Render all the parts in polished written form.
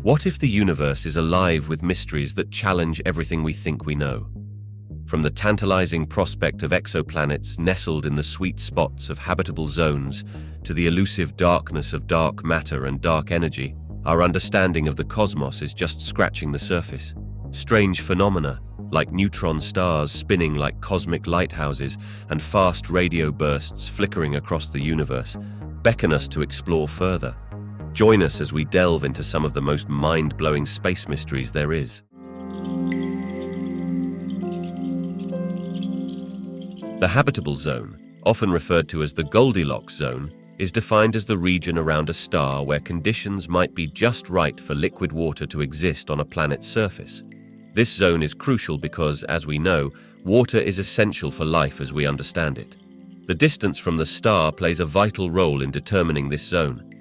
What if the universe is alive with mysteries that challenge everything we think we know? From the tantalizing prospect of exoplanets nestled in the sweet spots of habitable zones to the elusive darkness of dark matter and dark energy, our understanding of the cosmos is just scratching the surface. Strange phenomena, like neutron stars spinning like cosmic lighthouses and fast radio bursts flickering across the universe, beckon us to explore further. Join us as we delve into some of the most mind-blowing space mysteries there is. The habitable zone, often referred to as the Goldilocks zone, is defined as the region around a star where conditions might be just right for liquid water to exist on a planet's surface. This zone is crucial because, as we know, water is essential for life as we understand it. The distance from the star plays a vital role in determining this zone.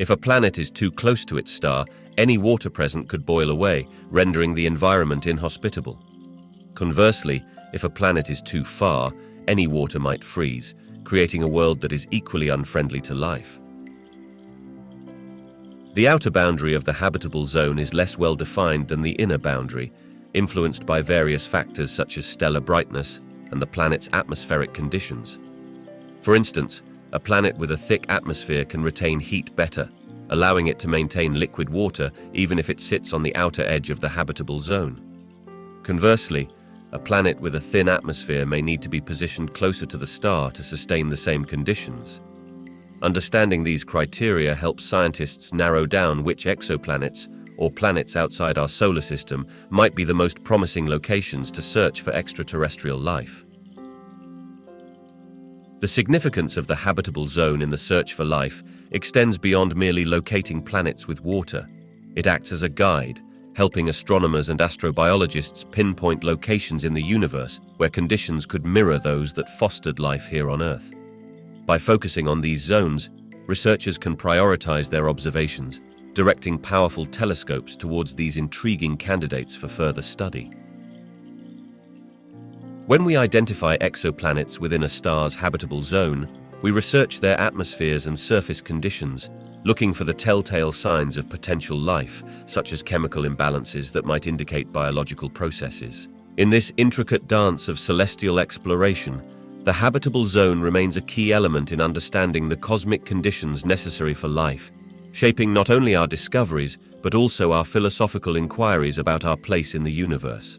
If a planet is too close to its star, any water present could boil away, rendering the environment inhospitable. Conversely, if a planet is too far, any water might freeze, creating a world that is equally unfriendly to life. The outer boundary of the habitable zone is less well defined than the inner boundary, influenced by various factors such as stellar brightness and the planet's atmospheric conditions. For instance, a planet with a thick atmosphere can retain heat better, allowing it to maintain liquid water even if it sits on the outer edge of the habitable zone. Conversely, a planet with a thin atmosphere may need to be positioned closer to the star to sustain the same conditions. Understanding these criteria helps scientists narrow down which exoplanets, or planets outside our solar system, might be the most promising locations to search for extraterrestrial life. The significance of the habitable zone in the search for life extends beyond merely locating planets with water. It acts as a guide, helping astronomers and astrobiologists pinpoint locations in the universe where conditions could mirror those that fostered life here on Earth. By focusing on these zones, researchers can prioritize their observations, directing powerful telescopes towards these intriguing candidates for further study. When we identify exoplanets within a star's habitable zone, we research their atmospheres and surface conditions, looking for the telltale signs of potential life, such as chemical imbalances that might indicate biological processes. In this intricate dance of celestial exploration, the habitable zone remains a key element in understanding the cosmic conditions necessary for life, shaping not only our discoveries, but also our philosophical inquiries about our place in the universe.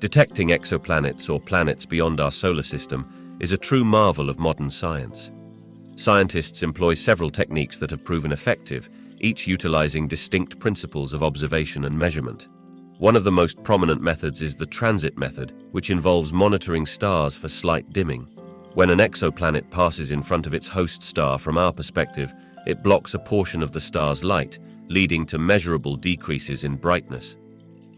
Detecting exoplanets or planets beyond our solar system is a true marvel of modern science. Scientists employ several techniques that have proven effective, each utilizing distinct principles of observation and measurement. One of the most prominent methods is the transit method, which involves monitoring stars for slight dimming. When an exoplanet passes in front of its host star from our perspective, it blocks a portion of the star's light, leading to measurable decreases in brightness.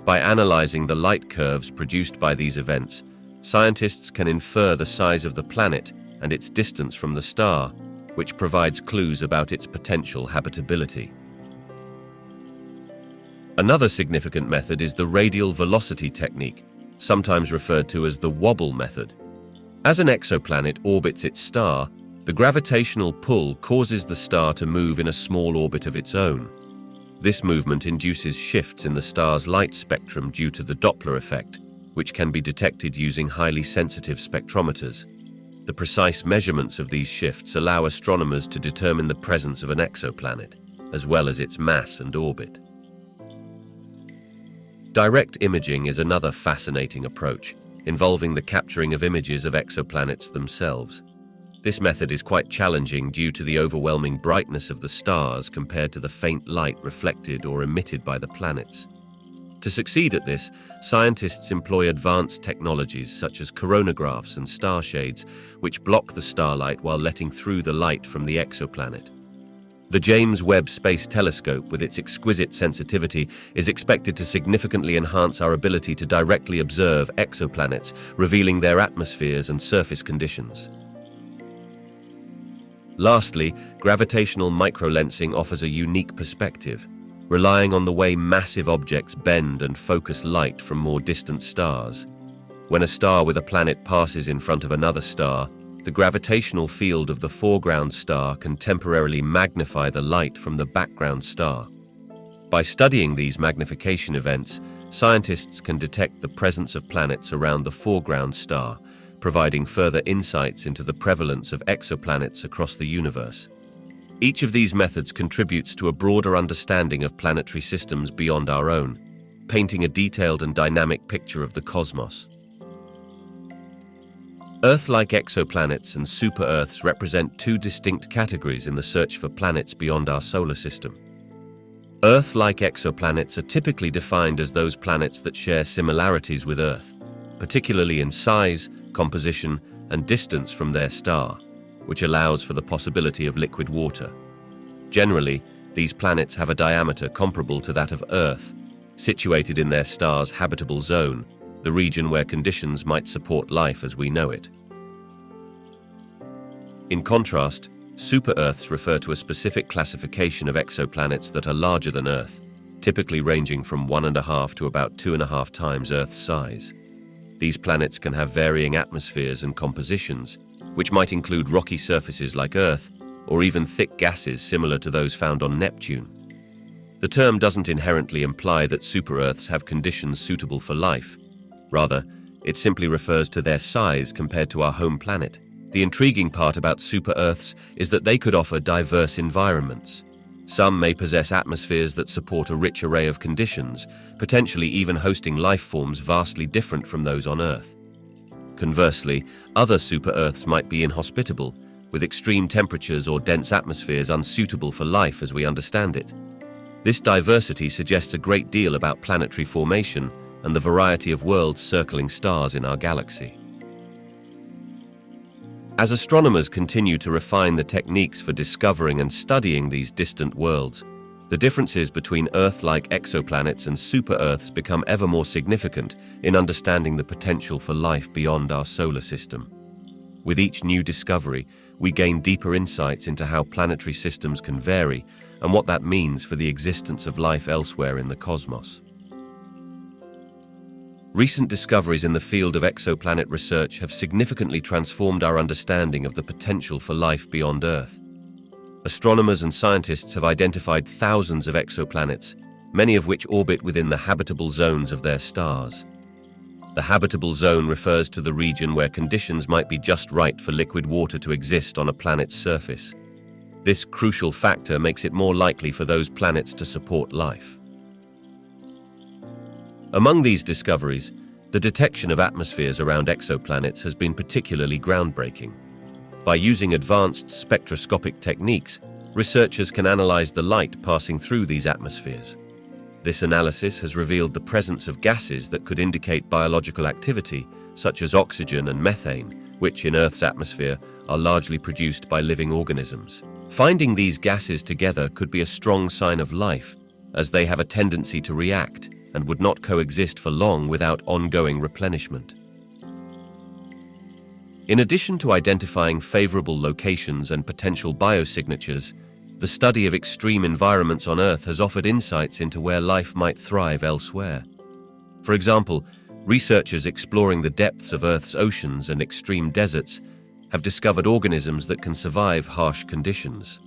By analyzing the light curves produced by these events, scientists can infer the size of the planet and its distance from the star, which provides clues about its potential habitability. Another significant method is the radial velocity technique, sometimes referred to as the wobble method. As an exoplanet orbits its star, the gravitational pull causes the star to move in a small orbit of its own. This movement induces shifts in the star's light spectrum due to the Doppler effect, which can be detected using highly sensitive spectrometers. The precise measurements of these shifts allow astronomers to determine the presence of an exoplanet, as well as its mass and orbit. Direct imaging is another fascinating approach, involving the capturing of images of exoplanets themselves. This method is quite challenging due to the overwhelming brightness of the stars compared to the faint light reflected or emitted by the planets. To succeed at this, scientists employ advanced technologies such as coronagraphs and star shades, which block the starlight while letting through the light from the exoplanet. The James Webb Space Telescope, with its exquisite sensitivity, is expected to significantly enhance our ability to directly observe exoplanets, revealing their atmospheres and surface conditions. Lastly, gravitational microlensing offers a unique perspective, relying on the way massive objects bend and focus light from more distant stars. When a star with a planet passes in front of another star, The gravitational field of the foreground star can temporarily magnify the light from the background star. By studying these magnification events, scientists can detect the presence of planets around the foreground star, providing further insights into the prevalence of exoplanets across the universe. Each of these methods contributes to a broader understanding of planetary systems beyond our own, painting a detailed and dynamic picture of the cosmos. Earth-like exoplanets and super-Earths represent two distinct categories in the search for planets beyond our solar system. Earth-like exoplanets are typically defined as those planets that share similarities with Earth, particularly in size, composition, and distance from their star, which allows for the possibility of liquid water. Generally, these planets have a diameter comparable to that of Earth, situated in their star's habitable zone, the region where conditions might support life as we know it. In contrast, super-Earths refer to a specific classification of exoplanets that are larger than Earth, typically ranging from 1.5 to about 2.5 times Earth's size. These planets can have varying atmospheres and compositions, which might include rocky surfaces like Earth, or even thick gases similar to those found on Neptune. The term doesn't inherently imply that super-Earths have conditions suitable for life. Rather, it simply refers to their size compared to our home planet. The intriguing part about super-Earths is that they could offer diverse environments. Some may possess atmospheres that support a rich array of conditions, potentially even hosting life forms vastly different from those on Earth. Conversely, other super-Earths might be inhospitable, with extreme temperatures or dense atmospheres unsuitable for life as we understand it. This diversity suggests a great deal about planetary formation and the variety of worlds circling stars in our galaxy. As astronomers continue to refine the techniques for discovering and studying these distant worlds, the differences between Earth-like exoplanets and super-Earths become ever more significant in understanding the potential for life beyond our solar system. With each new discovery, we gain deeper insights into how planetary systems can vary and what that means for the existence of life elsewhere in the cosmos. Recent discoveries in the field of exoplanet research have significantly transformed our understanding of the potential for life beyond Earth. Astronomers and scientists have identified thousands of exoplanets, many of which orbit within the habitable zones of their stars. The habitable zone refers to the region where conditions might be just right for liquid water to exist on a planet's surface. This crucial factor makes it more likely for those planets to support life. Among these discoveries, the detection of atmospheres around exoplanets has been particularly groundbreaking. By using advanced spectroscopic techniques, researchers can analyze the light passing through these atmospheres. This analysis has revealed the presence of gases that could indicate biological activity, such as oxygen and methane, which in Earth's atmosphere are largely produced by living organisms. Finding these gases together could be a strong sign of life, as they have a tendency to react and would not coexist for long without ongoing replenishment. In addition to identifying favorable locations and potential biosignatures, the study of extreme environments on Earth has offered insights into where life might thrive elsewhere. For example, researchers exploring the depths of Earth's oceans and extreme deserts have discovered organisms that can survive harsh conditions.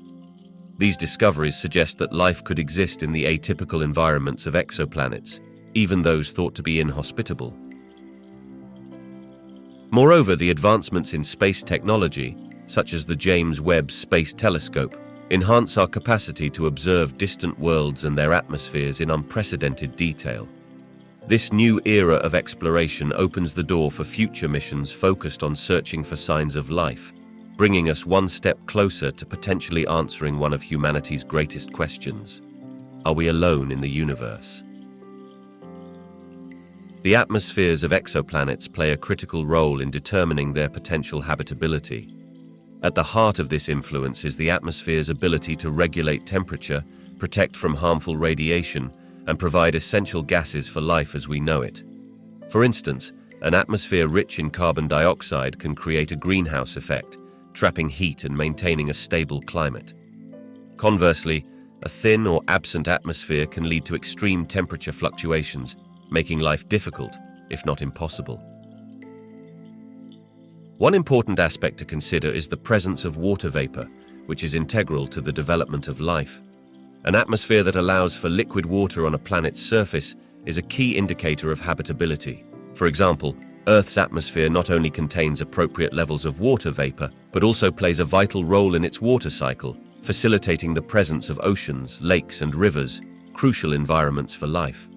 These discoveries suggest that life could exist in the atypical environments of exoplanets, even those thought to be inhospitable. Moreover, the advancements in space technology, such as the James Webb Space Telescope, enhance our capacity to observe distant worlds and their atmospheres in unprecedented detail. This new era of exploration opens the door for future missions focused on searching for signs of life, bringing us one step closer to potentially answering one of humanity's greatest questions: are we alone in the universe? The atmospheres of exoplanets play a critical role in determining their potential habitability. At the heart of this influence is the atmosphere's ability to regulate temperature, protect from harmful radiation, and provide essential gases for life as we know it. For instance, an atmosphere rich in carbon dioxide can create a greenhouse effect, trapping heat and maintaining a stable climate. Conversely, a thin or absent atmosphere can lead to extreme temperature fluctuations, making life difficult, if not impossible. One important aspect to consider is the presence of water vapor, which is integral to the development of life. An atmosphere that allows for liquid water on a planet's surface is a key indicator of habitability. For example, Earth's atmosphere not only contains appropriate levels of water vapor, but also plays a vital role in its water cycle, facilitating the presence of oceans, lakes, and rivers, crucial environments for life.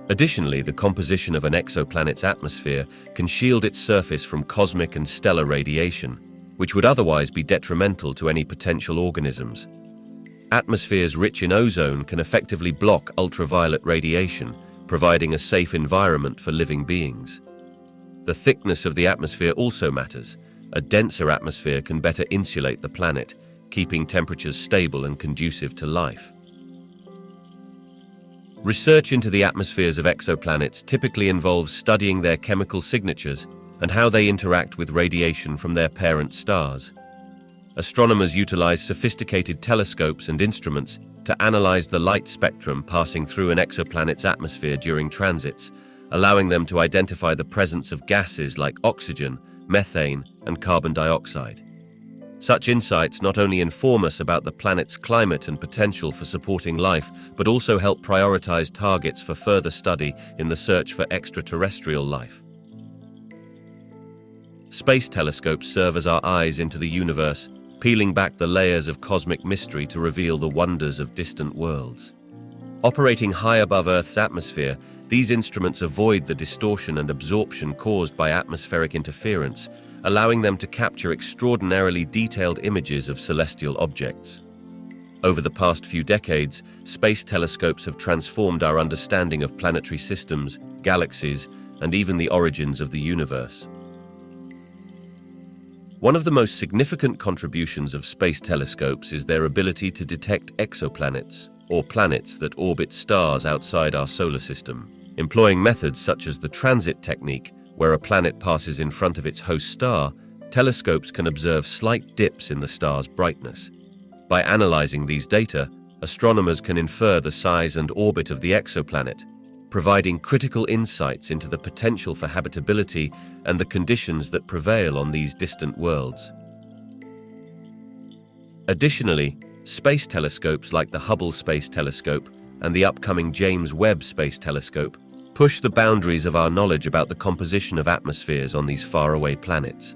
Additionally, the composition of an exoplanet's atmosphere can shield its surface from cosmic and stellar radiation, which would otherwise be detrimental to any potential organisms. Atmospheres rich in ozone can effectively block ultraviolet radiation, providing a safe environment for living beings. The thickness of the atmosphere also matters. A denser atmosphere can better insulate the planet, keeping temperatures stable and conducive to life. Research into the atmospheres of exoplanets typically involves studying their chemical signatures and how they interact with radiation from their parent stars. Astronomers utilize sophisticated telescopes and instruments to analyze the light spectrum passing through an exoplanet's atmosphere during transits, allowing them to identify the presence of gases like oxygen, methane, and carbon dioxide. Such insights not only inform us about the planet's climate and potential for supporting life, but also help prioritize targets for further study in the search for extraterrestrial life. Space telescopes serve as our eyes into the universe, peeling back the layers of cosmic mystery to reveal the wonders of distant worlds. Operating high above Earth's atmosphere, these instruments avoid the distortion and absorption caused by atmospheric interference, allowing them to capture extraordinarily detailed images of celestial objects. Over the past few decades, space telescopes have transformed our understanding of planetary systems, galaxies, and even the origins of the universe. One of the most significant contributions of space telescopes is their ability to detect exoplanets, or planets that orbit stars outside our solar system. Employing methods such as the transit technique, where a planet passes in front of its host star, telescopes can observe slight dips in the star's brightness. By analyzing these data, astronomers can infer the size and orbit of the exoplanet, providing critical insights into the potential for habitability and the conditions that prevail on these distant worlds. Additionally, space telescopes like the Hubble Space Telescope and the upcoming James Webb Space Telescope push the boundaries of our knowledge about the composition of atmospheres on these faraway planets.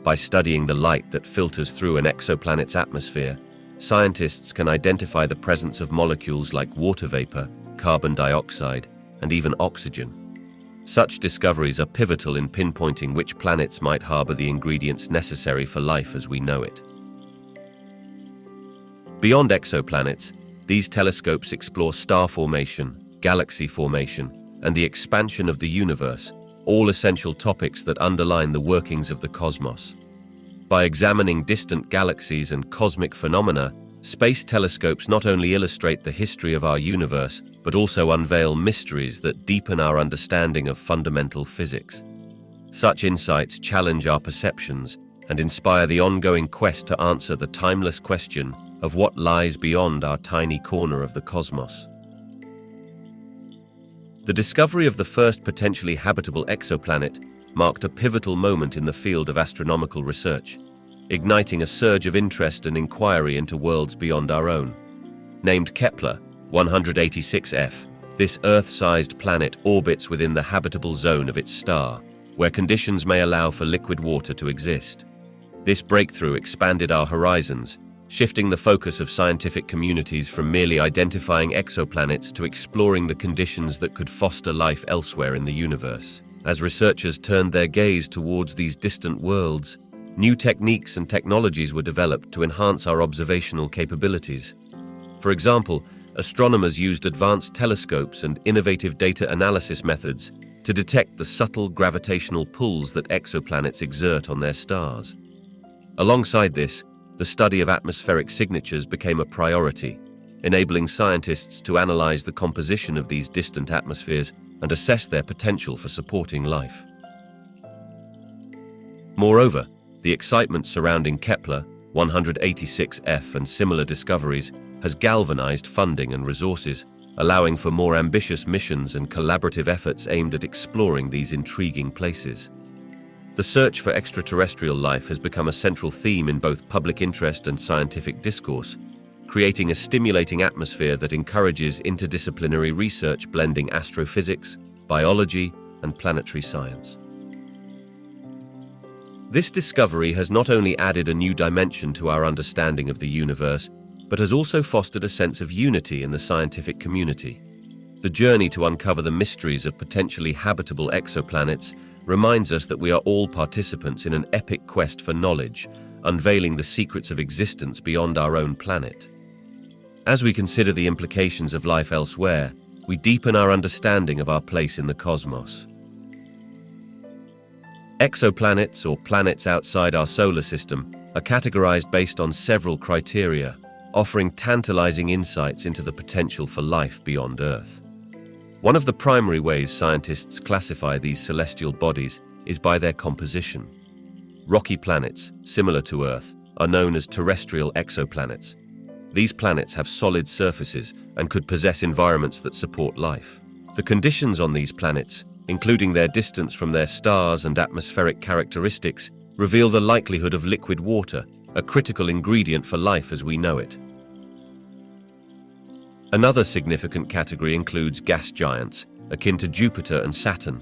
By studying the light that filters through an exoplanet's atmosphere, scientists can identify the presence of molecules like water vapor, carbon dioxide, and even oxygen. Such discoveries are pivotal in pinpointing which planets might harbor the ingredients necessary for life as we know it. Beyond exoplanets, these telescopes explore star formation, galaxy formation, and the expansion of the universe, all essential topics that underline the workings of the cosmos. By examining distant galaxies and cosmic phenomena, space telescopes not only illustrate the history of our universe, but also unveil mysteries that deepen our understanding of fundamental physics. Such insights challenge our perceptions and inspire the ongoing quest to answer the timeless question of what lies beyond our tiny corner of the cosmos. The discovery of the first potentially habitable exoplanet marked a pivotal moment in the field of astronomical research, igniting a surge of interest and inquiry into worlds beyond our own. Named Kepler 186f, this Earth-sized planet orbits within the habitable zone of its star, where conditions may allow for liquid water to exist. This breakthrough expanded our horizons, shifting the focus of scientific communities from merely identifying exoplanets to exploring the conditions that could foster life elsewhere in the universe. As researchers turned their gaze towards these distant worlds, new techniques and technologies were developed to enhance our observational capabilities. For example, astronomers used advanced telescopes and innovative data analysis methods to detect the subtle gravitational pulls that exoplanets exert on their stars. Alongside this, the study of atmospheric signatures became a priority, enabling scientists to analyze the composition of these distant atmospheres and assess their potential for supporting life. Moreover, the excitement surrounding Kepler 186f and similar discoveries has galvanized funding and resources, allowing for more ambitious missions and collaborative efforts aimed at exploring these intriguing places. The search for extraterrestrial life has become a central theme in both public interest and scientific discourse, creating a stimulating atmosphere that encourages interdisciplinary research blending astrophysics, biology, and planetary science. This discovery has not only added a new dimension to our understanding of the universe, but has also fostered a sense of unity in the scientific community. The journey to uncover the mysteries of potentially habitable exoplanets reminds us that we are all participants in an epic quest for knowledge, unveiling the secrets of existence beyond our own planet. As we consider the implications of life elsewhere, we deepen our understanding of our place in the cosmos. Exoplanets, or planets outside our solar system, are categorized based on several criteria, offering tantalizing insights into the potential for life beyond Earth. One of the primary ways scientists classify these celestial bodies is by their composition. Rocky planets, similar to Earth, are known as terrestrial exoplanets. These planets have solid surfaces and could possess environments that support life. The conditions on these planets, including their distance from their stars and atmospheric characteristics, reveal the likelihood of liquid water, a critical ingredient for life as we know it. Another significant category includes gas giants, akin to Jupiter and Saturn.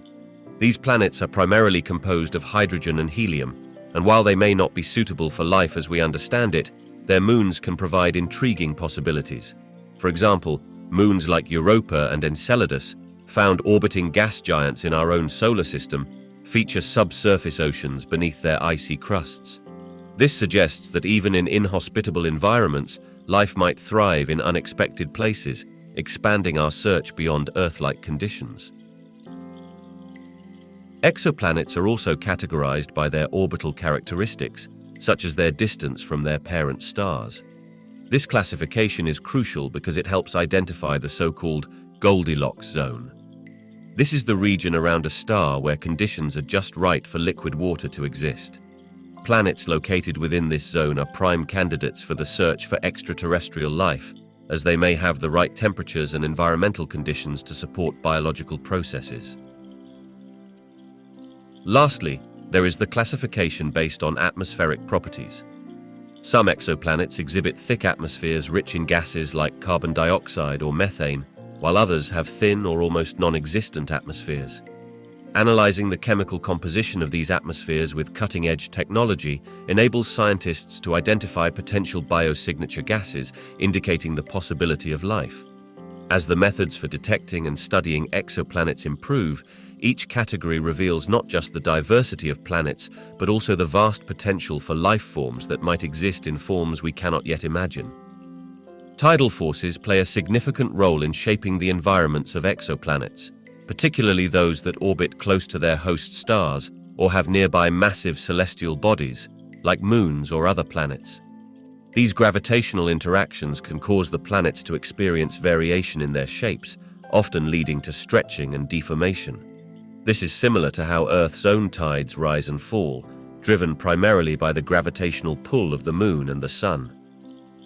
These planets are primarily composed of hydrogen and helium, and while they may not be suitable for life as we understand it, their moons can provide intriguing possibilities. For example, moons like Europa and Enceladus, found orbiting gas giants in our own solar system, feature subsurface oceans beneath their icy crusts. This suggests that even in inhospitable environments, life might thrive in unexpected places, expanding our search beyond Earth-like conditions. Exoplanets are also categorized by their orbital characteristics, such as their distance from their parent stars. This classification is crucial because it helps identify the so-called Goldilocks zone. This is the region around a star where conditions are just right for liquid water to exist. Planets located within this zone are prime candidates for the search for extraterrestrial life, as they may have the right temperatures and environmental conditions to support biological processes. Lastly, there is the classification based on atmospheric properties. Some exoplanets exhibit thick atmospheres rich in gases like carbon dioxide or methane, while others have thin or almost non-existent atmospheres. Analyzing the chemical composition of these atmospheres with cutting-edge technology enables scientists to identify potential biosignature gases, indicating the possibility of life. As the methods for detecting and studying exoplanets improve, each category reveals not just the diversity of planets, but also the vast potential for life forms that might exist in forms we cannot yet imagine. Tidal forces play a significant role in shaping the environments of exoplanets, particularly those that orbit close to their host stars or have nearby massive celestial bodies, like moons or other planets. These gravitational interactions can cause the planets to experience variation in their shapes, often leading to stretching and deformation. This is similar to how Earth's own tides rise and fall, driven primarily by the gravitational pull of the Moon and the Sun.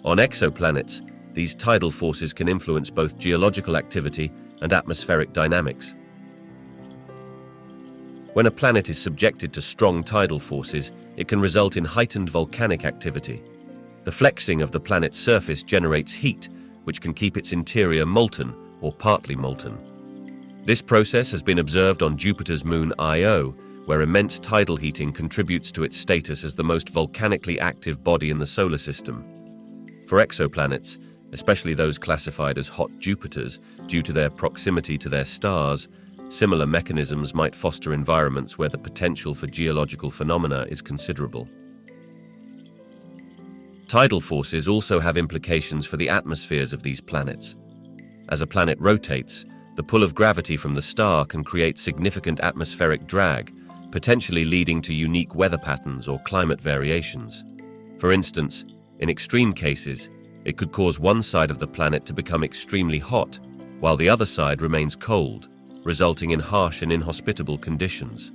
On exoplanets, these tidal forces can influence both geological activity and atmospheric dynamics. When a planet is subjected to strong tidal forces, it can result in heightened volcanic activity. The flexing of the planet's surface generates heat, which can keep its interior molten or partly molten. This process has been observed on Jupiter's moon Io, where immense tidal heating contributes to its status as the most volcanically active body in the solar system. For exoplanets, especially those classified as hot Jupiters due to their proximity to their stars, similar mechanisms might foster environments where the potential for geological phenomena is considerable. Tidal forces also have implications for the atmospheres of these planets. As a planet rotates, the pull of gravity from the star can create significant atmospheric drag, potentially leading to unique weather patterns or climate variations. For instance, in extreme cases, it could cause one side of the planet to become extremely hot, while the other side remains cold, resulting in harsh and inhospitable conditions.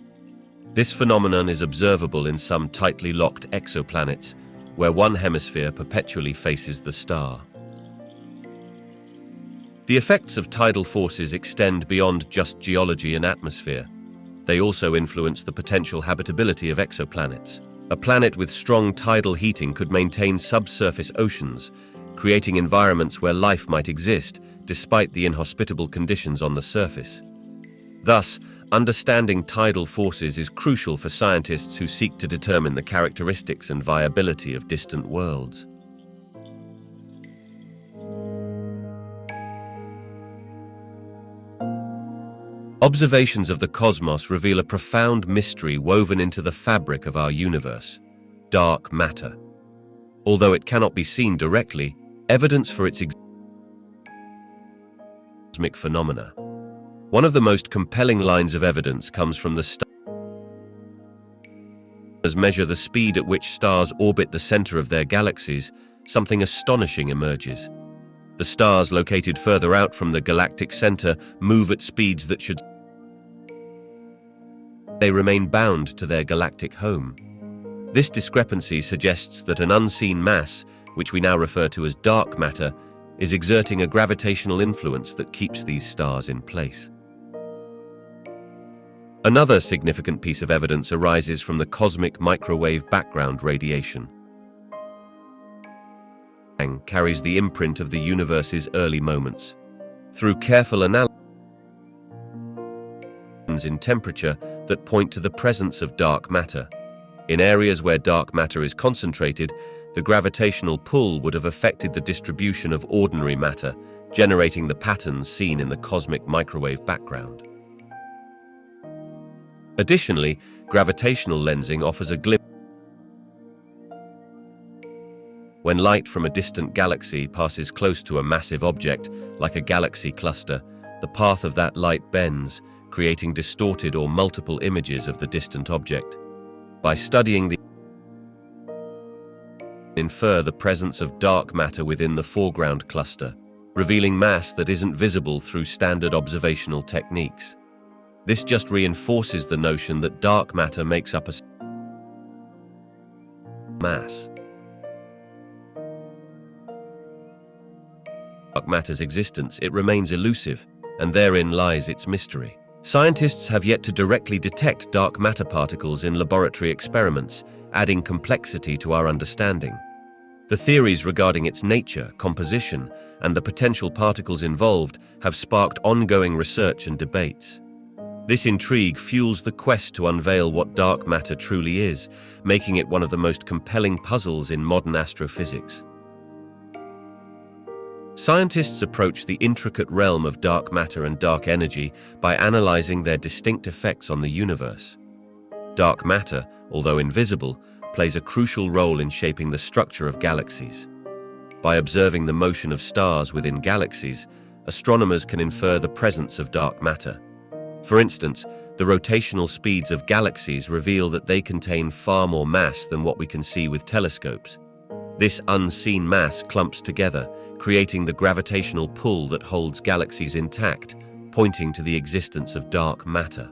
This phenomenon is observable in some tightly locked exoplanets, where one hemisphere perpetually faces the star. The effects of tidal forces extend beyond just geology and atmosphere. they also influence the potential habitability of exoplanets. A planet with strong tidal heating could maintain subsurface oceans, creating environments where life might exist despite the inhospitable conditions on the surface. Thus, understanding tidal forces is crucial for scientists who seek to determine the characteristics and viability of distant worlds. Observations of the cosmos reveal a profound mystery woven into the fabric of our universe: dark matter. Although it cannot be seen directly, evidence for its cosmic phenomena. One of the most compelling lines of evidence comes from the stars measure the speed at which stars orbit the center of their galaxies. Something astonishing emerges. The stars located further out from the galactic center move at speeds that should they remain bound to their galactic home. This discrepancy suggests that an unseen mass, which we now refer to as dark matter, is exerting a gravitational influence that keeps these stars in place. Another significant piece of evidence arises from the cosmic microwave background radiation. Carries the imprint of the universe's early moments. Through careful analysis in temperature that point to the presence of dark matter. In areas where dark matter is concentrated, the gravitational pull would have affected the distribution of ordinary matter, generating the patterns seen in the cosmic microwave background. Additionally, gravitational lensing offers a glimpse. When light from a distant galaxy passes close to a massive object, like a galaxy cluster, the path of that light bends, creating distorted or multiple images of the distant object. By studying the infer the presence of dark matter within the foreground cluster, revealing mass that isn't visible through standard observational techniques. This just reinforces the notion that dark matter makes up a mass. Dark matter's existence, it remains elusive, and therein lies its mystery. Scientists have yet to directly detect dark matter particles in laboratory experiments, adding complexity to our understanding. The theories regarding its nature, composition, and the potential particles involved have sparked ongoing research and debates. This intrigue fuels the quest to unveil what dark matter truly is, making it one of the most compelling puzzles in modern astrophysics. Scientists approach the intricate realm of dark matter and dark energy by analyzing their distinct effects on the universe. Dark matter, although invisible, plays a crucial role in shaping the structure of galaxies. By observing the motion of stars within galaxies, astronomers can infer the presence of dark matter. For instance, the rotational speeds of galaxies reveal that they contain far more mass than what we can see with telescopes. This unseen mass clumps together, creating the gravitational pull that holds galaxies intact, pointing to the existence of dark matter.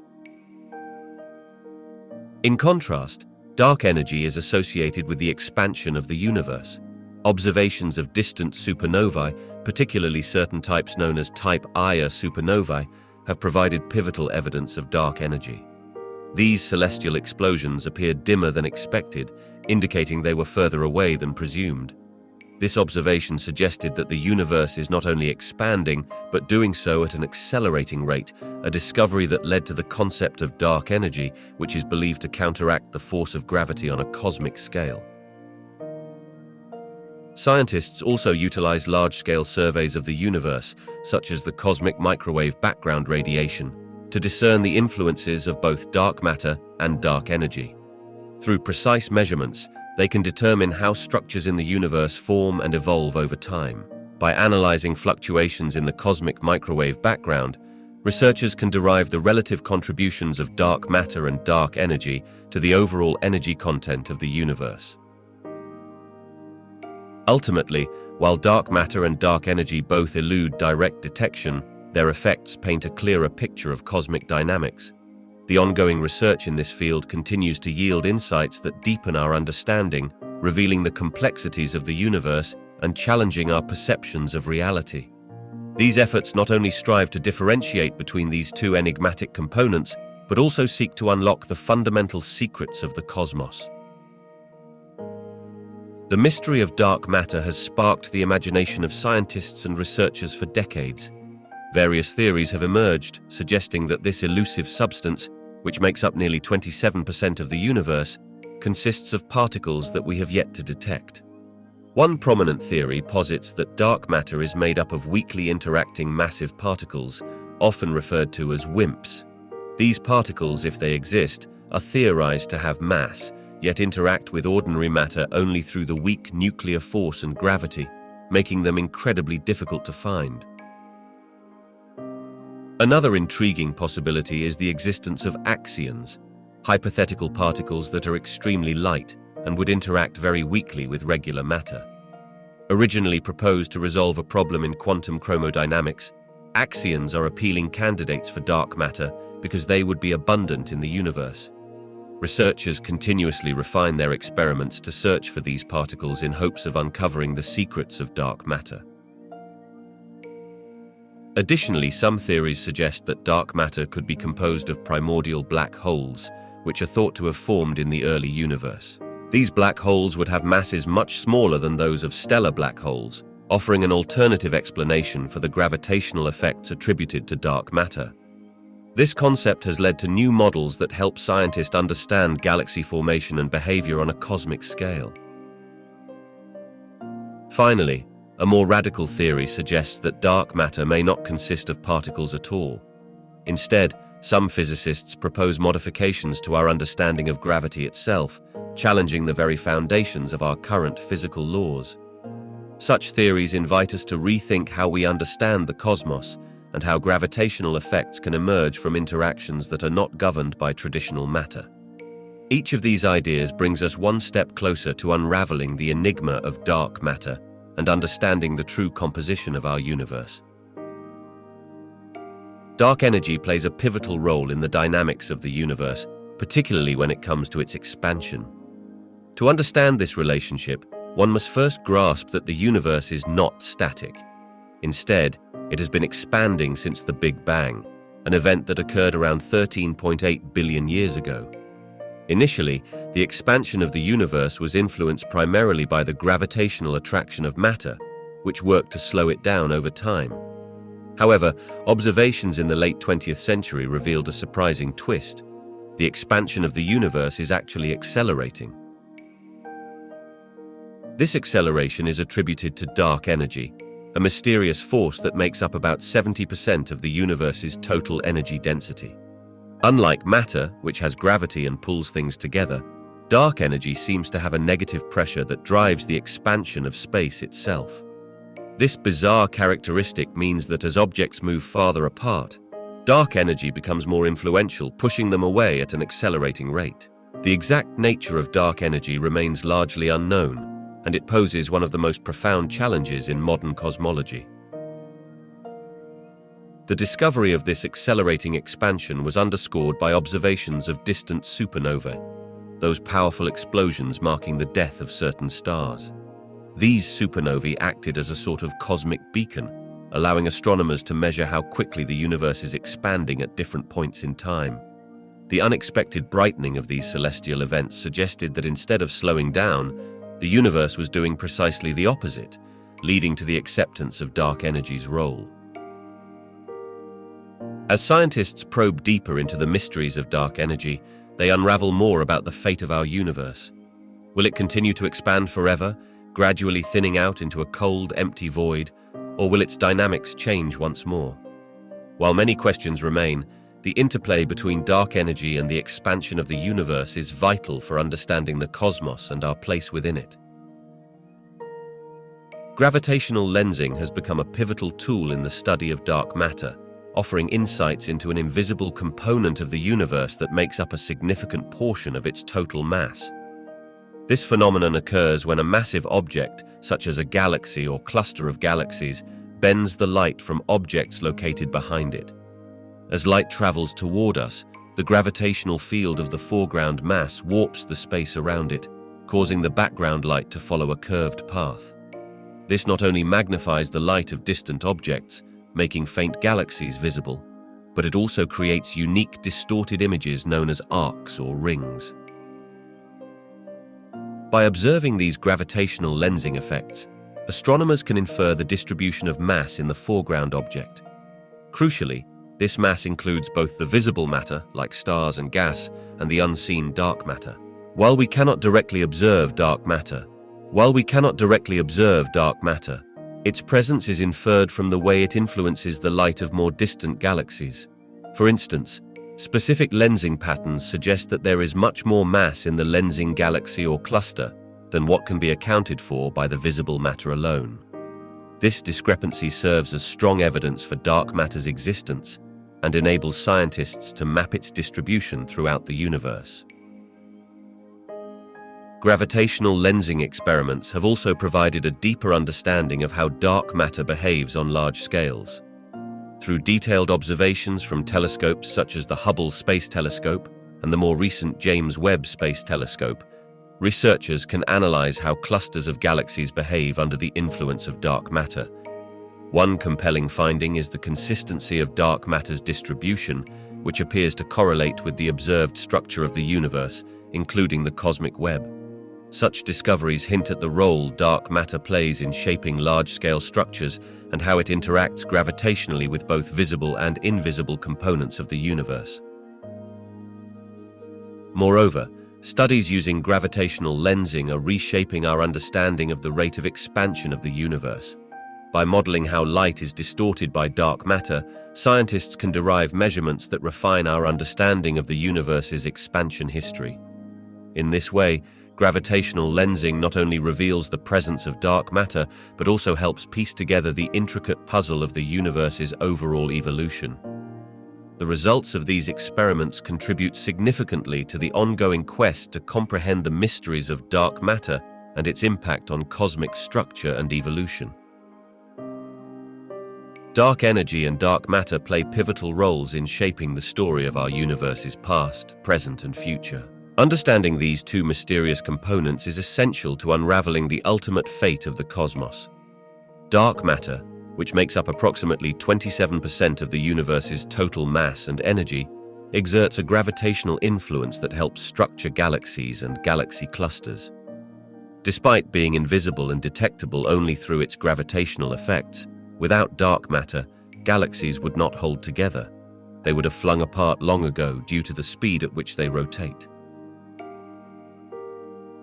In contrast, dark energy is associated with the expansion of the universe. Observations of distant supernovae, particularly certain types known as Type Ia supernovae, have provided pivotal evidence of dark energy. These celestial explosions appeared dimmer than expected, indicating they were further away than presumed. This observation suggested that the universe is not only expanding, but doing so at an accelerating rate, a discovery that led to the concept of dark energy, which is believed to counteract the force of gravity on a cosmic scale. Scientists also utilize large-scale surveys of the universe, such as the cosmic microwave background radiation, to discern the influences of both dark matter and dark energy. Through precise measurements, they can determine how structures in the universe form and evolve over time. By analyzing fluctuations in the cosmic microwave background, researchers can derive the relative contributions of dark matter and dark energy to the overall energy content of the universe. Ultimately, while dark matter and dark energy both elude direct detection, their effects paint a clearer picture of cosmic dynamics. The ongoing research in this field continues to yield insights that deepen our understanding, revealing the complexities of the universe and challenging our perceptions of reality. These efforts not only strive to differentiate between these two enigmatic components, but also seek to unlock the fundamental secrets of the cosmos. The mystery of dark matter has sparked the imagination of scientists and researchers for decades. Various theories have emerged, suggesting that this elusive substance, which makes up nearly 27% of the universe, consists of particles that we have yet to detect. One prominent theory posits that dark matter is made up of weakly interacting massive particles, often referred to as WIMPs. These particles, if they exist, are theorized to have mass, yet interact with ordinary matter only through the weak nuclear force and gravity, making them incredibly difficult to find. Another intriguing possibility is the existence of axions, hypothetical particles that are extremely light and would interact very weakly with regular matter. Originally proposed to resolve a problem in quantum chromodynamics, axions are appealing candidates for dark matter because they would be abundant in the universe. Researchers continuously refine their experiments to search for these particles in hopes of uncovering the secrets of dark matter. Additionally, some theories suggest that dark matter could be composed of primordial black holes, which are thought to have formed in the early universe. These black holes would have masses much smaller than those of stellar black holes, offering an alternative explanation for the gravitational effects attributed to dark matter. This concept has led to new models that help scientists understand galaxy formation and behavior on a cosmic scale. Finally, a more radical theory suggests that dark matter may not consist of particles at all. Instead, some physicists propose modifications to our understanding of gravity itself, challenging the very foundations of our current physical laws. Such theories invite us to rethink how we understand the cosmos and how gravitational effects can emerge from interactions that are not governed by traditional matter. Each of these ideas brings us one step closer to unraveling the enigma of dark matter and understanding the true composition of our universe. Dark energy plays a pivotal role in the dynamics of the universe, particularly when it comes to its expansion. To understand this relationship, one must first grasp that the universe is not static. Instead, it has been expanding since the Big Bang, an event that occurred around 13.8 billion years ago. Initially, the expansion of the universe was influenced primarily by the gravitational attraction of matter, which worked to slow it down over time. However, observations in the late 20th century revealed a surprising twist. The expansion of the universe is actually accelerating. This acceleration is attributed to dark energy, a mysterious force that makes up about 70% of the universe's total energy density. Unlike matter, which has gravity and pulls things together, dark energy seems to have a negative pressure that drives the expansion of space itself. This bizarre characteristic means that as objects move farther apart, dark energy becomes more influential, pushing them away at an accelerating rate. The exact nature of dark energy remains largely unknown, and it poses one of the most profound challenges in modern cosmology. The discovery of this accelerating expansion was underscored by observations of distant supernovae, those powerful explosions marking the death of certain stars. These supernovae acted as a sort of cosmic beacon, allowing astronomers to measure how quickly the universe is expanding at different points in time. The unexpected brightening of these celestial events suggested that instead of slowing down, the universe was doing precisely the opposite, leading to the acceptance of dark energy's role. As scientists probe deeper into the mysteries of dark energy, they unravel more about the fate of our universe. Will it continue to expand forever, gradually thinning out into a cold, empty void, or will its dynamics change once more? While many questions remain, the interplay between dark energy and the expansion of the universe is vital for understanding the cosmos and our place within it. Gravitational lensing has become a pivotal tool in the study of dark matter, offering insights into an invisible component of the universe that makes up a significant portion of its total mass. This phenomenon occurs when a massive object, such as a galaxy or cluster of galaxies, bends the light from objects located behind it. As light travels toward us, the gravitational field of the foreground mass warps the space around it, causing the background light to follow a curved path. This not only magnifies the light of distant objects, making faint galaxies visible, but it also creates unique distorted images known as arcs or rings. By observing these gravitational lensing effects, astronomers can infer the distribution of mass in the foreground object. Crucially, this mass includes both the visible matter, like stars and gas, and the unseen dark matter. While we cannot directly observe dark matter, its presence is inferred from the way it influences the light of more distant galaxies. For instance, specific lensing patterns suggest that there is much more mass in the lensing galaxy or cluster than what can be accounted for by the visible matter alone. This discrepancy serves as strong evidence for dark matter's existence and enables scientists to map its distribution throughout the universe. Gravitational lensing experiments have also provided a deeper understanding of how dark matter behaves on large scales. Through detailed observations from telescopes such as the Hubble Space Telescope and the more recent James Webb Space Telescope, researchers can analyze how clusters of galaxies behave under the influence of dark matter. One compelling finding is the consistency of dark matter's distribution, which appears to correlate with the observed structure of the universe, including the cosmic web. Such discoveries hint at the role dark matter plays in shaping large-scale structures and how it interacts gravitationally with both visible and invisible components of the universe. Moreover, studies using gravitational lensing are reshaping our understanding of the rate of expansion of the universe. By modeling how light is distorted by dark matter, scientists can derive measurements that refine our understanding of the universe's expansion history. In this way, gravitational lensing not only reveals the presence of dark matter, but also helps piece together the intricate puzzle of the universe's overall evolution. The results of these experiments contribute significantly to the ongoing quest to comprehend the mysteries of dark matter and its impact on cosmic structure and evolution. Dark energy and dark matter play pivotal roles in shaping the story of our universe's past, present, and future. Understanding these two mysterious components is essential to unraveling the ultimate fate of the cosmos. Dark matter, which makes up approximately 27% of the universe's total mass and energy, exerts a gravitational influence that helps structure galaxies and galaxy clusters. Despite being invisible and detectable only through its gravitational effects, without dark matter, galaxies would not hold together. They would have flung apart long ago due to the speed at which they rotate.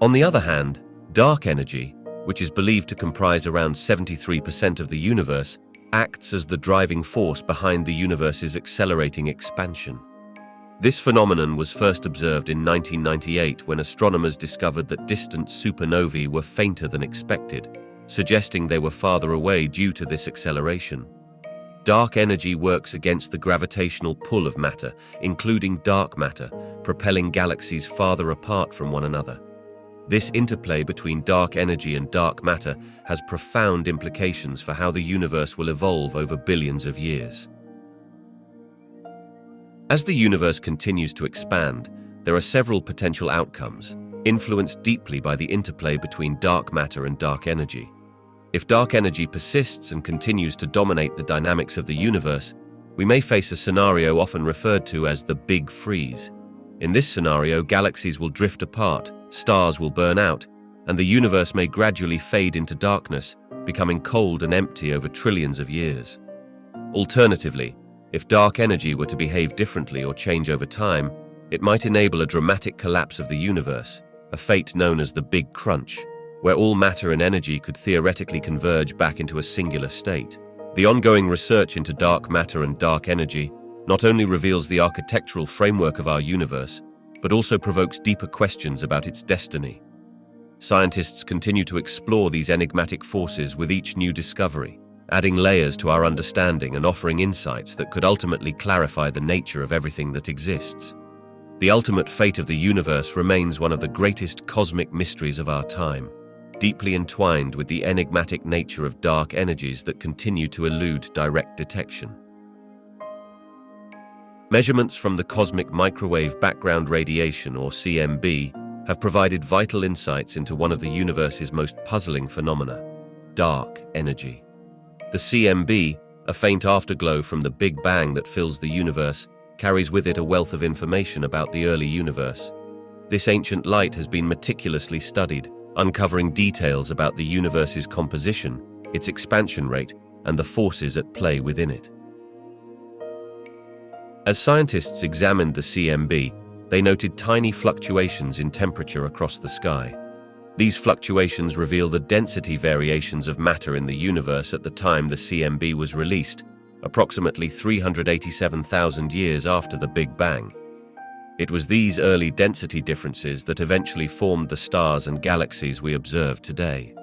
On the other hand, dark energy, which is believed to comprise around 73% of the universe, acts as the driving force behind the universe's accelerating expansion. This phenomenon was first observed in 1998 when astronomers discovered that distant supernovae were fainter than expected, suggesting they were farther away due to this acceleration. Dark energy works against the gravitational pull of matter, including dark matter, propelling galaxies farther apart from one another. This interplay between dark energy and dark matter has profound implications for how the universe will evolve over billions of years. As the universe continues to expand, there are several potential outcomes, influenced deeply by the interplay between dark matter and dark energy. If dark energy persists and continues to dominate the dynamics of the universe, we may face a scenario often referred to as the Big Freeze. In this scenario, galaxies will drift apart, stars will burn out, and the universe may gradually fade into darkness, becoming cold and empty over trillions of years. Alternatively, if dark energy were to behave differently or change over time, it might enable a dramatic collapse of the universe, a fate known as the Big Crunch, where all matter and energy could theoretically converge back into a singular state. The ongoing research into dark matter and dark energy not only reveals the architectural framework of our universe, but also provokes deeper questions about its destiny. Scientists continue to explore these enigmatic forces with each new discovery, adding layers to our understanding and offering insights that could ultimately clarify the nature of everything that exists. The ultimate fate of the universe remains one of the greatest cosmic mysteries of our time, deeply entwined with the enigmatic nature of dark energies that continue to elude direct detection. Measurements from the Cosmic Microwave Background Radiation, or CMB, have provided vital insights into one of the universe's most puzzling phenomena: dark energy. The CMB, A faint afterglow from the Big Bang that fills the universe carries with it a wealth of information about the early universe. This ancient light has been meticulously studied, uncovering details about the universe's composition, its expansion rate, and the forces at play within it. As scientists examined the CMB, they noted tiny fluctuations in temperature across the sky. These fluctuations reveal the density variations of matter in the universe at the time the CMB was released, approximately 387,000 years after the Big Bang. It was these early density differences that eventually formed the stars and galaxies we observe today.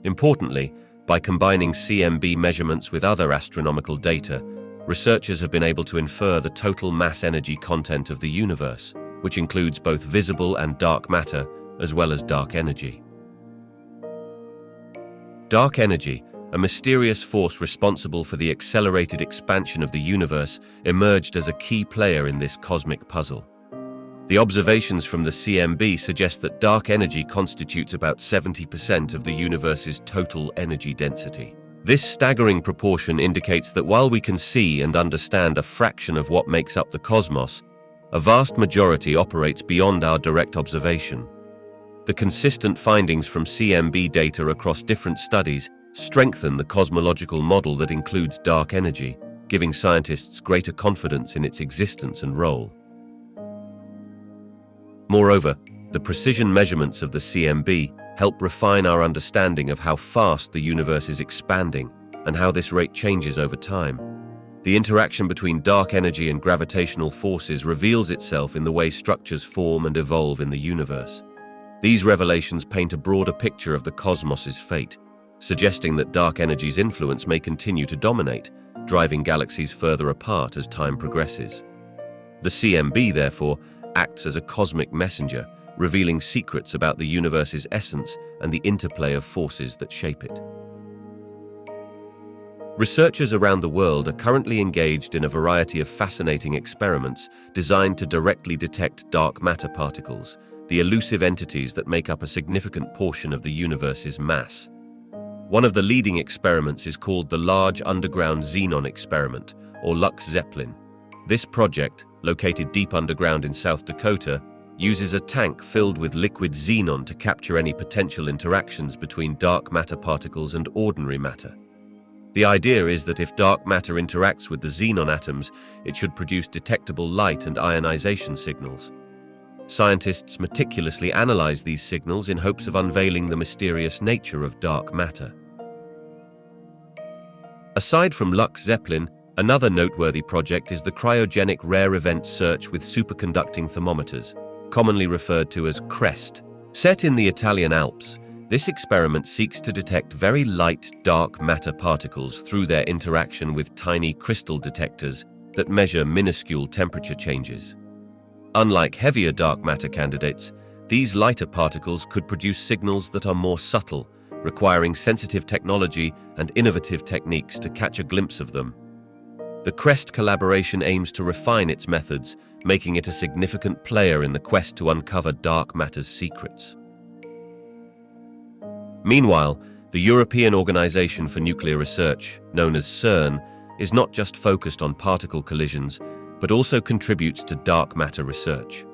Importantly, by combining CMB measurements with other astronomical data, researchers have been able to infer the total mass energy content of the universe, which includes both visible and dark matter, as well as dark energy. Dark energy, a mysterious force responsible for the accelerated expansion of the universe, emerged as a key player in this cosmic puzzle. The observations from the CMB suggest that dark energy constitutes about 70% of the universe's total energy density. This staggering proportion indicates that while we can see and understand a fraction of what makes up the cosmos, a vast majority operates beyond our direct observation. The consistent findings from CMB data across different studies strengthen the cosmological model that includes dark energy, giving scientists greater confidence in its existence and role. Moreover, the precision measurements of the CMB help refine our understanding of how fast the universe is expanding and how this rate changes over time. The interaction between dark energy and gravitational forces reveals itself in the way structures form and evolve in the universe. These revelations paint a broader picture of the cosmos's fate, suggesting that dark energy's influence may continue to dominate, driving galaxies further apart as time progresses. The CMB, therefore, acts as a cosmic messenger, revealing secrets about the universe's essence and the interplay of forces that shape it. Researchers around the world are currently engaged in a variety of fascinating experiments designed to directly detect dark matter particles, the elusive entities that make up a significant portion of the universe's mass. One of the leading experiments is called the Large Underground Xenon Experiment, or LUX-ZEppelin. This project, located deep underground in South Dakota, uses a tank filled with liquid xenon to capture any potential interactions between dark matter particles and ordinary matter. The idea is that if dark matter interacts with the xenon atoms, it should produce detectable light and ionization signals. Scientists meticulously analyze these signals in hopes of unveiling the mysterious nature of dark matter. Aside from LUX-ZEppelin, another noteworthy project is the cryogenic rare event search with superconducting thermometers, commonly referred to as CREST. Set in the Italian Alps, this experiment seeks to detect very light dark matter particles through their interaction with tiny crystal detectors that measure minuscule temperature changes. Unlike heavier dark matter candidates, these lighter particles could produce signals that are more subtle, requiring sensitive technology and innovative techniques to catch a glimpse of them. The CREST collaboration aims to refine its methods, making it a significant player in the quest to uncover dark matter's secrets. Meanwhile, the European Organization for Nuclear Research, known as CERN, is not just focused on particle collisions, but also contributes to dark matter research.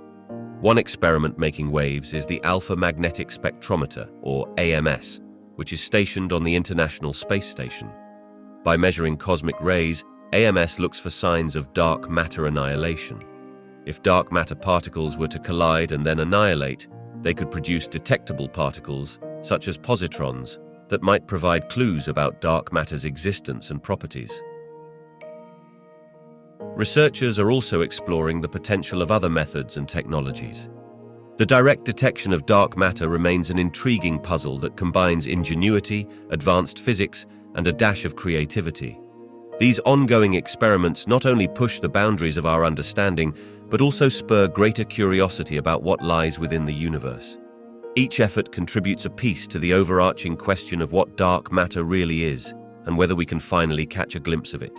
One experiment making waves is the Alpha Magnetic Spectrometer, or AMS, which is stationed on the International Space Station. By measuring cosmic rays, AMS looks for signs of dark matter annihilation. If dark matter particles were to collide and then annihilate, they could produce detectable particles, such as positrons, that might provide clues about dark matter's existence and properties. Researchers are also exploring the potential of other methods and technologies. The direct detection of dark matter remains an intriguing puzzle that combines ingenuity, advanced physics, and a dash of creativity. These ongoing experiments not only push the boundaries of our understanding, but also spur greater curiosity about what lies within the universe. Each effort contributes a piece to the overarching question of what dark matter really is, and whether we can finally catch a glimpse of it.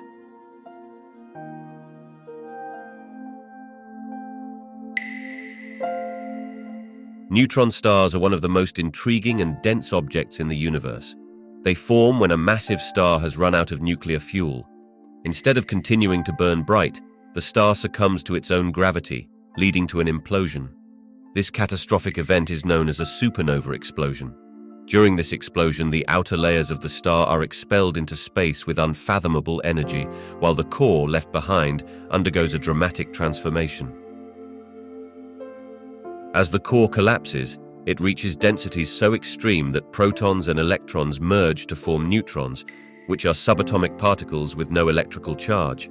Neutron stars are one of the most intriguing and dense objects in the universe. They form when a massive star has run out of nuclear fuel, Instead of continuing to burn bright, the star succumbs to its own gravity, leading to an implosion. This catastrophic event is known as a supernova explosion. During this explosion, the outer layers of the star are expelled into space with unfathomable energy, while the core left behind undergoes a dramatic transformation. As the core collapses, it reaches densities so extreme that protons and electrons merge to form neutrons, which are subatomic particles with no electrical charge.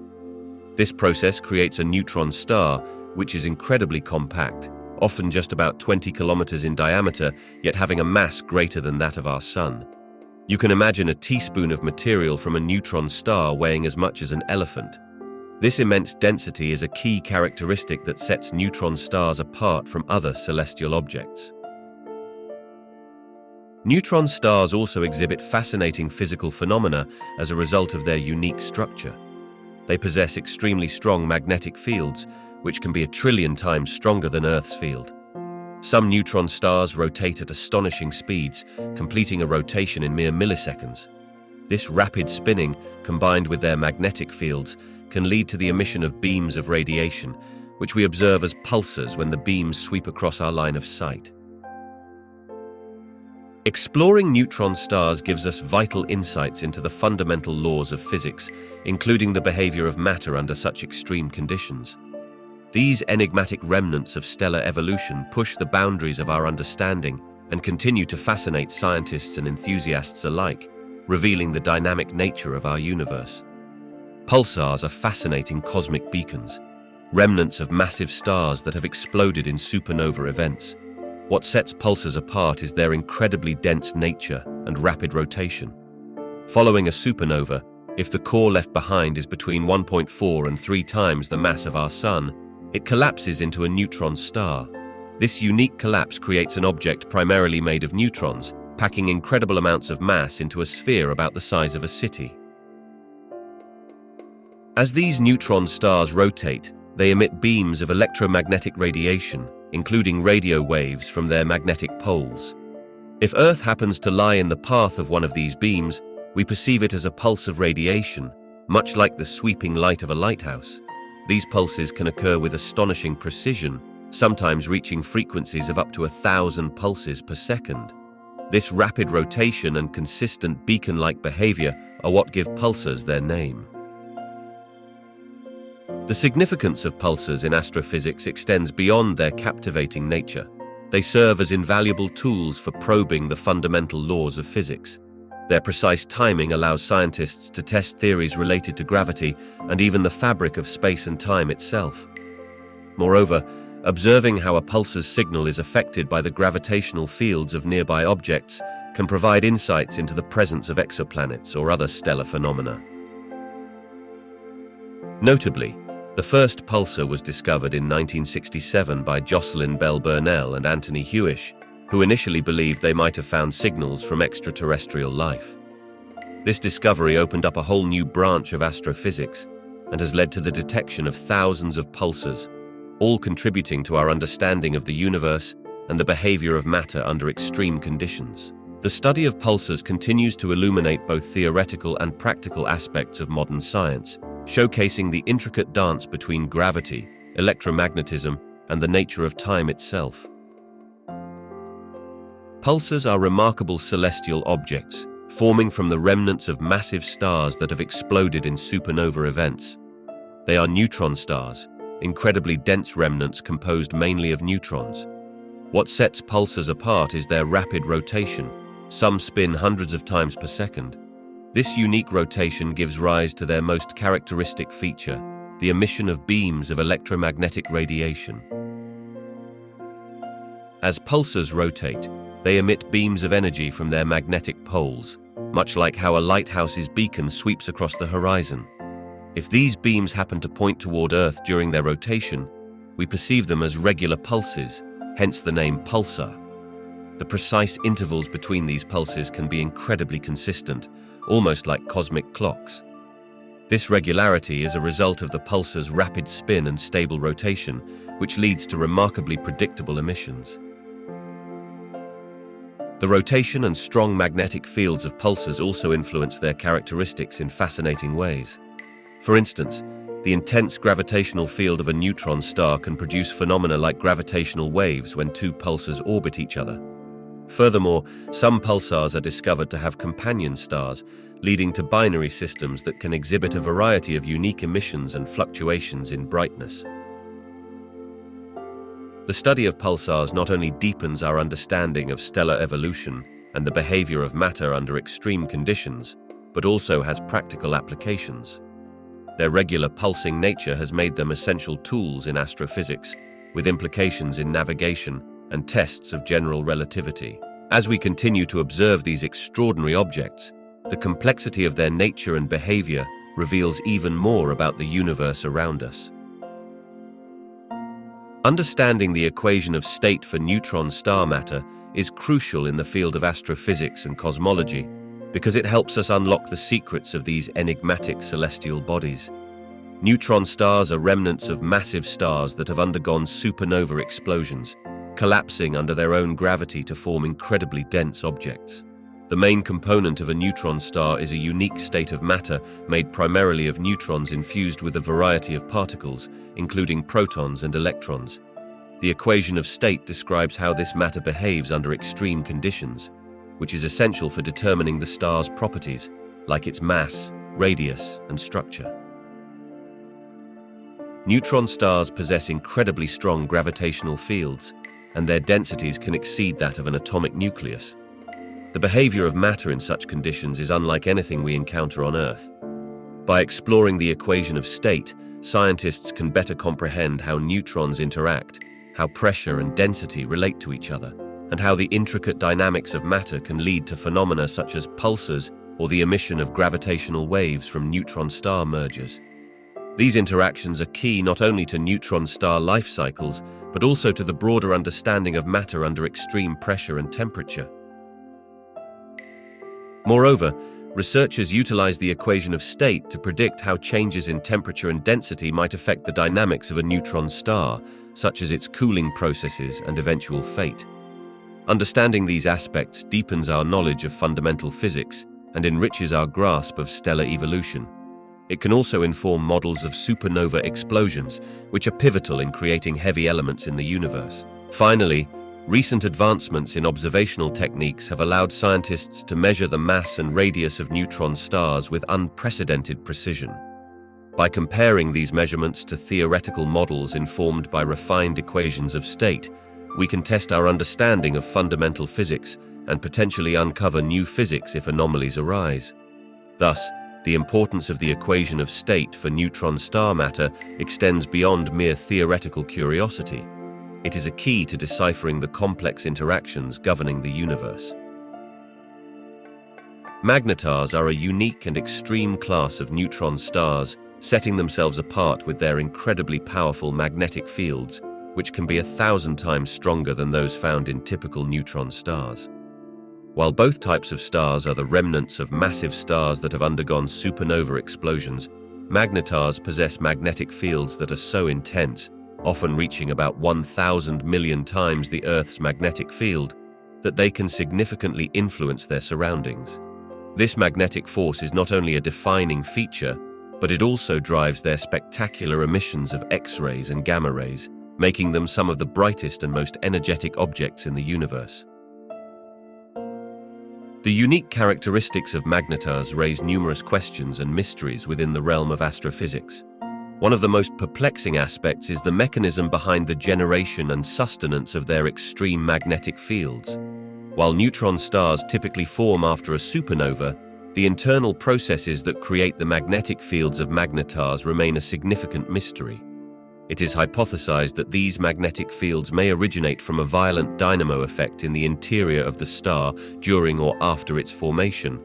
This process creates a neutron star, which is incredibly compact, often just about 20 kilometers in diameter, yet having a mass greater than that of our Sun. You can imagine a teaspoon of material from a neutron star weighing as much as an elephant. This immense density is a key characteristic that sets neutron stars apart from other celestial objects. Neutron stars also exhibit fascinating physical phenomena as a result of their unique structure. They possess extremely strong magnetic fields, which can be 1 trillion times stronger than Earth's field. Some neutron stars rotate at astonishing speeds, completing a rotation in mere milliseconds. This rapid spinning, combined with their magnetic fields, can lead to the emission of beams of radiation, which we observe as pulsars when the beams sweep across our line of sight. Exploring neutron stars gives us vital insights into the fundamental laws of physics, including the behavior of matter under such extreme conditions. These enigmatic remnants of stellar evolution push the boundaries of our understanding and continue to fascinate scientists and enthusiasts alike, revealing the dynamic nature of our universe. Pulsars are fascinating cosmic beacons, remnants of massive stars that have exploded in supernova events. What sets pulsars apart is their incredibly dense nature and rapid rotation. Following a supernova, if the core left behind is between 1.4 and 3 times the mass of our Sun, it collapses into a neutron star. This unique collapse creates an object primarily made of neutrons, packing incredible amounts of mass into a sphere about the size of a city. As these neutron stars rotate, they emit beams of electromagnetic radiation, including radio waves from their magnetic poles. If Earth happens to lie in the path of one of these beams, we perceive it as a pulse of radiation, much like the sweeping light of a lighthouse. These pulses can occur with astonishing precision, sometimes reaching frequencies of up to 1,000 pulses per second. This rapid rotation and consistent beacon-like behavior are what give pulsars their name. The significance of pulsars in astrophysics extends beyond their captivating nature. They serve as invaluable tools for probing the fundamental laws of physics. Their precise timing allows scientists to test theories related to gravity and even the fabric of space and time itself. Moreover, observing how a pulsar's signal is affected by the gravitational fields of nearby objects can provide insights into the presence of exoplanets or other stellar phenomena. Notably, the first pulsar was discovered in 1967 by Jocelyn Bell Burnell and Anthony Hewish, who initially believed they might have found signals from extraterrestrial life. This discovery opened up a whole new branch of astrophysics and has led to the detection of thousands of pulsars, all contributing to our understanding of the universe and the behavior of matter under extreme conditions. The study of pulsars continues to illuminate both theoretical and practical aspects of modern science, showcasing the intricate dance between gravity, electromagnetism, and the nature of time itself. Pulsars are remarkable celestial objects, forming from the remnants of massive stars that have exploded in supernova events. They are neutron stars, incredibly dense remnants composed mainly of neutrons. What sets pulsars apart is their rapid rotation. Some spin hundreds of times per second. This unique rotation gives rise to their most characteristic feature, the emission of beams of electromagnetic radiation. As pulsars rotate, they emit beams of energy from their magnetic poles, much like how a lighthouse's beacon sweeps across the horizon. If these beams happen to point toward Earth during their rotation, we perceive them as regular pulses, hence the name pulsar. The precise intervals between these pulses can be incredibly consistent, almost like cosmic clocks. This regularity is a result of the pulsar's rapid spin and stable rotation, which leads to remarkably predictable emissions. The rotation and strong magnetic fields of pulsars also influence their characteristics in fascinating ways. For instance, the intense gravitational field of a neutron star can produce phenomena like gravitational waves when two pulsars orbit each other. Furthermore, some pulsars are discovered to have companion stars, leading to binary systems that can exhibit a variety of unique emissions and fluctuations in brightness. The study of pulsars not only deepens our understanding of stellar evolution and the behavior of matter under extreme conditions, but also has practical applications. Their regular pulsing nature has made them essential tools in astrophysics, with implications in navigation and tests of general relativity. As we continue to observe these extraordinary objects, the complexity of their nature and behavior reveals even more about the universe around us. Understanding the equation of state for neutron star matter is crucial in the field of astrophysics and cosmology because it helps us unlock the secrets of these enigmatic celestial bodies. Neutron stars are remnants of massive stars that have undergone supernova explosions, collapsing under their own gravity to form incredibly dense objects. The main component of a neutron star is a unique state of matter made primarily of neutrons infused with a variety of particles, including protons and electrons. The equation of state describes how this matter behaves under extreme conditions, which is essential for determining the star's properties, like its mass, radius, and structure. Neutron stars possess incredibly strong gravitational fields, and their densities can exceed that of an atomic nucleus. The behavior of matter in such conditions is unlike anything we encounter on Earth. By exploring the equation of state, scientists can better comprehend how neutrons interact, how pressure and density relate to each other, and how the intricate dynamics of matter can lead to phenomena such as pulsars or the emission of gravitational waves from neutron star mergers. These interactions are key not only to neutron star life cycles, but also to the broader understanding of matter under extreme pressure and temperature. Moreover, researchers utilize the equation of state to predict how changes in temperature and density might affect the dynamics of a neutron star, such as its cooling processes and eventual fate. Understanding these aspects deepens our knowledge of fundamental physics and enriches our grasp of stellar evolution. It can also inform models of supernova explosions, which are pivotal in creating heavy elements in the universe. Finally, recent advancements in observational techniques have allowed scientists to measure the mass and radius of neutron stars with unprecedented precision. By comparing these measurements to theoretical models informed by refined equations of state, we can test our understanding of fundamental physics and potentially uncover new physics if anomalies arise. Thus, the importance of the equation of state for neutron star matter extends beyond mere theoretical curiosity. It is a key to deciphering the complex interactions governing the universe. Magnetars are a unique and extreme class of neutron stars, setting themselves apart with their incredibly powerful magnetic fields, which can be 1,000 times stronger than those found in typical neutron stars. While both types of stars are the remnants of massive stars that have undergone supernova explosions, magnetars possess magnetic fields that are so intense, often reaching about 1,000 million times the Earth's magnetic field, that they can significantly influence their surroundings. This magnetic force is not only a defining feature, but it also drives their spectacular emissions of X-rays and gamma rays, making them some of the brightest and most energetic objects in the universe. The unique characteristics of magnetars raise numerous questions and mysteries within the realm of astrophysics. One of the most perplexing aspects is the mechanism behind the generation and sustenance of their extreme magnetic fields. While neutron stars typically form after a supernova, the internal processes that create the magnetic fields of magnetars remain a significant mystery. It is hypothesized that these magnetic fields may originate from a violent dynamo effect in the interior of the star during or after its formation,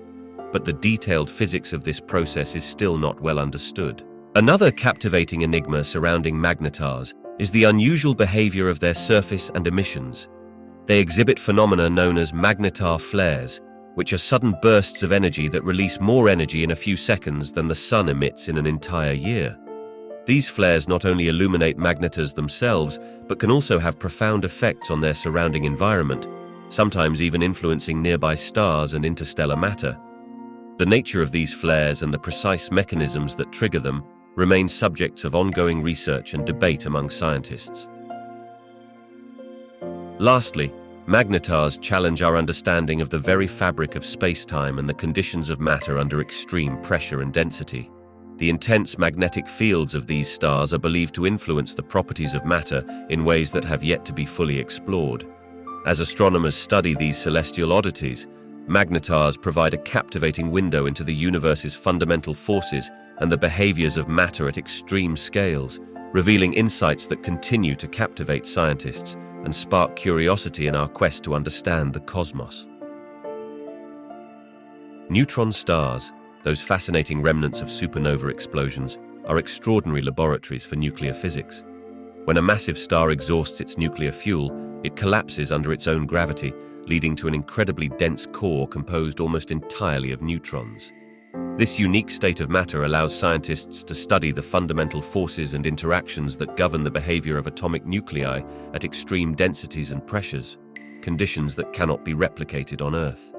but the detailed physics of this process is still not well understood. Another captivating enigma surrounding magnetars is the unusual behavior of their surface and emissions. They exhibit phenomena known as magnetar flares, which are sudden bursts of energy that release more energy in a few seconds than the sun emits in an entire year. These flares not only illuminate magnetars themselves, but can also have profound effects on their surrounding environment, sometimes even influencing nearby stars and interstellar matter. The nature of these flares and the precise mechanisms that trigger them remain subjects of ongoing research and debate among scientists. Lastly, magnetars challenge our understanding of the very fabric of space-time and the conditions of matter under extreme pressure and density. The intense magnetic fields of these stars are believed to influence the properties of matter in ways that have yet to be fully explored. As astronomers study these celestial oddities, magnetars provide a captivating window into the universe's fundamental forces and the behaviors of matter at extreme scales, revealing insights that continue to captivate scientists and spark curiosity in our quest to understand the cosmos. Neutron stars, those fascinating remnants of supernova explosions, are extraordinary laboratories for nuclear physics. When a massive star exhausts its nuclear fuel, it collapses under its own gravity, leading to an incredibly dense core composed almost entirely of neutrons. This unique state of matter allows scientists to study the fundamental forces and interactions that govern the behavior of atomic nuclei at extreme densities and pressures, conditions that cannot be replicated on Earth.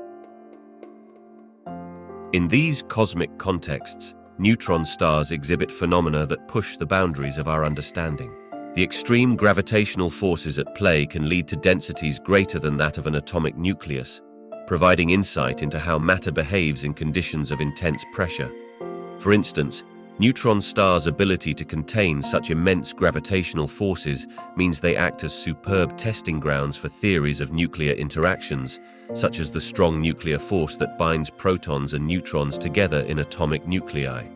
In these cosmic contexts, neutron stars exhibit phenomena that push the boundaries of our understanding. The extreme gravitational forces at play can lead to densities greater than that of an atomic nucleus, providing insight into how matter behaves in conditions of intense pressure. For instance, neutron stars' ability to contain such immense gravitational forces means they act as superb testing grounds for theories of nuclear interactions, such as the strong nuclear force that binds protons and neutrons together in atomic nuclei.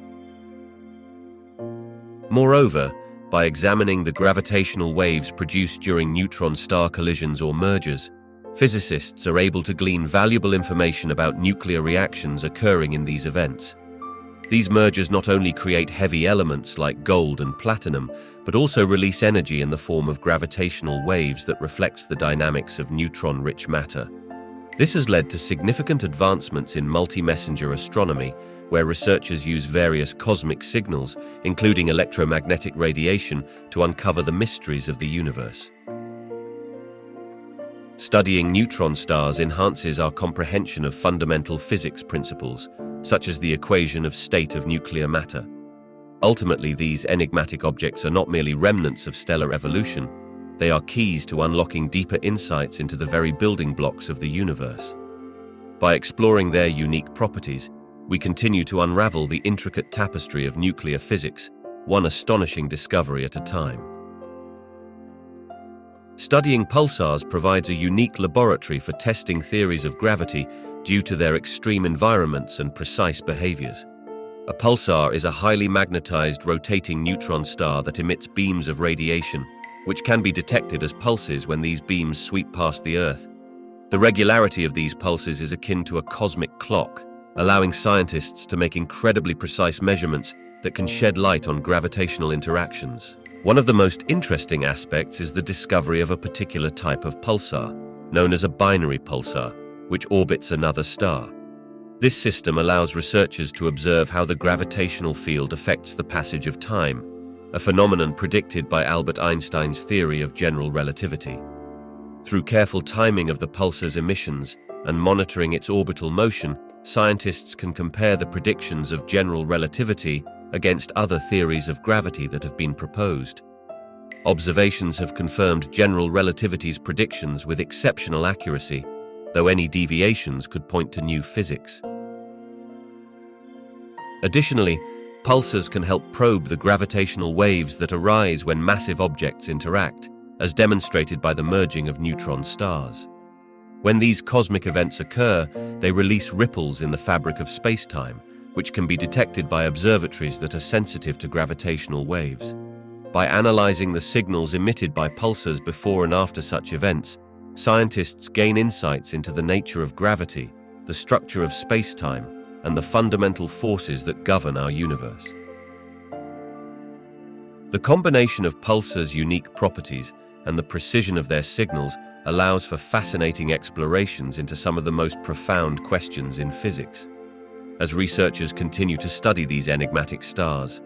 Moreover, by examining the gravitational waves produced during neutron star collisions or mergers, physicists are able to glean valuable information about nuclear reactions occurring in these events. These mergers not only create heavy elements like gold and platinum, but also release energy in the form of gravitational waves that reflects the dynamics of neutron-rich matter. This has led to significant advancements in multi-messenger astronomy, where researchers use various cosmic signals, including electromagnetic radiation, to uncover the mysteries of the universe. Studying neutron stars enhances our comprehension of fundamental physics principles, such as the equation of state of nuclear matter. Ultimately, these enigmatic objects are not merely remnants of stellar evolution, they are keys to unlocking deeper insights into the very building blocks of the universe. By exploring their unique properties, we continue to unravel the intricate tapestry of nuclear physics, one astonishing discovery at a time. Studying pulsars provides a unique laboratory for testing theories of gravity due to their extreme environments and precise behaviors. A pulsar is a highly magnetized rotating neutron star that emits beams of radiation, which can be detected as pulses when these beams sweep past the Earth. The regularity of these pulses is akin to a cosmic clock, allowing scientists to make incredibly precise measurements that can shed light on gravitational interactions. One of the most interesting aspects is the discovery of a particular type of pulsar, known as a binary pulsar, which orbits another star. This system allows researchers to observe how the gravitational field affects the passage of time, a phenomenon predicted by Albert Einstein's theory of general relativity. Through careful timing of the pulsar's emissions and monitoring its orbital motion, scientists can compare the predictions of general relativity against other theories of gravity that have been proposed. Observations have confirmed general relativity's predictions with exceptional accuracy, though any deviations could point to new physics. Additionally, pulsars can help probe the gravitational waves that arise when massive objects interact, as demonstrated by the merging of neutron stars. When these cosmic events occur, they release ripples in the fabric of space-time, which can be detected by observatories that are sensitive to gravitational waves. By analyzing the signals emitted by pulsars before and after such events, scientists gain insights into the nature of gravity, the structure of space-time, and the fundamental forces that govern our universe. The combination of pulsars' unique properties and the precision of their signals allows for fascinating explorations into some of the most profound questions in physics. As researchers continue to study these enigmatic stars,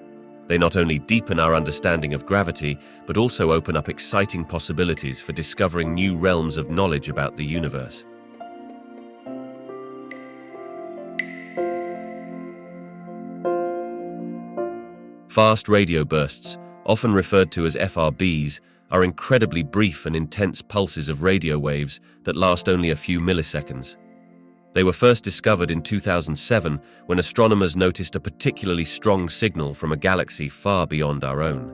they not only deepen our understanding of gravity, but also open up exciting possibilities for discovering new realms of knowledge about the universe. Fast radio bursts, often referred to as FRBs, are incredibly brief and intense pulses of radio waves that last only a few milliseconds. They were first discovered in 2007 when astronomers noticed a particularly strong signal from a galaxy far beyond our own.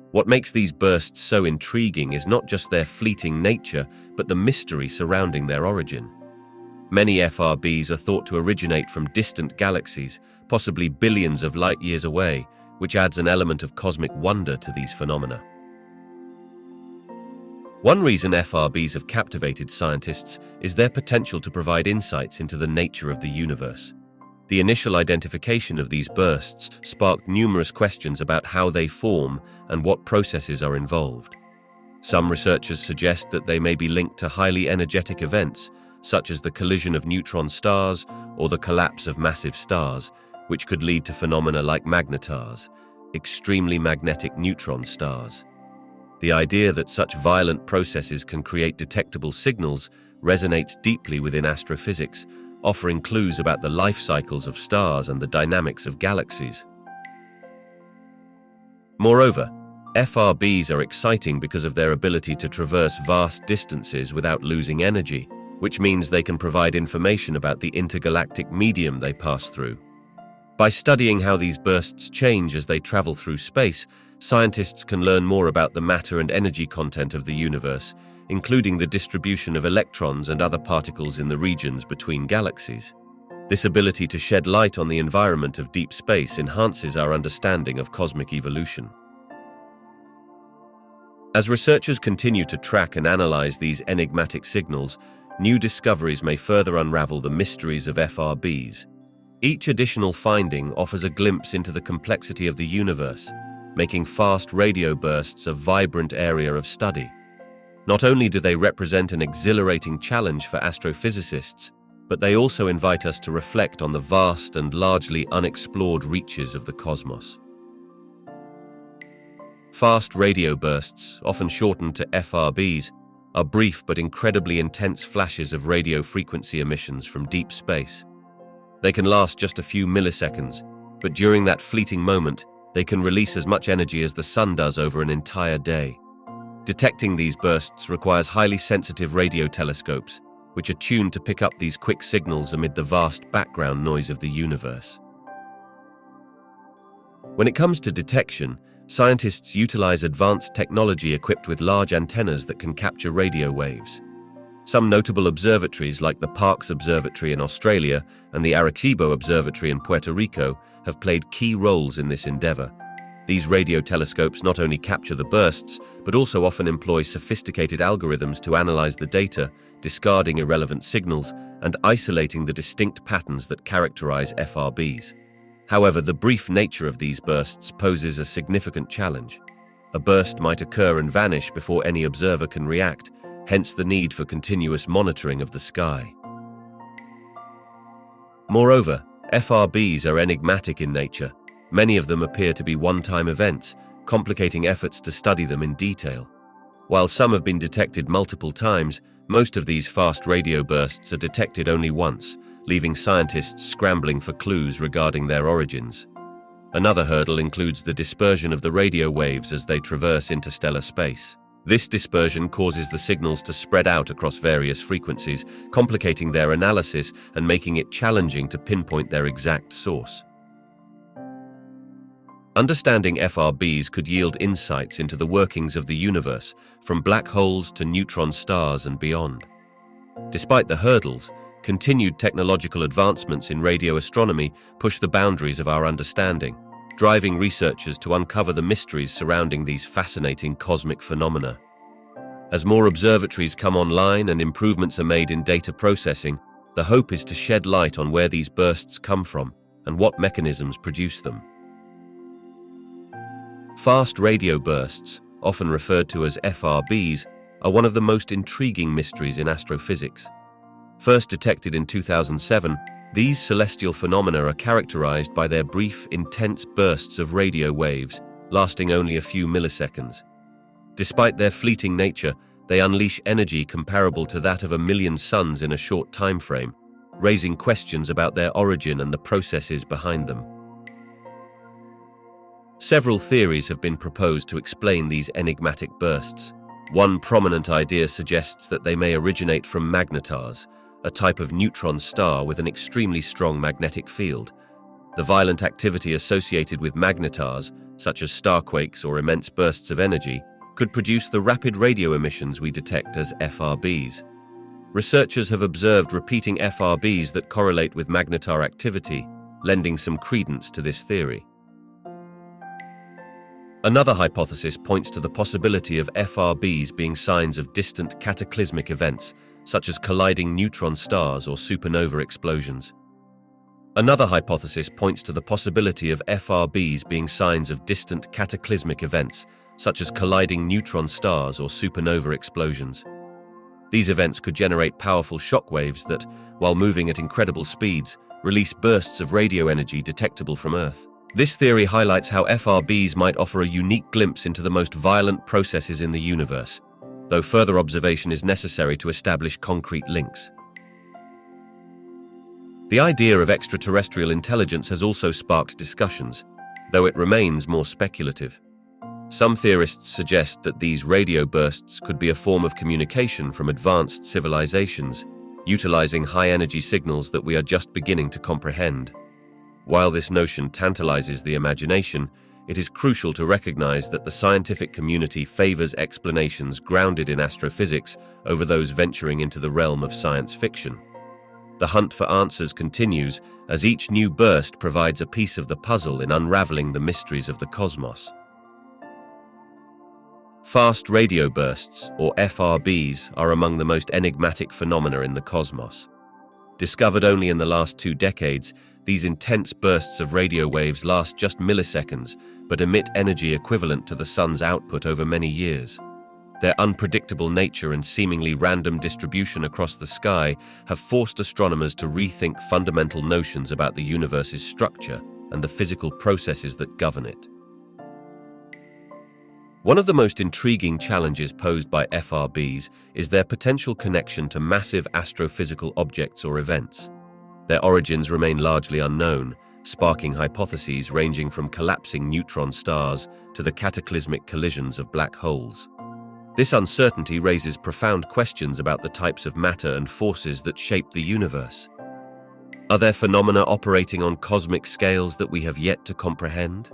What makes these bursts so intriguing is not just their fleeting nature, but the mystery surrounding their origin. Many FRBs are thought to originate from distant galaxies, possibly billions of light years away, which adds an element of cosmic wonder to these phenomena. One reason FRBs have captivated scientists is their potential to provide insights into the nature of the universe. The initial identification of these bursts sparked numerous questions about how they form and what processes are involved. Some researchers suggest that they may be linked to highly energetic events, such as the collision of neutron stars or the collapse of massive stars, which could lead to phenomena like magnetars, extremely magnetic neutron stars. The idea that such violent processes can create detectable signals resonates deeply within astrophysics, offering clues about the life cycles of stars and the dynamics of galaxies. Moreover, FRBs are exciting because of their ability to traverse vast distances without losing energy, which means they can provide information about the intergalactic medium they pass through. By studying how these bursts change as they travel through space, scientists can learn more about the matter and energy content of the universe, including the distribution of electrons and other particles in the regions between galaxies. This ability to shed light on the environment of deep space enhances our understanding of cosmic evolution. As researchers continue to track and analyze these enigmatic signals, new discoveries may further unravel the mysteries of FRBs. Each additional finding offers a glimpse into the complexity of the universe, making fast radio bursts a vibrant area of study. Not only do they represent an exhilarating challenge for astrophysicists, but they also invite us to reflect on the vast and largely unexplored reaches of the cosmos. Fast radio bursts, often shortened to FRBs, are brief but incredibly intense flashes of radio frequency emissions from deep space. They can last just a few milliseconds, but during that fleeting moment, they can release as much energy as the sun does over an entire day. Detecting these bursts requires highly sensitive radio telescopes, which are tuned to pick up these quick signals amid the vast background noise of the universe. When it comes to detection, scientists utilize advanced technology equipped with large antennas that can capture radio waves. Some notable observatories like the Parkes Observatory in Australia and the Arecibo Observatory in Puerto Rico have played key roles in this endeavor. These radio telescopes not only capture the bursts, but also often employ sophisticated algorithms to analyze the data, discarding irrelevant signals and isolating the distinct patterns that characterize FRBs. However, the brief nature of these bursts poses a significant challenge. A burst might occur and vanish before any observer can react, hence the need for continuous monitoring of the sky. Moreover, FRBs are enigmatic in nature. Many of them appear to be one-time events, complicating efforts to study them in detail. While some have been detected multiple times, most of these fast radio bursts are detected only once, leaving scientists scrambling for clues regarding their origins. Another hurdle includes the dispersion of the radio waves as they traverse interstellar space. This dispersion causes the signals to spread out across various frequencies, complicating their analysis and making it challenging to pinpoint their exact source. Understanding FRBs could yield insights into the workings of the universe, from black holes to neutron stars and beyond. Despite the hurdles, continued technological advancements in radio astronomy push the boundaries of our understanding, driving researchers to uncover the mysteries surrounding these fascinating cosmic phenomena. As more observatories come online and improvements are made in data processing, the hope is to shed light on where these bursts come from and what mechanisms produce them. Fast radio bursts, often referred to as FRBs, are one of the most intriguing mysteries in astrophysics. First detected in 2007, these celestial phenomena are characterized by their brief, intense bursts of radio waves, lasting only a few milliseconds. Despite their fleeting nature, they unleash energy comparable to that of 1 million suns in a short time frame, raising questions about their origin and the processes behind them. Several theories have been proposed to explain these enigmatic bursts. One prominent idea suggests that they may originate from magnetars, a type of neutron star with an extremely strong magnetic field. The violent activity associated with magnetars, such as starquakes or immense bursts of energy, could produce the rapid radio emissions we detect as FRBs. Researchers have observed repeating FRBs that correlate with magnetar activity, lending some credence to this theory. Another hypothesis points to the possibility of FRBs being signs of distant cataclysmic events, such as colliding neutron stars or supernova explosions. Another hypothesis points to the possibility of FRBs being signs of distant cataclysmic events, such as colliding neutron stars or supernova explosions. These events could generate powerful shockwaves that, while moving at incredible speeds, release bursts of radio energy detectable from Earth. This theory highlights how FRBs might offer a unique glimpse into the most violent processes in the universe, though further observation is necessary to establish concrete links. The idea of extraterrestrial intelligence has also sparked discussions, though it remains more speculative. Some theorists suggest that these radio bursts could be a form of communication from advanced civilizations, utilizing high-energy signals that we are just beginning to comprehend. While this notion tantalizes the imagination, it is crucial to recognize that the scientific community favors explanations grounded in astrophysics over those venturing into the realm of science fiction. The hunt for answers continues as each new burst provides a piece of the puzzle in unraveling the mysteries of the cosmos. Fast radio bursts, or FRBs, are among the most enigmatic phenomena in the cosmos. Discovered only in the last 2 decades, these intense bursts of radio waves last just milliseconds, but emit energy equivalent to the sun's output over many years. Their unpredictable nature and seemingly random distribution across the sky have forced astronomers to rethink fundamental notions about the universe's structure and the physical processes that govern it. One of the most intriguing challenges posed by FRBs is their potential connection to massive astrophysical objects or events. Their origins remain largely unknown, sparking hypotheses ranging from collapsing neutron stars to the cataclysmic collisions of black holes. This uncertainty raises profound questions about the types of matter and forces that shape the universe. Are there phenomena operating on cosmic scales that we have yet to comprehend?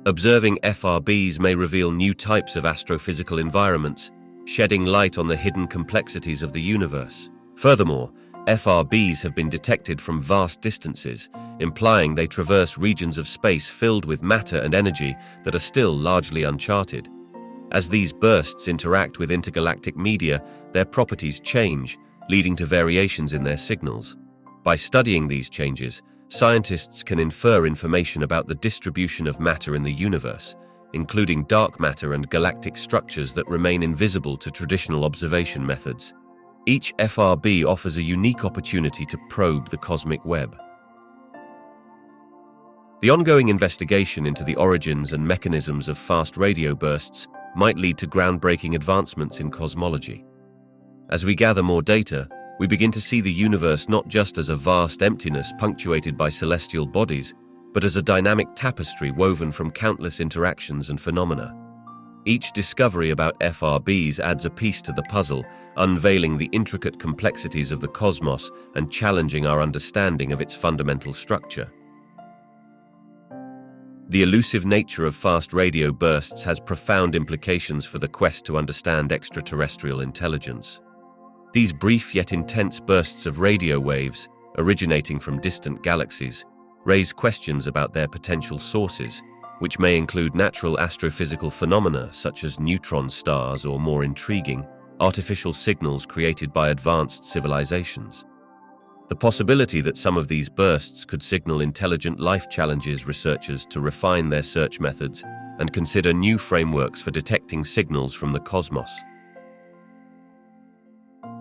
Observing FRBs may reveal new types of astrophysical environments, shedding light on the hidden complexities of the universe. Furthermore, FRBs have been detected from vast distances, implying they traverse regions of space filled with matter and energy that are still largely uncharted. As these bursts interact with intergalactic media, their properties change, leading to variations in their signals. By studying these changes, scientists can infer information about the distribution of matter in the universe, including dark matter and galactic structures that remain invisible to traditional observation methods. Each FRB offers a unique opportunity to probe the cosmic web. The ongoing investigation into the origins and mechanisms of fast radio bursts might lead to groundbreaking advancements in cosmology. As we gather more data, we begin to see the universe not just as a vast emptiness punctuated by celestial bodies, but as a dynamic tapestry woven from countless interactions and phenomena. Each discovery about FRBs adds a piece to the puzzle, unveiling the intricate complexities of the cosmos and challenging our understanding of its fundamental structure. The elusive nature of fast radio bursts has profound implications for the quest to understand extraterrestrial intelligence. These brief yet intense bursts of radio waves, originating from distant galaxies, raise questions about their potential sources, which may include natural astrophysical phenomena such as neutron stars or, more intriguing, artificial signals created by advanced civilizations. The possibility that some of these bursts could signal intelligent life challenges researchers to refine their search methods and consider new frameworks for detecting signals from the cosmos.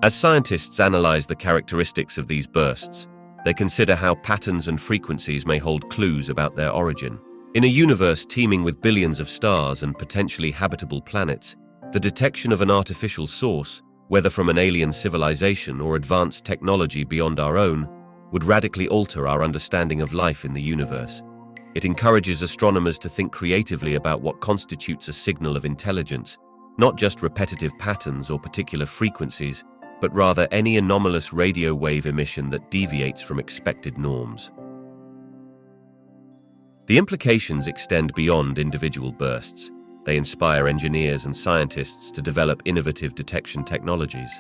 As scientists analyze the characteristics of these bursts, they consider how patterns and frequencies may hold clues about their origin. In a universe teeming with billions of stars and potentially habitable planets, the detection of an artificial source, whether from an alien civilization or advanced technology beyond our own, would radically alter our understanding of life in the universe. It encourages astronomers to think creatively about what constitutes a signal of intelligence, not just repetitive patterns or particular frequencies, but rather any anomalous radio wave emission that deviates from expected norms. The implications extend beyond individual bursts. They inspire engineers and scientists to develop innovative detection technologies.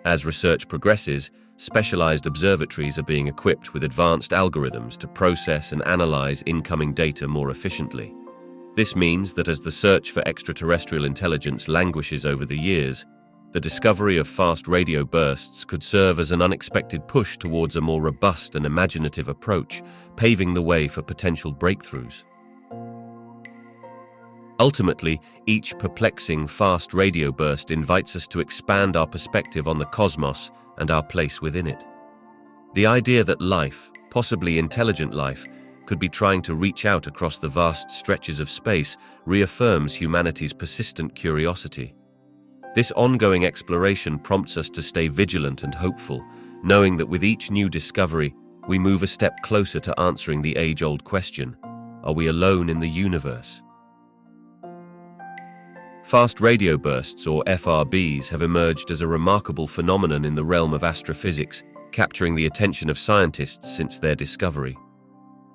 As research progresses, specialized observatories are being equipped with advanced algorithms to process and analyze incoming data more efficiently. This means that as the search for extraterrestrial intelligence languishes over the years, the discovery of fast radio bursts could serve as an unexpected push towards a more robust and imaginative approach, paving the way for potential breakthroughs. Ultimately, each perplexing fast radio burst invites us to expand our perspective on the cosmos and our place within it. The idea that life, possibly intelligent life, could be trying to reach out across the vast stretches of space reaffirms humanity's persistent curiosity. This ongoing exploration prompts us to stay vigilant and hopeful, knowing that with each new discovery, we move a step closer to answering the age-old question: are we alone in the universe? Fast radio bursts, or FRBs, have emerged as a remarkable phenomenon in the realm of astrophysics, capturing the attention of scientists since their discovery.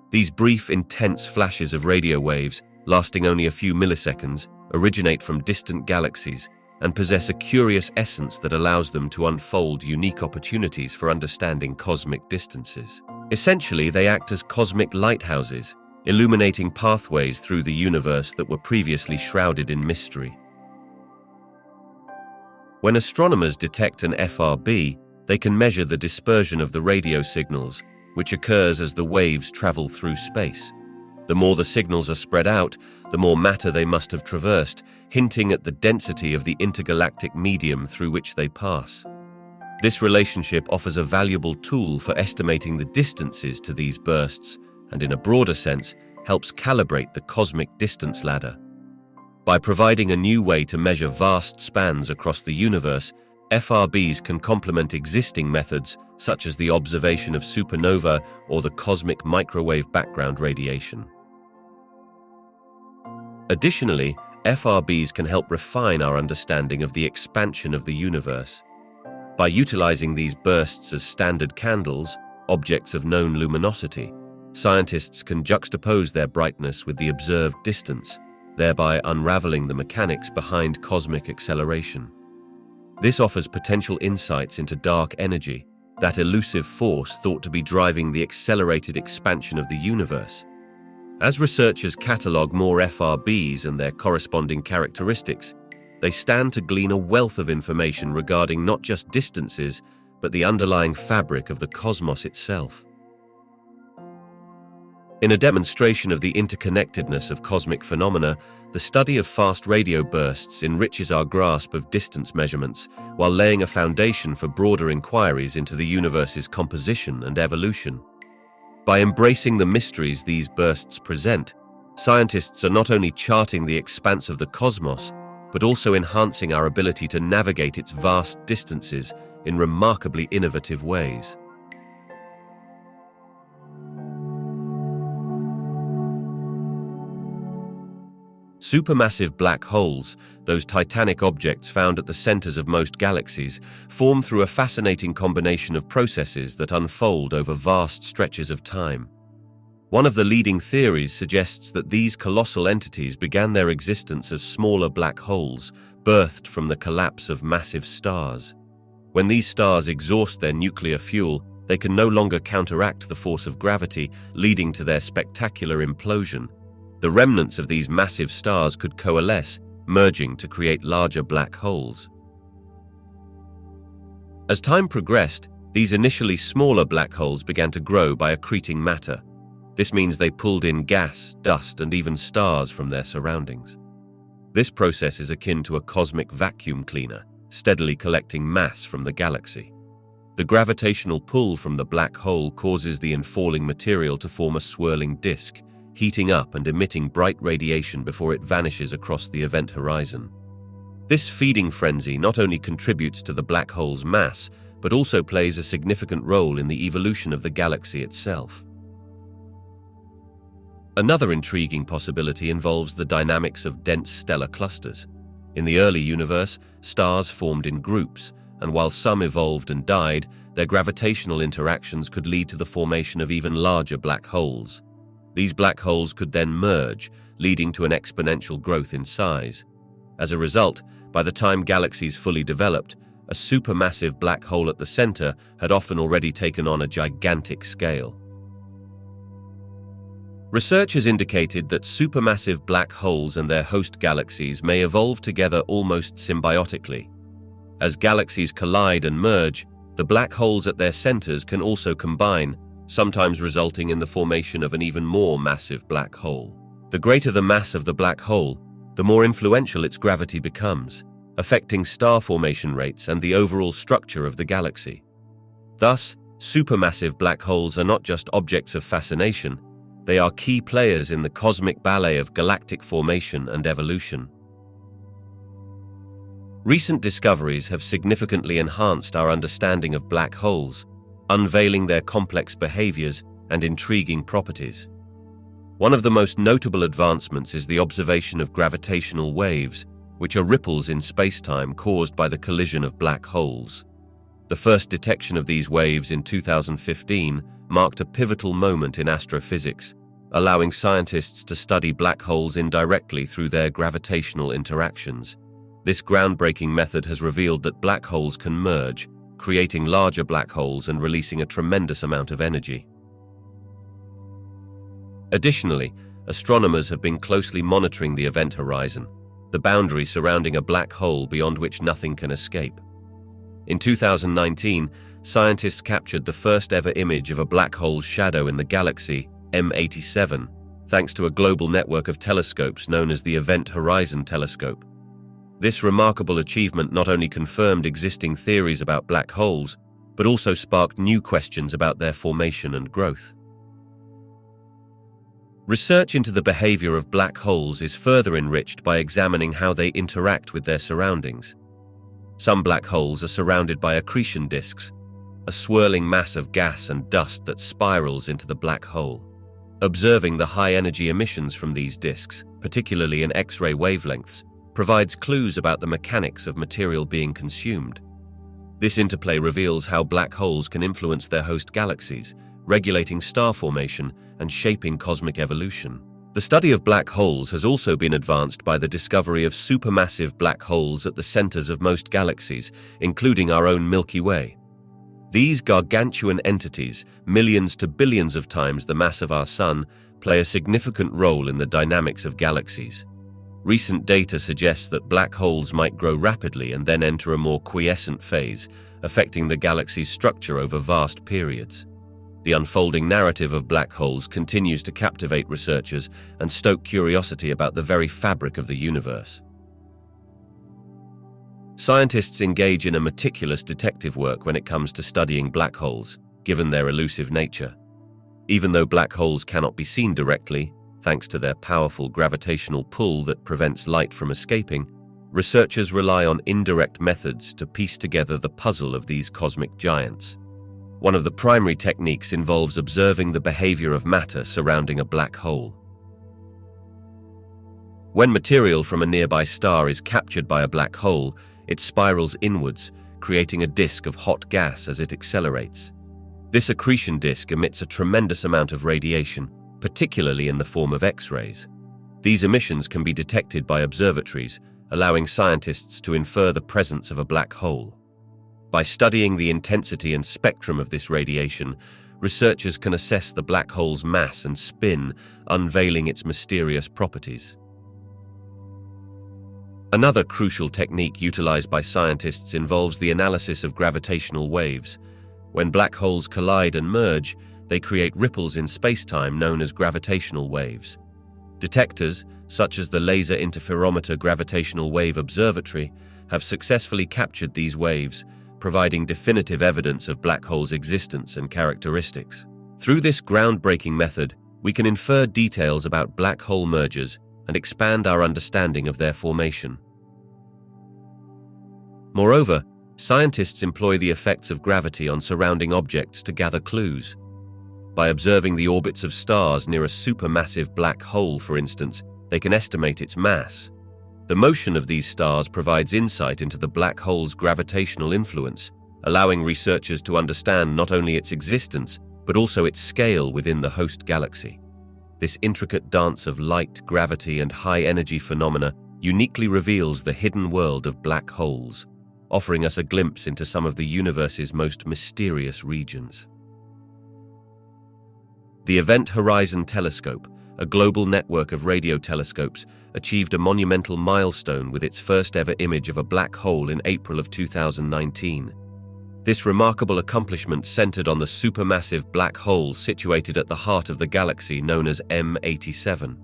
These brief, intense flashes of radio waves, lasting only a few milliseconds, originate from distant galaxies and possess a curious essence that allows them to unfold unique opportunities for understanding cosmic distances. Essentially, they act as cosmic lighthouses, illuminating pathways through the universe that were previously shrouded in mystery. When astronomers detect an FRB, they can measure the dispersion of the radio signals, which occurs as the waves travel through space. The more the signals are spread out, the more matter they must have traversed, hinting at the density of the intergalactic medium through which they pass. This relationship offers a valuable tool for estimating the distances to these bursts, and in a broader sense, helps calibrate the cosmic distance ladder. By providing a new way to measure vast spans across the universe, FRBs can complement existing methods such as the observation of supernova or the cosmic microwave background radiation. Additionally, FRBs can help refine our understanding of the expansion of the universe. By utilizing these bursts as standard candles, objects of known luminosity, scientists can juxtapose their brightness with the observed distance, thereby unraveling the mechanics behind cosmic acceleration. This offers potential insights into dark energy, that elusive force thought to be driving the accelerated expansion of the universe. As researchers catalog more FRBs and their corresponding characteristics, they stand to glean a wealth of information regarding not just distances, but the underlying fabric of the cosmos itself. In a demonstration of the interconnectedness of cosmic phenomena, the study of fast radio bursts enriches our grasp of distance measurements while laying a foundation for broader inquiries into the universe's composition and evolution. By embracing the mysteries these bursts present, scientists are not only charting the expanse of the cosmos, but also enhancing our ability to navigate its vast distances in remarkably innovative ways. Supermassive black holes, those titanic objects found at the centers of most galaxies, form through a fascinating combination of processes that unfold over vast stretches of time. One of the leading theories suggests that these colossal entities began their existence as smaller black holes, birthed from the collapse of massive stars. When these stars exhaust their nuclear fuel, they can no longer counteract the force of gravity, leading to their spectacular implosion. The remnants of these massive stars could coalesce, merging to create larger black holes. As time progressed, these initially smaller black holes began to grow by accreting matter. This means they pulled in gas, dust, and even stars from their surroundings. This process is akin to a cosmic vacuum cleaner, steadily collecting mass from the galaxy. The gravitational pull from the black hole causes the infalling material to form a swirling disk, heating up and emitting bright radiation before it vanishes across the event horizon. This feeding frenzy not only contributes to the black hole's mass, but also plays a significant role in the evolution of the galaxy itself. Another intriguing possibility involves the dynamics of dense stellar clusters. In the early universe, stars formed in groups, and while some evolved and died, their gravitational interactions could lead to the formation of even larger black holes. These black holes could then merge, leading to an exponential growth in size. As a result, by the time galaxies fully developed, a supermassive black hole at the center had often already taken on a gigantic scale. Research has indicated that supermassive black holes and their host galaxies may evolve together almost symbiotically. As galaxies collide and merge, the black holes at their centers can also combine, sometimes resulting in the formation of an even more massive black hole. The greater the mass of the black hole, the more influential its gravity becomes, affecting star formation rates and the overall structure of the galaxy. Thus, supermassive black holes are not just objects of fascination, they are key players in the cosmic ballet of galactic formation and evolution. Recent discoveries have significantly enhanced our understanding of black holes, unveiling their complex behaviors and intriguing properties. One of the most notable advancements is the observation of gravitational waves, which are ripples in spacetime caused by the collision of black holes. The first detection of these waves in 2015 marked a pivotal moment in astrophysics, allowing scientists to study black holes indirectly through their gravitational interactions. This groundbreaking method has revealed that black holes can merge, creating larger black holes and releasing a tremendous amount of energy. Additionally, astronomers have been closely monitoring the event horizon, the boundary surrounding a black hole beyond which nothing can escape. In 2019, scientists captured the first ever image of a black hole's shadow in the galaxy M87, thanks to a global network of telescopes known as the Event Horizon Telescope. This remarkable achievement not only confirmed existing theories about black holes, but also sparked new questions about their formation and growth. Research into the behavior of black holes is further enriched by examining how they interact with their surroundings. Some black holes are surrounded by accretion disks, a swirling mass of gas and dust that spirals into the black hole. Observing the high-energy emissions from these disks, particularly in X-ray wavelengths, provides clues about the mechanics of material being consumed. This interplay reveals how black holes can influence their host galaxies, regulating star formation and shaping cosmic evolution. The study of black holes has also been advanced by the discovery of supermassive black holes at the centers of most galaxies, including our own Milky Way. These gargantuan entities, millions to billions of times the mass of our Sun, play a significant role in the dynamics of galaxies. Recent data suggests that black holes might grow rapidly and then enter a more quiescent phase, affecting the galaxy's structure over vast periods. The unfolding narrative of black holes continues to captivate researchers and stoke curiosity about the very fabric of the universe. Scientists engage in a meticulous detective work when it comes to studying black holes, given their elusive nature. Even though black holes cannot be seen directly, thanks to their powerful gravitational pull that prevents light from escaping, researchers rely on indirect methods to piece together the puzzle of these cosmic giants. One of the primary techniques involves observing the behavior of matter surrounding a black hole. When material from a nearby star is captured by a black hole, it spirals inwards, creating a disk of hot gas as it accelerates. This accretion disk emits a tremendous amount of radiation, particularly in the form of X-rays. These emissions can be detected by observatories, allowing scientists to infer the presence of a black hole. By studying the intensity and spectrum of this radiation, researchers can assess the black hole's mass and spin, unveiling its mysterious properties. Another crucial technique utilized by scientists involves the analysis of gravitational waves. When black holes collide and merge, they create ripples in spacetime known as gravitational waves. Detectors, such as the Laser Interferometer Gravitational Wave Observatory, have successfully captured these waves, providing definitive evidence of black holes' existence and characteristics. Through this groundbreaking method, we can infer details about black hole mergers and expand our understanding of their formation. Moreover, scientists employ the effects of gravity on surrounding objects to gather clues. By observing the orbits of stars near a supermassive black hole, for instance, they can estimate its mass. The motion of these stars provides insight into the black hole's gravitational influence, allowing researchers to understand not only its existence, but also its scale within the host galaxy. This intricate dance of light, gravity, and high-energy phenomena uniquely reveals the hidden world of black holes, offering us a glimpse into some of the universe's most mysterious regions. The Event Horizon Telescope, a global network of radio telescopes, achieved a monumental milestone with its first-ever image of a black hole in April of 2019. This remarkable accomplishment centered on the supermassive black hole situated at the heart of the galaxy known as M87.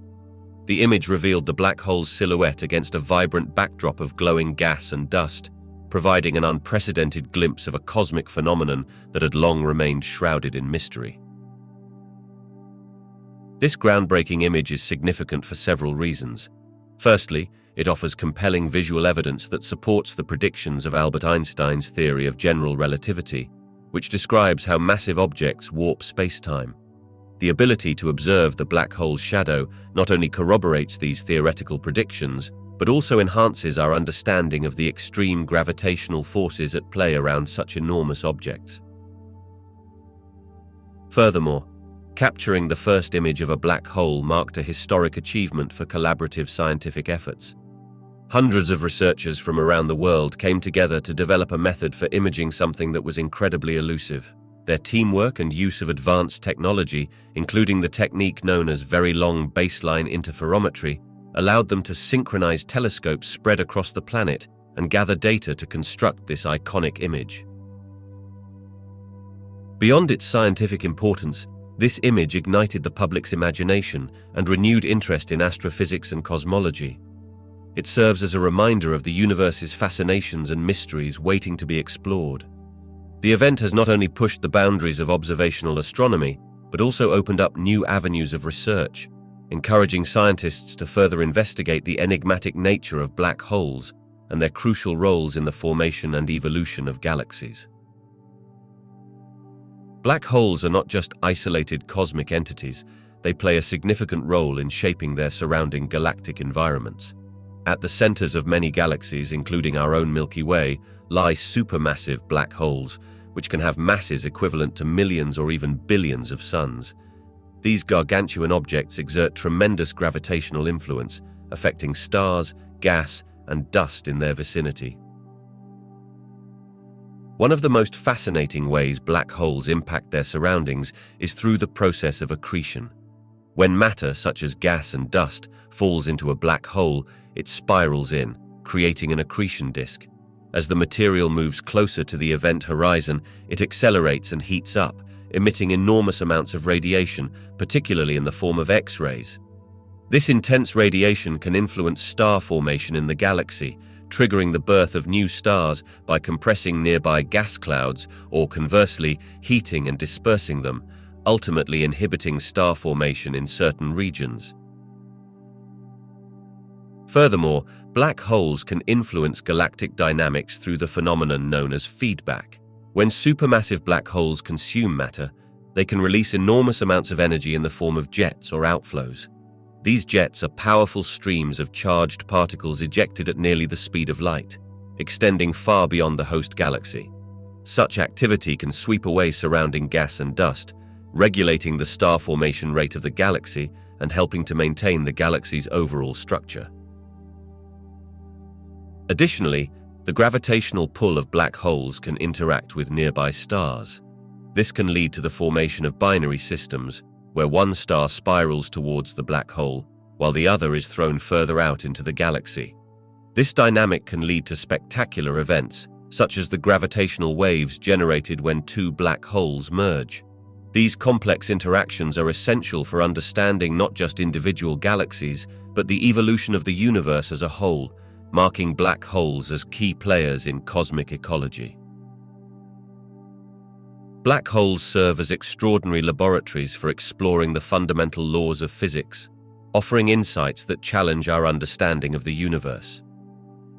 The image revealed the black hole's silhouette against a vibrant backdrop of glowing gas and dust, providing an unprecedented glimpse of a cosmic phenomenon that had long remained shrouded in mystery. This groundbreaking image is significant for several reasons. Firstly, it offers compelling visual evidence that supports the predictions of Albert Einstein's theory of general relativity, which describes how massive objects warp spacetime. The ability to observe the black hole's shadow not only corroborates these theoretical predictions, but also enhances our understanding of the extreme gravitational forces at play around such enormous objects. Furthermore, capturing the first image of a black hole marked a historic achievement for collaborative scientific efforts. Hundreds of researchers from around the world came together to develop a method for imaging something that was incredibly elusive. Their teamwork and use of advanced technology, including the technique known as very long baseline interferometry, allowed them to synchronize telescopes spread across the planet and gather data to construct this iconic image. Beyond its scientific importance, this image ignited the public's imagination and renewed interest in astrophysics and cosmology. It serves as a reminder of the universe's fascinations and mysteries waiting to be explored. The event has not only pushed the boundaries of observational astronomy, but also opened up new avenues of research, encouraging scientists to further investigate the enigmatic nature of black holes and their crucial roles in the formation and evolution of galaxies. Black holes are not just isolated cosmic entities, they play a significant role in shaping their surrounding galactic environments. At the centers of many galaxies, including our own Milky Way, lie supermassive black holes, which can have masses equivalent to millions or even billions of suns. These gargantuan objects exert tremendous gravitational influence, affecting stars, gas, and dust in their vicinity. One of the most fascinating ways black holes impact their surroundings is through the process of accretion. When matter, such as gas and dust, falls into a black hole, it spirals in, creating an accretion disk. As the material moves closer to the event horizon, it accelerates and heats up, emitting enormous amounts of radiation, particularly in the form of X-rays. This intense radiation can influence star formation in the galaxy, triggering the birth of new stars by compressing nearby gas clouds or, conversely, heating and dispersing them, ultimately inhibiting star formation in certain regions. Furthermore, black holes can influence galactic dynamics through the phenomenon known as feedback. When supermassive black holes consume matter, they can release enormous amounts of energy in the form of jets or outflows. These jets are powerful streams of charged particles ejected at nearly the speed of light, extending far beyond the host galaxy. Such activity can sweep away surrounding gas and dust, regulating the star formation rate of the galaxy and helping to maintain the galaxy's overall structure. Additionally, the gravitational pull of black holes can interact with nearby stars. This can lead to the formation of binary systems, where one star spirals towards the black hole, while the other is thrown further out into the galaxy. This dynamic can lead to spectacular events, such as the gravitational waves generated when two black holes merge. These complex interactions are essential for understanding not just individual galaxies, but the evolution of the universe as a whole, marking black holes as key players in cosmic ecology. Black holes serve as extraordinary laboratories for exploring the fundamental laws of physics, offering insights that challenge our understanding of the universe.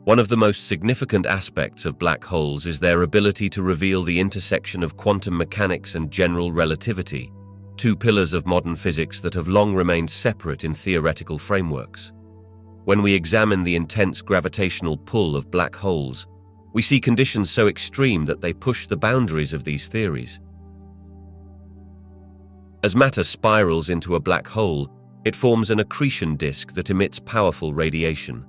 One of the most significant aspects of black holes is their ability to reveal the intersection of quantum mechanics and general relativity, two pillars of modern physics that have long remained separate in theoretical frameworks. When we examine the intense gravitational pull of black holes, we see conditions so extreme that they push the boundaries of these theories. As matter spirals into a black hole, it forms an accretion disk that emits powerful radiation.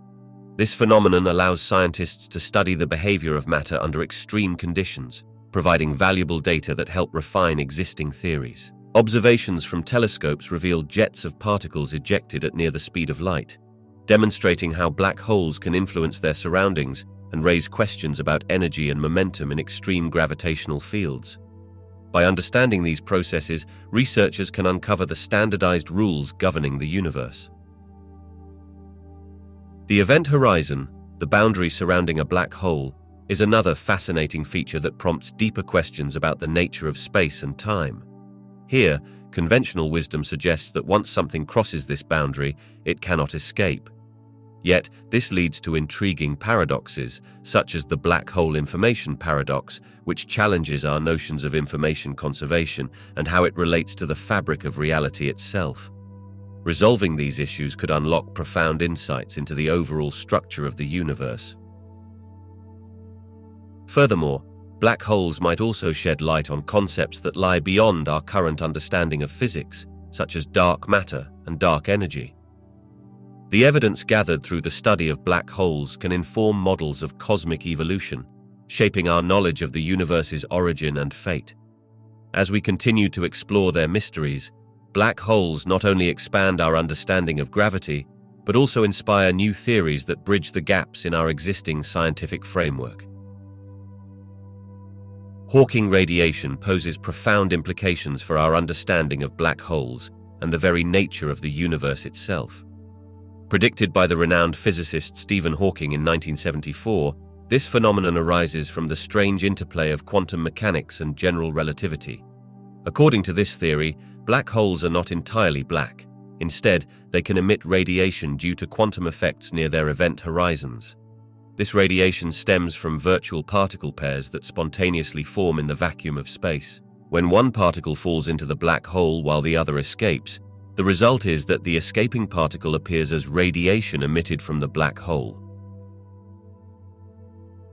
This phenomenon allows scientists to study the behavior of matter under extreme conditions, providing valuable data that help refine existing theories. Observations from telescopes reveal jets of particles ejected at near the speed of light, demonstrating how black holes can influence their surroundings and raise questions about energy and momentum in extreme gravitational fields. By understanding these processes, researchers can uncover the standardized rules governing the universe. The event horizon, the boundary surrounding a black hole, is another fascinating feature that prompts deeper questions about the nature of space and time. Here, conventional wisdom suggests that once something crosses this boundary, it cannot escape. Yet, this leads to intriguing paradoxes, such as the black hole information paradox, which challenges our notions of information conservation and how it relates to the fabric of reality itself. Resolving these issues could unlock profound insights into the overall structure of the universe. Furthermore, black holes might also shed light on concepts that lie beyond our current understanding of physics, such as dark matter and dark energy. The evidence gathered through the study of black holes can inform models of cosmic evolution, shaping our knowledge of the universe's origin and fate. As we continue to explore their mysteries, black holes not only expand our understanding of gravity, but also inspire new theories that bridge the gaps in our existing scientific framework. Hawking radiation poses profound implications for our understanding of black holes and the very nature of the universe itself. Predicted by the renowned physicist Stephen Hawking in 1974, this phenomenon arises from the strange interplay of quantum mechanics and general relativity. According to this theory, black holes are not entirely black. Instead, they can emit radiation due to quantum effects near their event horizons. This radiation stems from virtual particle pairs that spontaneously form in the vacuum of space. When one particle falls into the black hole while the other escapes, the result is that the escaping particle appears as radiation emitted from the black hole.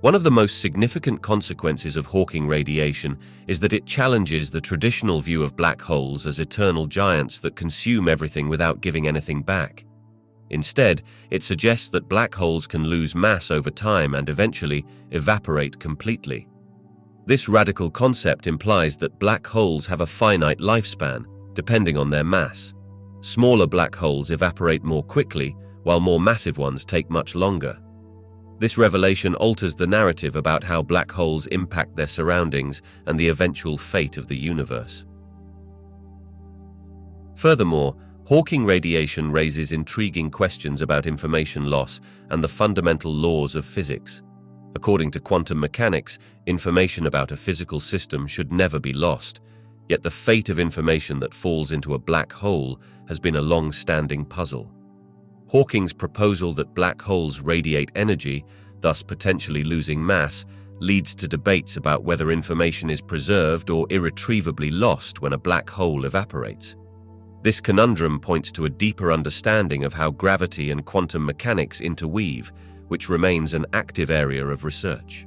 One of the most significant consequences of Hawking radiation is that it challenges the traditional view of black holes as eternal giants that consume everything without giving anything back. Instead, it suggests that black holes can lose mass over time and eventually evaporate completely. This radical concept implies that black holes have a finite lifespan, depending on their mass. Smaller black holes evaporate more quickly, while more massive ones take much longer. This revelation alters the narrative about how black holes impact their surroundings and the eventual fate of the universe. Furthermore, Hawking radiation raises intriguing questions about information loss and the fundamental laws of physics. According to quantum mechanics, information about a physical system should never be lost, yet the fate of information that falls into a black hole has been a long-standing puzzle. Hawking's proposal that black holes radiate energy, thus potentially losing mass, leads to debates about whether information is preserved or irretrievably lost when a black hole evaporates. This conundrum points to a deeper understanding of how gravity and quantum mechanics interweave, which remains an active area of research.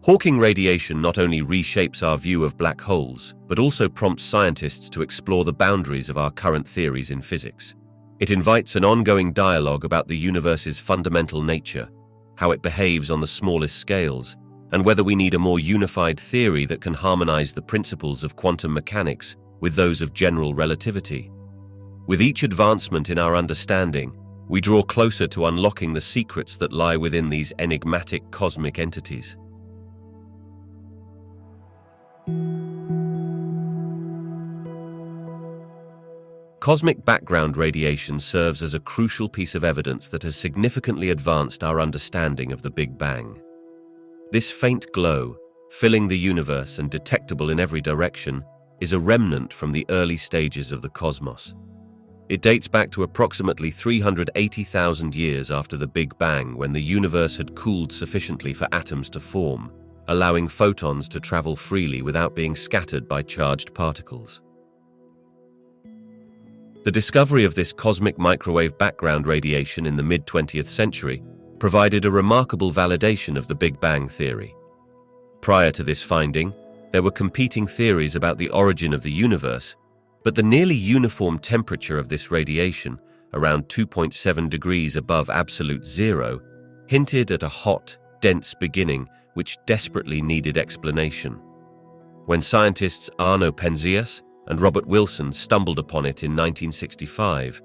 Hawking radiation not only reshapes our view of black holes, but also prompts scientists to explore the boundaries of our current theories in physics. It invites an ongoing dialogue about the universe's fundamental nature, how it behaves on the smallest scales, and whether we need a more unified theory that can harmonize the principles of quantum mechanics with those of general relativity. With each advancement in our understanding, we draw closer to unlocking the secrets that lie within these enigmatic cosmic entities. Cosmic background radiation serves as a crucial piece of evidence that has significantly advanced our understanding of the Big Bang. This faint glow, filling the universe and detectable in every direction, is a remnant from the early stages of the cosmos. It dates back to approximately 380,000 years after the Big Bang, when the universe had cooled sufficiently for atoms to form. allowing photons to travel freely without being scattered by charged particles. The discovery of this cosmic microwave background radiation in the mid-20th century provided a remarkable validation of the Big Bang theory. Prior to this finding, there were competing theories about the origin of the universe, but the nearly uniform temperature of this radiation, around 2.7 degrees above absolute zero, hinted at a hot, dense beginning which desperately needed explanation. When scientists Arno Penzias and Robert Wilson stumbled upon it in 1965,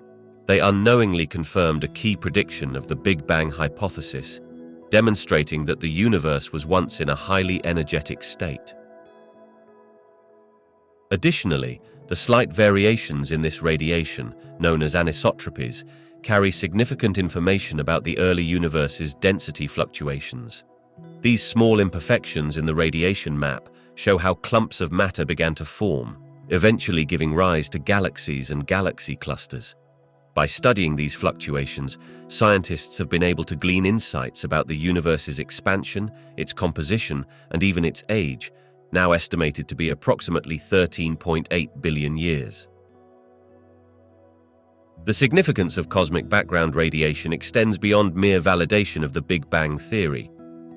they unknowingly confirmed a key prediction of the Big Bang hypothesis, demonstrating that the universe was once in a highly energetic state. Additionally, the slight variations in this radiation, known as anisotropies, carry significant information about the early universe's density fluctuations. These small imperfections in the radiation map show how clumps of matter began to form, eventually giving rise to galaxies and galaxy clusters. By studying these fluctuations, scientists have been able to glean insights about the universe's expansion, its composition, and even its age, now estimated to be approximately 13.8 billion years. The significance of cosmic background radiation extends beyond mere validation of the Big Bang theory.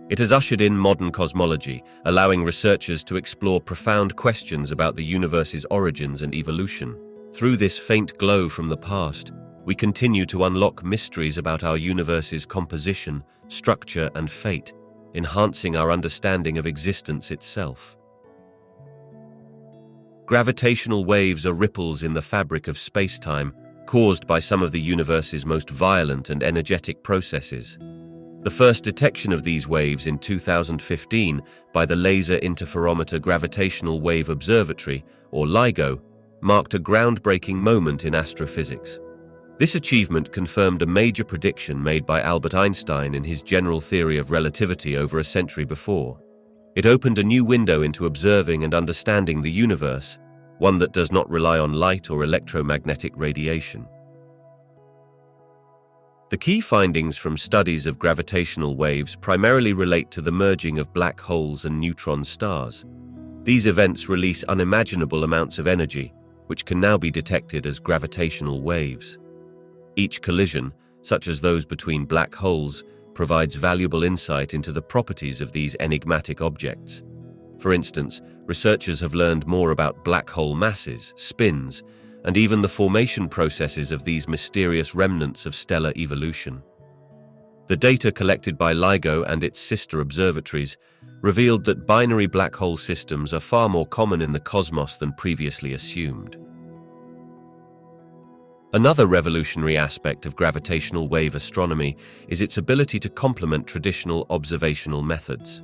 It has ushered in modern cosmology, allowing researchers to explore profound questions about the universe's origins and evolution. Through this faint glow from the past, we continue to unlock mysteries about our universe's composition, structure, and fate, enhancing our understanding of existence itself. Gravitational waves are ripples in the fabric of space-time, caused by some of the universe's most violent and energetic processes. The first detection of these waves in 2015 by the Laser Interferometer Gravitational Wave Observatory, or LIGO, marked a groundbreaking moment in astrophysics. This achievement confirmed a major prediction made by Albert Einstein in his general theory of relativity over a century before. It opened a new window into observing and understanding the universe, one that does not rely on light or electromagnetic radiation. The key findings from studies of gravitational waves primarily relate to the merging of black holes and neutron stars. These events release unimaginable amounts of energy, which can now be detected as gravitational waves. Each collision, such as those between black holes, provides valuable insight into the properties of these enigmatic objects. For instance, researchers have learned more about black hole masses, spins, and even the formation processes of these mysterious remnants of stellar evolution. The data collected by LIGO and its sister observatories revealed that binary black hole systems are far more common in the cosmos than previously assumed. Another revolutionary aspect of gravitational wave astronomy is its ability to complement traditional observational methods.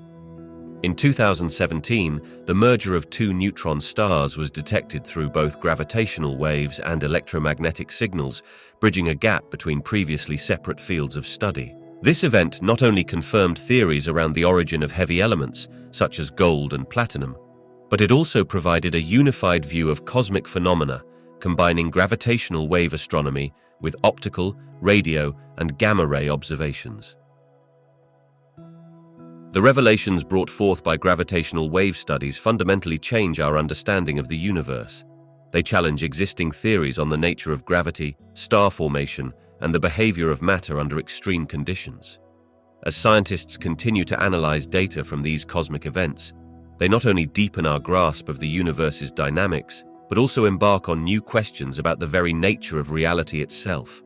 In 2017, the merger of two neutron stars was detected through both gravitational waves and electromagnetic signals, bridging a gap between previously separate fields of study. This event not only confirmed theories around the origin of heavy elements, such as gold and platinum, but it also provided a unified view of cosmic phenomena, combining gravitational wave astronomy with optical, radio, and gamma-ray observations. The revelations brought forth by gravitational wave studies fundamentally change our understanding of the universe. They challenge existing theories on the nature of gravity, star formation, and the behavior of matter under extreme conditions. As scientists continue to analyze data from these cosmic events, they not only deepen our grasp of the universe's dynamics, but also embark on new questions about the very nature of reality itself,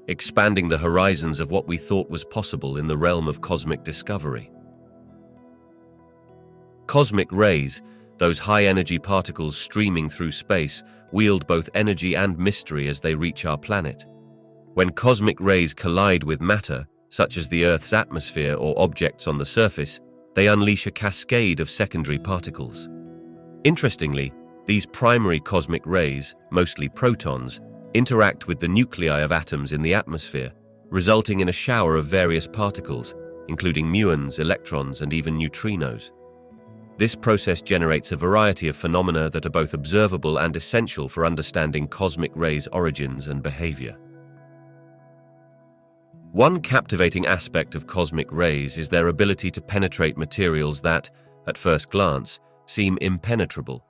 expanding the horizons of what we thought was possible in the realm of cosmic discovery. Cosmic rays, those high-energy particles streaming through space, wield both energy and mystery as they reach our planet. When cosmic rays collide with matter, such as the Earth's atmosphere or objects on the surface, they unleash a cascade of secondary particles. Interestingly, these primary cosmic rays, mostly protons, interact with the nuclei of atoms in the atmosphere, resulting in a shower of various particles, including muons, electrons, and even neutrinos. This process generates a variety of phenomena that are both observable and essential for understanding cosmic rays' origins and behavior. One captivating aspect of cosmic rays is their ability to penetrate materials that, at first glance, seem impenetrable.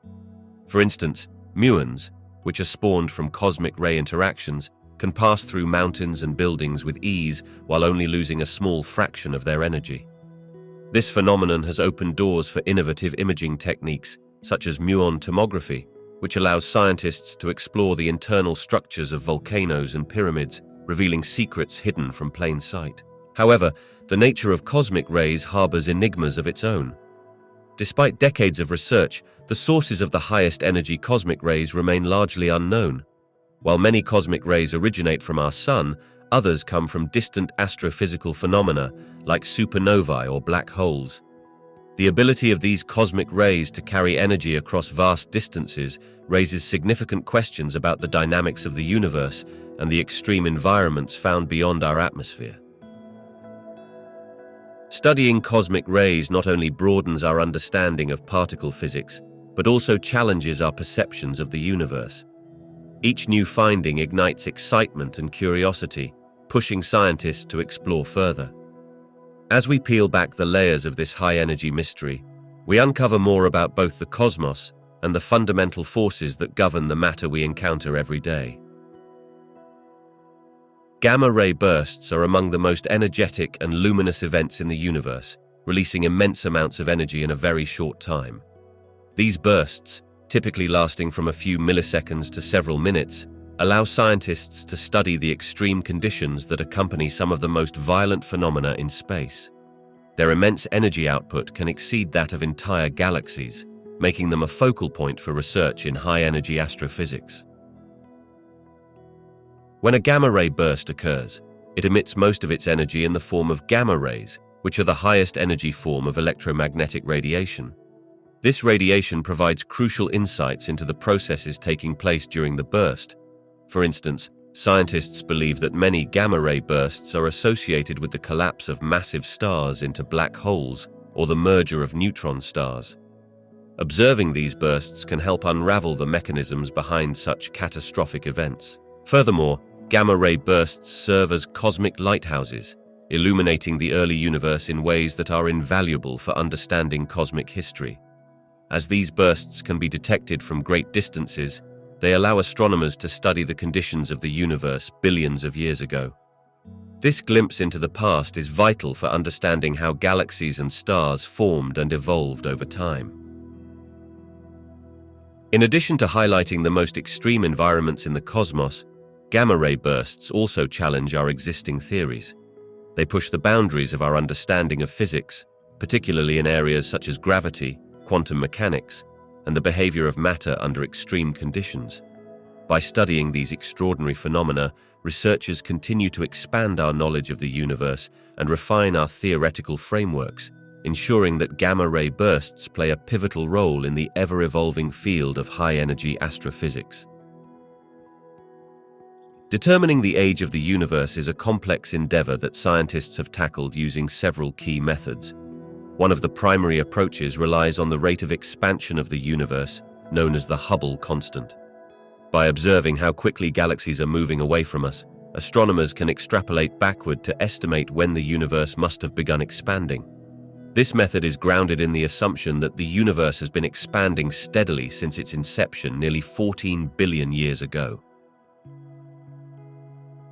For instance, muons, which are spawned from cosmic ray interactions, can pass through mountains and buildings with ease while only losing a small fraction of their energy. This phenomenon has opened doors for innovative imaging techniques, such as muon tomography, which allows scientists to explore the internal structures of volcanoes and pyramids, revealing secrets hidden from plain sight. However, the nature of cosmic rays harbors enigmas of its own. Despite decades of research, the sources of the highest energy cosmic rays remain largely unknown. While many cosmic rays originate from our Sun, others come from distant astrophysical phenomena like supernovae or black holes. The ability of these cosmic rays to carry energy across vast distances raises significant questions about the dynamics of the universe and the extreme environments found beyond our atmosphere. Studying cosmic rays not only broadens our understanding of particle physics, but also challenges our perceptions of the universe. Each new finding ignites excitement and curiosity, pushing scientists to explore further. As we peel back the layers of this high-energy mystery, we uncover more about both the cosmos and the fundamental forces that govern the matter we encounter every day. Gamma-ray bursts are among the most energetic and luminous events in the universe, releasing immense amounts of energy in a very short time. These bursts, typically lasting from a few milliseconds to several minutes, allow scientists to study the extreme conditions that accompany some of the most violent phenomena in space. Their immense energy output can exceed that of entire galaxies, making them a focal point for research in high-energy astrophysics. When a gamma-ray burst occurs, it emits most of its energy in the form of gamma rays, which are the highest energy form of electromagnetic radiation. This radiation provides crucial insights into the processes taking place during the burst. For instance, scientists believe that many gamma-ray bursts are associated with the collapse of massive stars into black holes or the merger of neutron stars. Observing these bursts can help unravel the mechanisms behind such catastrophic events. Furthermore, gamma-ray bursts serve as cosmic lighthouses, illuminating the early universe in ways that are invaluable for understanding cosmic history. As these bursts can be detected from great distances, they allow astronomers to study the conditions of the universe billions of years ago. This glimpse into the past is vital for understanding how galaxies and stars formed and evolved over time. In addition to highlighting the most extreme environments in the cosmos, gamma-ray bursts also challenge our existing theories. They push the boundaries of our understanding of physics, particularly in areas such as gravity, quantum mechanics, and the behavior of matter under extreme conditions. By studying these extraordinary phenomena, researchers continue to expand our knowledge of the universe and refine our theoretical frameworks, ensuring that gamma-ray bursts play a pivotal role in the ever-evolving field of high-energy astrophysics. Determining the age of the universe is a complex endeavor that scientists have tackled using several key methods. One of the primary approaches relies on the rate of expansion of the universe, known as the Hubble constant. By observing how quickly galaxies are moving away from us, astronomers can extrapolate backward to estimate when the universe must have begun expanding. This method is grounded in the assumption that the universe has been expanding steadily since its inception nearly 14 billion years ago.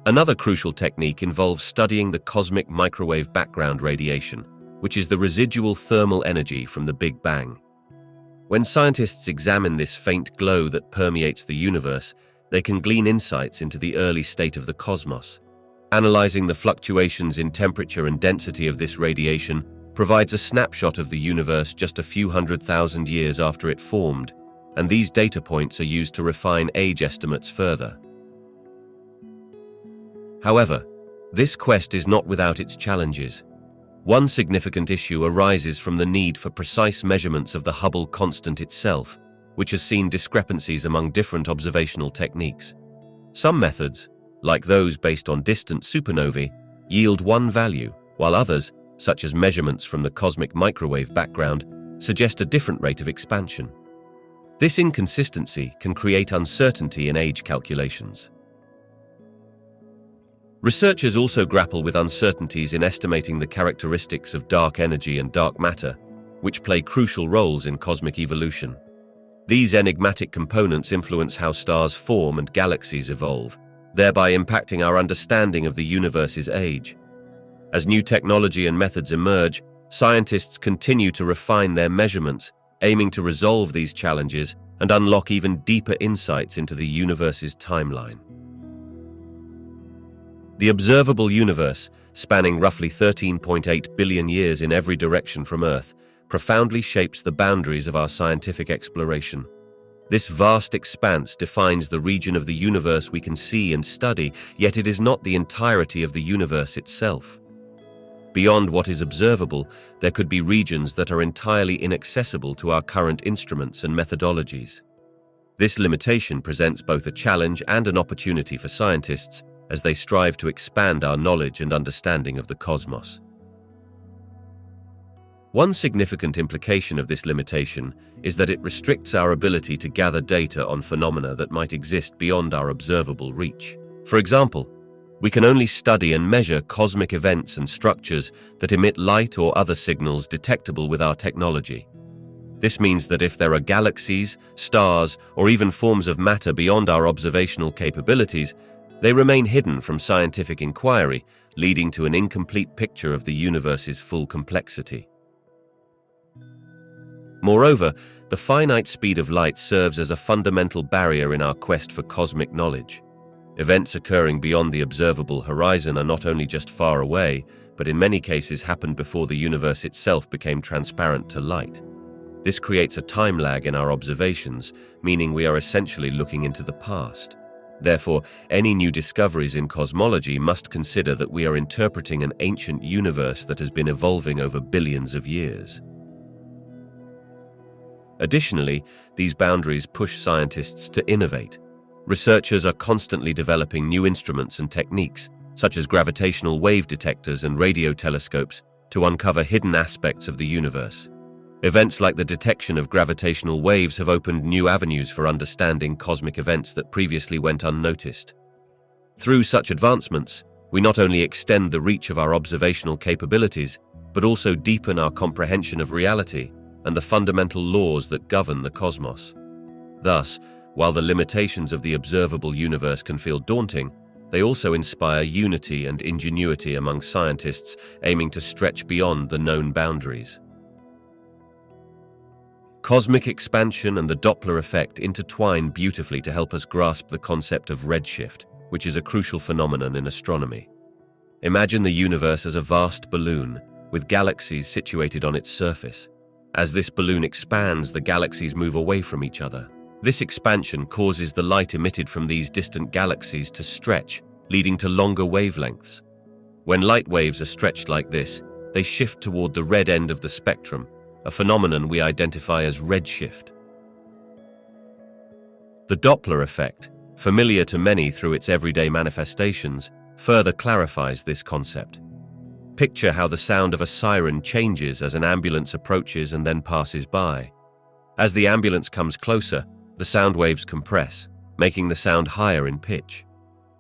Another crucial technique involves studying the cosmic microwave background radiation, which is the residual thermal energy from the Big Bang. When scientists examine this faint glow that permeates the universe, they can glean insights into the early state of the cosmos. Analyzing the fluctuations in temperature and density of this radiation provides a snapshot of the universe just a few 100,000 years after it formed, and these data points are used to refine age estimates further. However, this quest is not without its challenges. One significant issue arises from the need for precise measurements of the Hubble constant itself, which has seen discrepancies among different observational techniques. Some methods, like those based on distant supernovae, yield one value, while others, such as measurements from the cosmic microwave background, suggest a different rate of expansion. This inconsistency can create uncertainty in age calculations. Researchers also grapple with uncertainties in estimating the characteristics of dark energy and dark matter, which play crucial roles in cosmic evolution. These enigmatic components influence how stars form and galaxies evolve, thereby impacting our understanding of the universe's age. As new technology and methods emerge, scientists continue to refine their measurements, aiming to resolve these challenges and unlock even deeper insights into the universe's timeline. The observable universe, spanning roughly 13.8 billion years in every direction from Earth, profoundly shapes the boundaries of our scientific exploration. This vast expanse defines the region of the universe we can see and study, yet it is not the entirety of the universe itself. Beyond what is observable, there could be regions that are entirely inaccessible to our current instruments and methodologies. This limitation presents both a challenge and an opportunity for scientists as they strive to expand our knowledge and understanding of the cosmos. One significant implication of this limitation is that it restricts our ability to gather data on phenomena that might exist beyond our observable reach. For example, we can only study and measure cosmic events and structures that emit light or other signals detectable with our technology. This means that if there are galaxies, stars, or even forms of matter beyond our observational capabilities, they remain hidden from scientific inquiry, leading to an incomplete picture of the universe's full complexity. Moreover, the finite speed of light serves as a fundamental barrier in our quest for cosmic knowledge. Events occurring beyond the observable horizon are not only just far away, but in many cases happened before the universe itself became transparent to light. This creates a time lag in our observations, meaning we are essentially looking into the past. Therefore, any new discoveries in cosmology must consider that we are interpreting an ancient universe that has been evolving over billions of years. Additionally, these boundaries push scientists to innovate. Researchers are constantly developing new instruments and techniques, such as gravitational wave detectors and radio telescopes, to uncover hidden aspects of the universe. Events like the detection of gravitational waves have opened new avenues for understanding cosmic events that previously went unnoticed. Through such advancements, we not only extend the reach of our observational capabilities, but also deepen our comprehension of reality and the fundamental laws that govern the cosmos. Thus, while the limitations of the observable universe can feel daunting, they also inspire unity and ingenuity among scientists aiming to stretch beyond the known boundaries. Cosmic expansion and the Doppler effect intertwine beautifully to help us grasp the concept of redshift, which is a crucial phenomenon in astronomy. Imagine the universe as a vast balloon, with galaxies situated on its surface. As this balloon expands, the galaxies move away from each other. This expansion causes the light emitted from these distant galaxies to stretch, leading to longer wavelengths. When light waves are stretched like this, they shift toward the red end of the spectrum, a phenomenon we identify as redshift. The Doppler effect, familiar to many through its everyday manifestations, further clarifies this concept. Picture how the sound of a siren changes as an ambulance approaches and then passes by. As the ambulance comes closer, the sound waves compress, making the sound higher in pitch.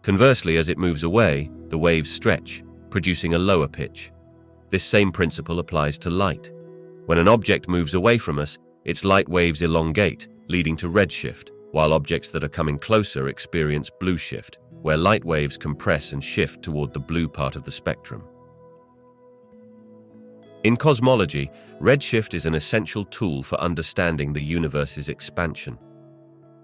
Conversely, as it moves away, the waves stretch, producing a lower pitch. This same principle applies to light. When an object moves away from us, its light waves elongate, leading to redshift, while objects that are coming closer experience blue shift, where light waves compress and shift toward the blue part of the spectrum. In cosmology, redshift is an essential tool for understanding the universe's expansion.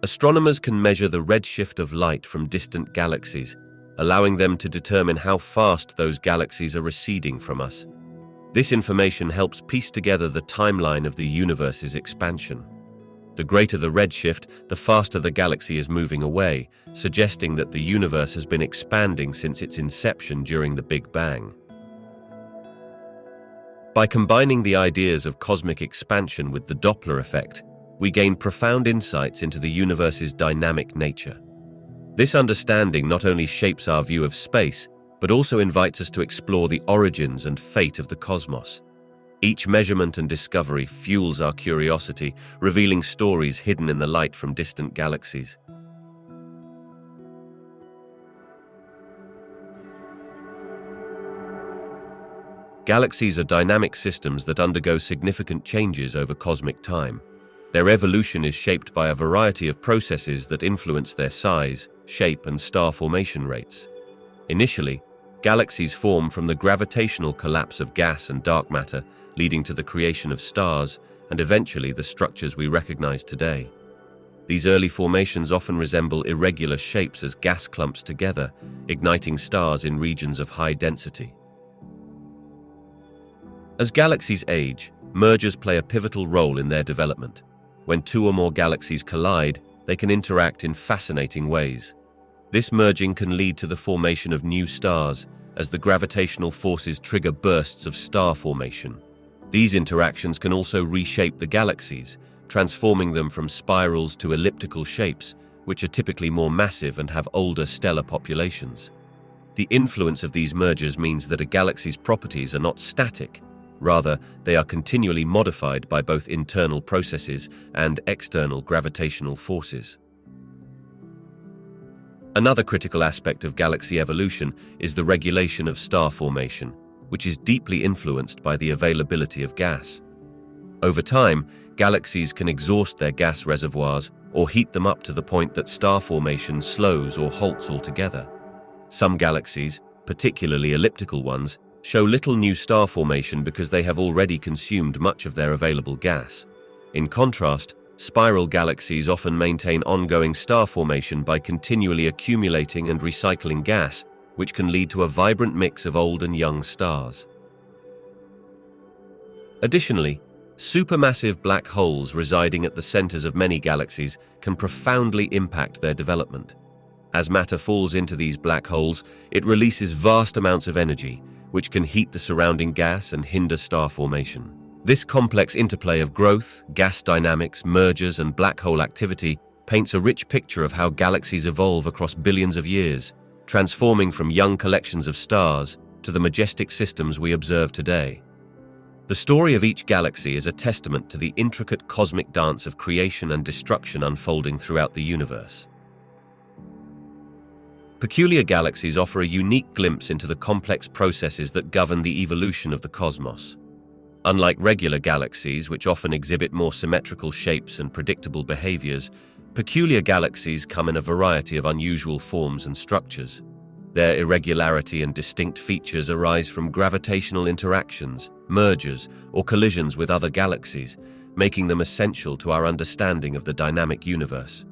Astronomers can measure the redshift of light from distant galaxies, allowing them to determine how fast those galaxies are receding from us. This information helps piece together the timeline of the universe's expansion. The greater the redshift, the faster the galaxy is moving away, suggesting that the universe has been expanding since its inception during the Big Bang. By combining the ideas of cosmic expansion with the Doppler effect, we gain profound insights into the universe's dynamic nature. This understanding not only shapes our view of space, but also invites us to explore the origins and fate of the cosmos. Each measurement and discovery fuels our curiosity, revealing stories hidden in the light from distant galaxies. Galaxies are dynamic systems that undergo significant changes over cosmic time. Their evolution is shaped by a variety of processes that influence their size, shape, and star formation rates. Initially, galaxies form from the gravitational collapse of gas and dark matter, leading to the creation of stars and eventually the structures we recognize today. These early formations often resemble irregular shapes as gas clumps together, igniting stars in regions of high density. As galaxies age, mergers play a pivotal role in their development. When two or more galaxies collide, they can interact in fascinating ways. This merging can lead to the formation of new stars, as the gravitational forces trigger bursts of star formation. These interactions can also reshape the galaxies, transforming them from spirals to elliptical shapes, which are typically more massive and have older stellar populations. The influence of these mergers means that a galaxy's properties are not static. Rather, they are continually modified by both internal processes and external gravitational forces. Another critical aspect of galaxy evolution is the regulation of star formation, which is deeply influenced by the availability of gas. Over time, galaxies can exhaust their gas reservoirs or heat them up to the point that star formation slows or halts altogether. Some galaxies, particularly elliptical ones, show little new star formation because they have already consumed much of their available gas. In contrast, spiral galaxies often maintain ongoing star formation by continually accumulating and recycling gas, which can lead to a vibrant mix of old and young stars. Additionally, supermassive black holes residing at the centers of many galaxies can profoundly impact their development. As matter falls into these black holes, it releases vast amounts of energy, which can heat the surrounding gas and hinder star formation. This complex interplay of growth, gas dynamics, mergers, and black hole activity paints a rich picture of how galaxies evolve across billions of years, transforming from young collections of stars to the majestic systems we observe today. The story of each galaxy is a testament to the intricate cosmic dance of creation and destruction unfolding throughout the universe. Peculiar galaxies offer a unique glimpse into the complex processes that govern the evolution of the cosmos. Unlike regular galaxies, which often exhibit more symmetrical shapes and predictable behaviors, peculiar galaxies come in a variety of unusual forms and structures. Their irregularity and distinct features arise from gravitational interactions, mergers, or collisions with other galaxies, making them essential to our understanding of the dynamic universe.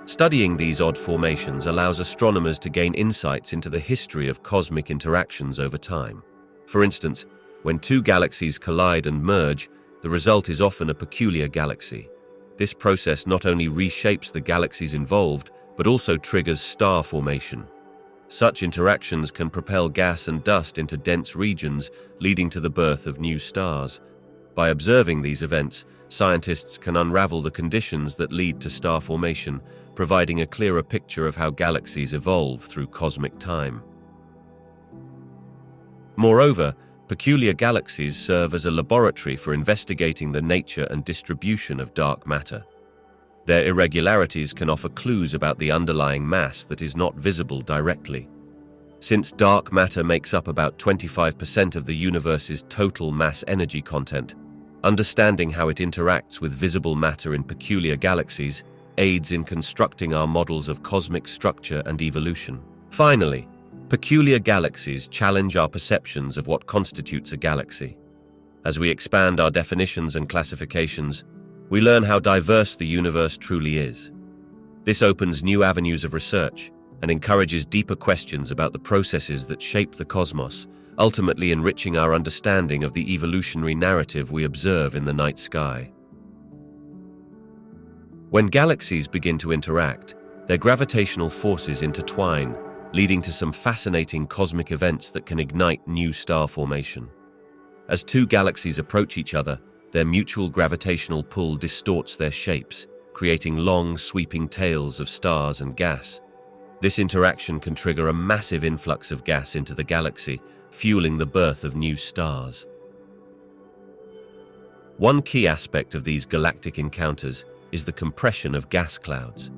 Studying these odd formations allows astronomers to gain insights into the history of cosmic interactions over time. For instance, when two galaxies collide and merge, the result is often a peculiar galaxy. This process not only reshapes the galaxies involved, but also triggers star formation. Such interactions can propel gas and dust into dense regions, leading to the birth of new stars. By observing these events, scientists can unravel the conditions that lead to star formation, providing a clearer picture of how galaxies evolve through cosmic time. Moreover, peculiar galaxies serve as a laboratory for investigating the nature and distribution of dark matter. Their irregularities can offer clues about the underlying mass that is not visible directly. Since dark matter makes up about 25% of the universe's total mass energy content, understanding how it interacts with visible matter in peculiar galaxies aids in constructing our models of cosmic structure and evolution. Finally, peculiar galaxies challenge our perceptions of what constitutes a galaxy. As we expand our definitions and classifications, we learn how diverse the universe truly is. This opens new avenues of research and encourages deeper questions about the processes that shape the cosmos, ultimately enriching our understanding of the evolutionary narrative we observe in the night sky. When galaxies begin to interact, their gravitational forces intertwine, leading to some fascinating cosmic events that can ignite new star formation. As two galaxies approach each other, their mutual gravitational pull distorts their shapes, creating long, sweeping tails of stars and gas. This interaction can trigger a massive influx of gas into the galaxy, fueling the birth of new stars. One key aspect of these galactic encounters is the compression of gas clouds.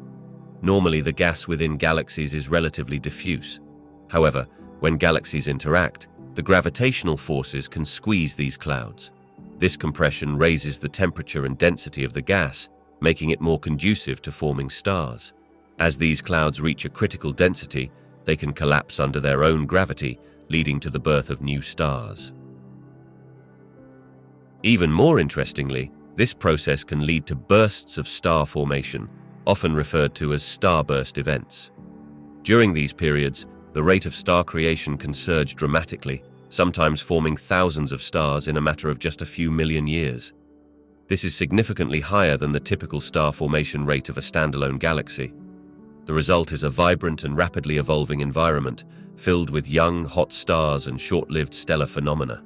Normally, the gas within galaxies is relatively diffuse. However, when galaxies interact, The gravitational forces can squeeze these clouds. This compression raises the temperature and density of the gas, making it more conducive to forming stars. As these clouds reach a critical density, they can collapse under their own gravity, leading to the birth of new stars. Even more interestingly, this process can lead to bursts of star formation, often referred to as starburst events. During these periods, the rate of star creation can surge dramatically, sometimes forming thousands of stars in a matter of just a few million years. This is significantly higher than the typical star formation rate of a standalone galaxy. The result is a vibrant and rapidly evolving environment, filled with young, hot stars and short-lived stellar phenomena.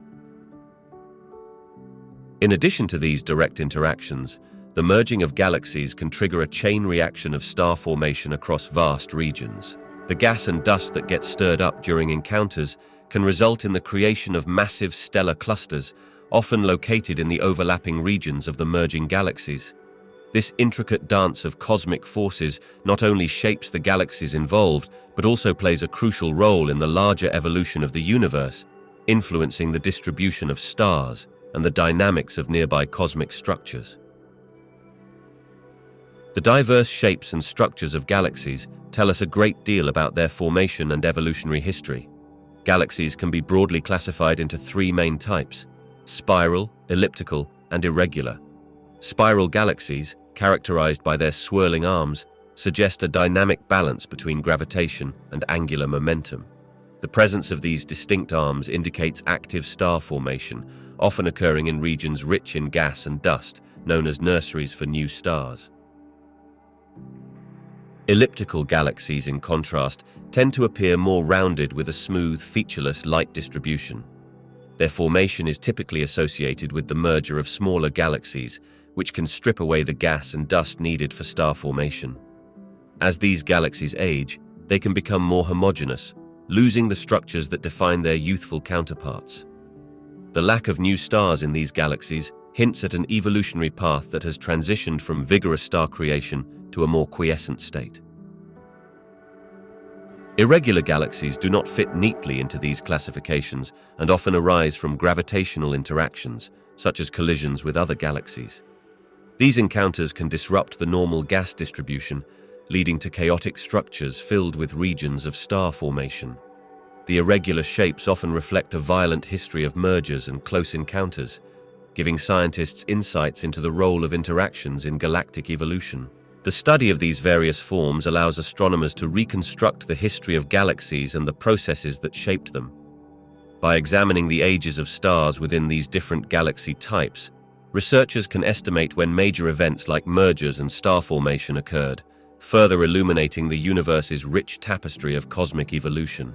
In addition to these direct interactions, the merging of galaxies can trigger a chain reaction of star formation across vast regions. The gas and dust that get stirred up during encounters can result in the creation of massive stellar clusters, often located in the overlapping regions of the merging galaxies. This intricate dance of cosmic forces not only shapes the galaxies involved, but also plays a crucial role in the larger evolution of the universe, influencing the distribution of stars and the dynamics of nearby cosmic structures. The diverse shapes and structures of galaxies tell us a great deal about their formation and evolutionary history. Galaxies can be broadly classified into three main types: spiral, elliptical, and irregular. Spiral galaxies, characterized by their swirling arms, suggest a dynamic balance between gravitation and angular momentum. The presence of these distinct arms indicates active star formation, often occurring in regions rich in gas and dust, known as nurseries for new stars. Elliptical galaxies, in contrast, tend to appear more rounded with a smooth, featureless light distribution. Their formation is typically associated with the merger of smaller galaxies, which can strip away the gas and dust needed for star formation. As these galaxies age, they can become more homogeneous, losing the structures that define their youthful counterparts. The lack of new stars in these galaxies hints at an evolutionary path that has transitioned from vigorous star creation to a more quiescent state. Irregular galaxies do not fit neatly into these classifications and often arise from gravitational interactions, such as collisions with other galaxies. These encounters can disrupt the normal gas distribution, leading to chaotic structures filled with regions of star formation. The irregular shapes often reflect a violent history of mergers and close encounters, giving scientists insights into the role of interactions in galactic evolution. The study of these various forms allows astronomers to reconstruct the history of galaxies and the processes that shaped them. By examining the ages of stars within these different galaxy types, researchers can estimate when major events like mergers and star formation occurred, further illuminating the universe's rich tapestry of cosmic evolution.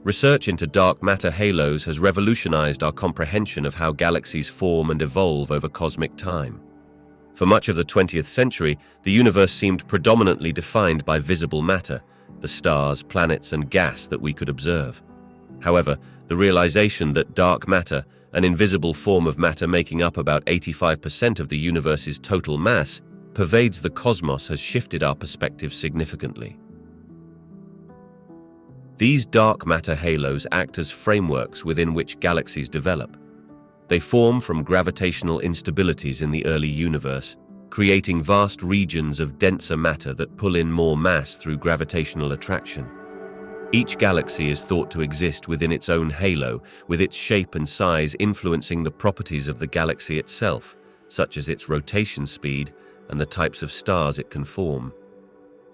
Research into dark matter halos has revolutionized our comprehension of how galaxies form and evolve over cosmic time. For much of the 20th century, the universe seemed predominantly defined by visible matter, the stars, planets, and gas that we could observe. However, the realization that dark matter, an invisible form of matter making up about 85% of the universe's total mass, pervades the cosmos has shifted our perspective significantly. These dark matter halos act as frameworks within which galaxies develop. They form from gravitational instabilities in the early universe, creating vast regions of denser matter that pull in more mass through gravitational attraction. Each galaxy is thought to exist within its own halo, with its shape and size influencing the properties of the galaxy itself, such as its rotation speed and the types of stars it can form.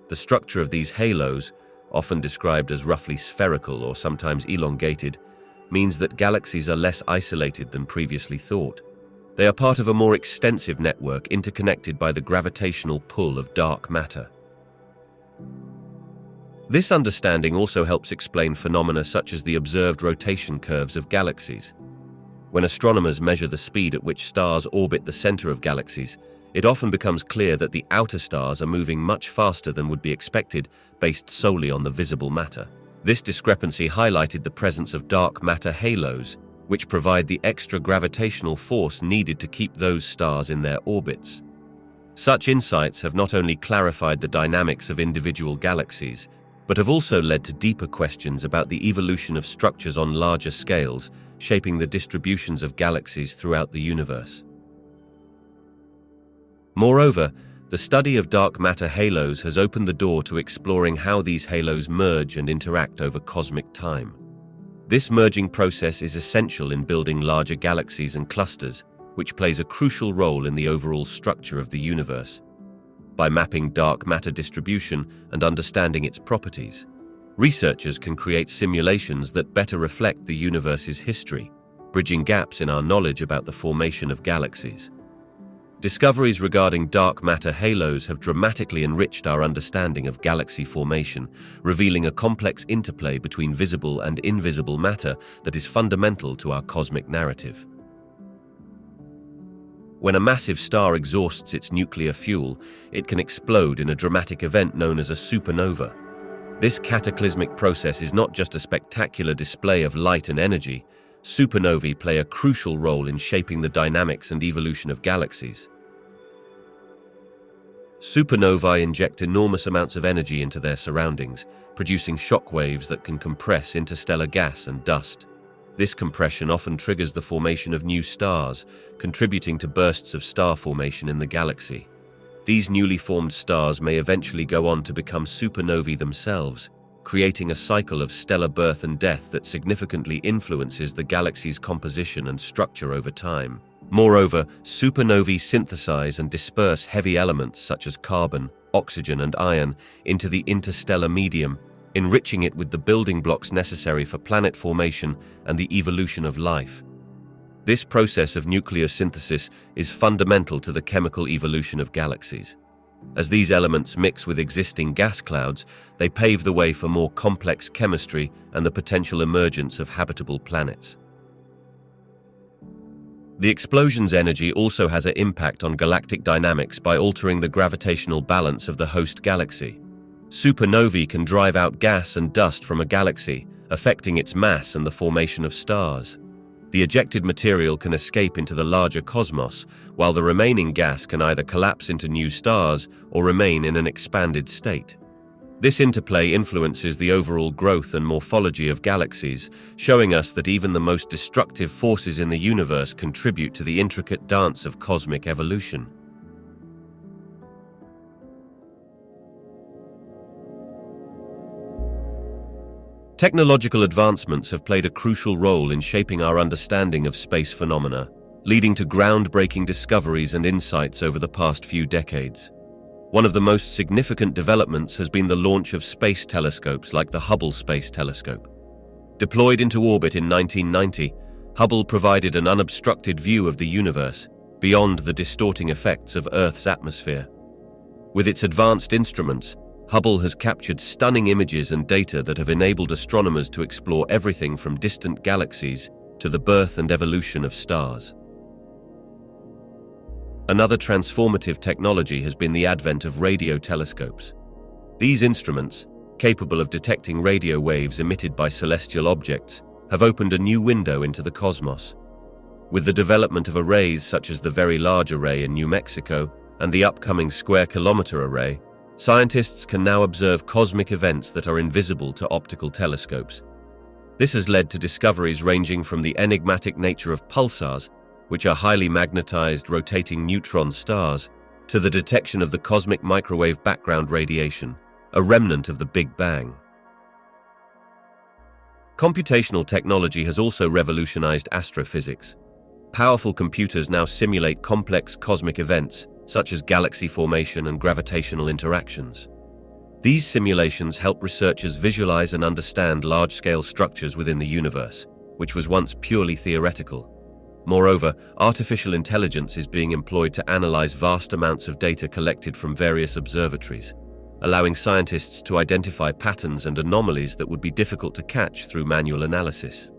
The structure of these halos, often described as roughly spherical or sometimes elongated, means that galaxies are less isolated than previously thought. They are part of a more extensive network interconnected by the gravitational pull of dark matter. This understanding also helps explain phenomena such as the observed rotation curves of galaxies. When astronomers measure the speed at which stars orbit the center of galaxies, it often becomes clear that the outer stars are moving much faster than would be expected based solely on the visible matter. This discrepancy highlighted the presence of dark matter halos, which provide the extra gravitational force needed to keep those stars in their orbits. Such insights have not only clarified the dynamics of individual galaxies, but have also led to deeper questions about the evolution of structures on larger scales, shaping the distributions of galaxies throughout the universe. Moreover, the study of dark matter halos has opened the door to exploring how these halos merge and interact over cosmic time. This merging process is essential in building larger galaxies and clusters, which plays a crucial role in the overall structure of the universe. By mapping dark matter distribution and understanding its properties, researchers can create simulations that better reflect the universe's history, bridging gaps in our knowledge about the formation of galaxies. Discoveries regarding dark matter halos have dramatically enriched our understanding of galaxy formation, revealing a complex interplay between visible and invisible matter that is fundamental to our cosmic narrative. When a massive star exhausts its nuclear fuel, it can explode in a dramatic event known as a supernova. This cataclysmic process is not just a spectacular display of light and energy. Supernovae play a crucial role in shaping the dynamics and evolution of galaxies. Supernovae inject enormous amounts of energy into their surroundings, producing shock waves that can compress interstellar gas and dust. This compression often triggers the formation of new stars, contributing to bursts of star formation in the galaxy. These newly formed stars may eventually go on to become supernovae themselves, creating a cycle of stellar birth and death that significantly influences the galaxy's composition and structure over time. Moreover, supernovae synthesize and disperse heavy elements such as carbon, oxygen, and iron into the interstellar medium, enriching it with the building blocks necessary for planet formation and the evolution of life. This process of nucleosynthesis is fundamental to the chemical evolution of galaxies. As these elements mix with existing gas clouds, they pave the way for more complex chemistry and the potential emergence of habitable planets. The explosion's energy also has an impact on galactic dynamics by altering the gravitational balance of the host galaxy. Supernovae can drive out gas and dust from a galaxy, affecting its mass and the formation of stars. The ejected material can escape into the larger cosmos, while the remaining gas can either collapse into new stars or remain in an expanded state. This interplay influences the overall growth and morphology of galaxies, showing us that even the most destructive forces in the universe contribute to the intricate dance of cosmic evolution. Technological advancements have played a crucial role in shaping our understanding of space phenomena, leading to groundbreaking discoveries and insights over the past few decades. One of the most significant developments has been the launch of space telescopes like the Hubble Space Telescope. Deployed into orbit in 1990, Hubble provided an unobstructed view of the universe, beyond the distorting effects of Earth's atmosphere. With its advanced instruments, Hubble has captured stunning images and data that have enabled astronomers to explore everything from distant galaxies to the birth and evolution of stars. Another transformative technology has been the advent of radio telescopes. These instruments, capable of detecting radio waves emitted by celestial objects, have opened a new window into the cosmos. With the development of arrays such as the Very Large Array in New Mexico and the upcoming Square Kilometre Array, scientists can now observe cosmic events that are invisible to optical telescopes. This has led to discoveries ranging from the enigmatic nature of pulsars, which are highly magnetized rotating neutron stars, to the detection of the cosmic microwave background radiation, a remnant of the Big Bang. Computational technology has also revolutionized astrophysics. Powerful computers now simulate complex cosmic events, such as galaxy formation and gravitational interactions. These simulations help researchers visualize and understand large-scale structures within the universe, which was once purely theoretical. Moreover, artificial intelligence is being employed to analyze vast amounts of data collected from various observatories, allowing scientists to identify patterns and anomalies that would be difficult to catch through manual analysis.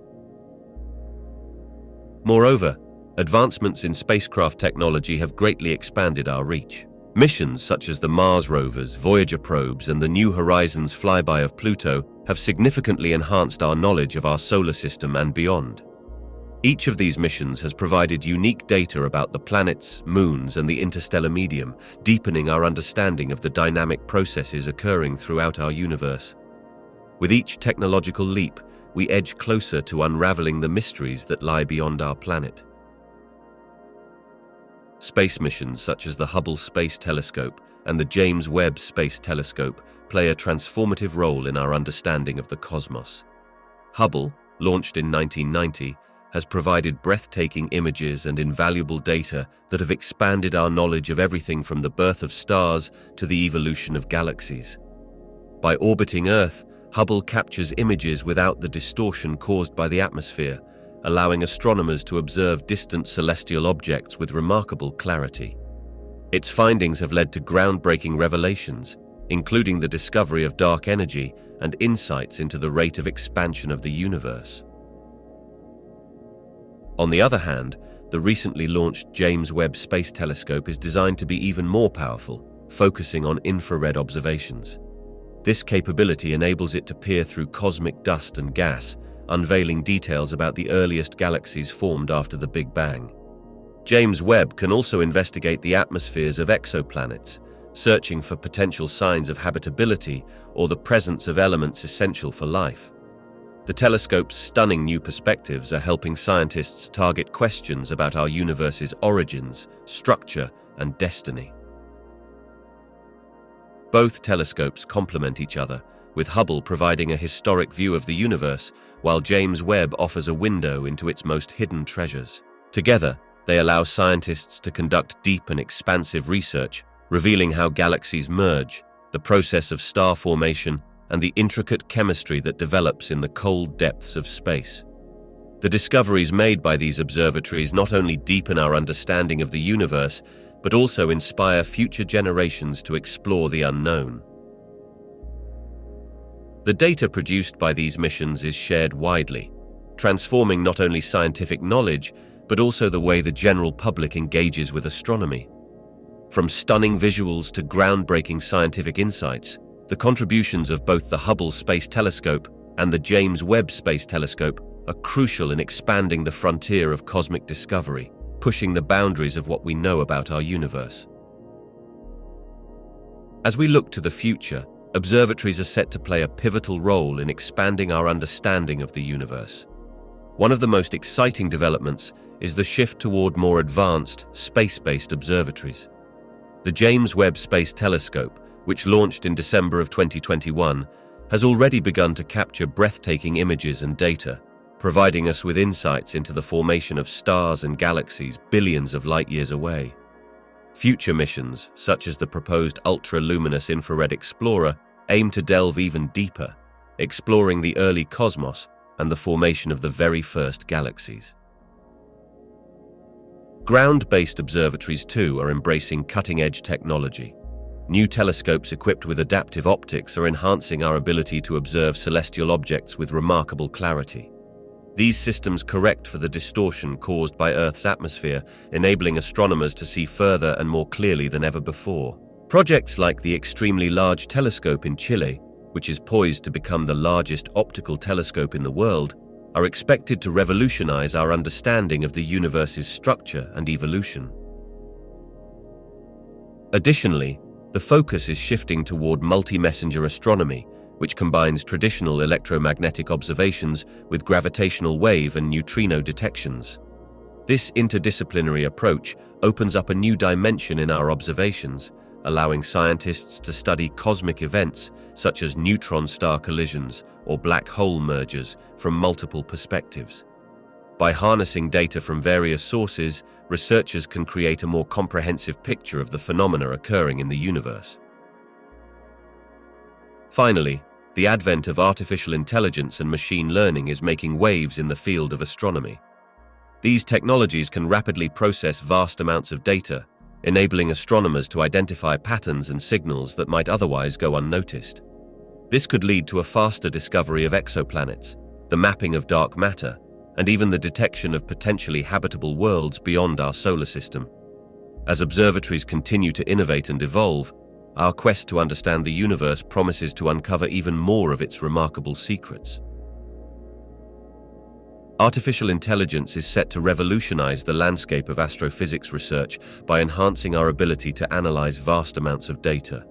Moreover, advancements in spacecraft technology have greatly expanded our reach. Missions such as the Mars rovers, Voyager probes, and the New Horizons flyby of Pluto have significantly enhanced our knowledge of our solar system and beyond. Each of these missions has provided unique data about the planets, moons, and the interstellar medium, deepening our understanding of the dynamic processes occurring throughout our universe. With each technological leap, we edge closer to unraveling the mysteries that lie beyond our planet. Space missions such as the Hubble Space Telescope and the James Webb Space Telescope play a transformative role in our understanding of the cosmos. Hubble, launched in 1990, has provided breathtaking images and invaluable data that have expanded our knowledge of everything from the birth of stars to the evolution of galaxies. By orbiting Earth, Hubble captures images without the distortion caused by the atmosphere, allowing astronomers to observe distant celestial objects with remarkable clarity. Its findings have led to groundbreaking revelations, including the discovery of dark energy and insights into the rate of expansion of the universe. On the other hand, the recently launched James Webb Space Telescope is designed to be even more powerful, focusing on infrared observations. This capability enables it to peer through cosmic dust and gas, unveiling details about the earliest galaxies formed after the Big Bang. James Webb can also investigate the atmospheres of exoplanets, searching for potential signs of habitability or the presence of elements essential for life. The telescope's stunning new perspectives are helping scientists target questions about our universe's origins, structure, and destiny. Both telescopes complement each other, with Hubble providing a historic view of the universe, while James Webb offers a window into its most hidden treasures. Together, they allow scientists to conduct deep and expansive research, revealing how galaxies merge, the process of star formation, and the intricate chemistry that develops in the cold depths of space. The discoveries made by these observatories not only deepen our understanding of the universe, but also inspire future generations to explore the unknown. The data produced by these missions is shared widely, transforming not only scientific knowledge, but also the way the general public engages with astronomy. From stunning visuals to groundbreaking scientific insights, the contributions of both the Hubble Space Telescope and the James Webb Space Telescope are crucial in expanding the frontier of cosmic discovery, pushing the boundaries of what we know about our universe. As we look to the future, observatories are set to play a pivotal role in expanding our understanding of the universe. One of the most exciting developments is the shift toward more advanced, space-based observatories. The James Webb Space Telescope, which launched in December of 2021, has already begun to capture breathtaking images and data, providing us with insights into the formation of stars and galaxies billions of light-years away. Future missions, such as the proposed ultra-luminous infrared explorer, aim to delve even deeper, exploring the early cosmos and the formation of the very first galaxies. Ground-based observatories, too, are embracing cutting-edge technology. New telescopes equipped with adaptive optics are enhancing our ability to observe celestial objects with remarkable clarity. These systems correct for the distortion caused by Earth's atmosphere, enabling astronomers to see further and more clearly than ever before. Projects like the Extremely Large Telescope in Chile, which is poised to become the largest optical telescope in the world, are expected to revolutionize our understanding of the universe's structure and evolution. Additionally, the focus is shifting toward multi-messenger astronomy, which combines traditional electromagnetic observations with gravitational wave and neutrino detections. This interdisciplinary approach opens up a new dimension in our observations, allowing scientists to study cosmic events such as neutron star collisions or black hole mergers from multiple perspectives. By harnessing data from various sources, researchers can create a more comprehensive picture of the phenomena occurring in the universe. Finally, the advent of artificial intelligence and machine learning is making waves in the field of astronomy. These technologies can rapidly process vast amounts of data, enabling astronomers to identify patterns and signals that might otherwise go unnoticed. This could lead to a faster discovery of exoplanets, the mapping of dark matter, and even the detection of potentially habitable worlds beyond our solar system. As observatories continue to innovate and evolve, our quest to understand the universe promises to uncover even more of its remarkable secrets. Artificial intelligence is set to revolutionize the landscape of astrophysics research by enhancing our ability to analyze vast amounts of data.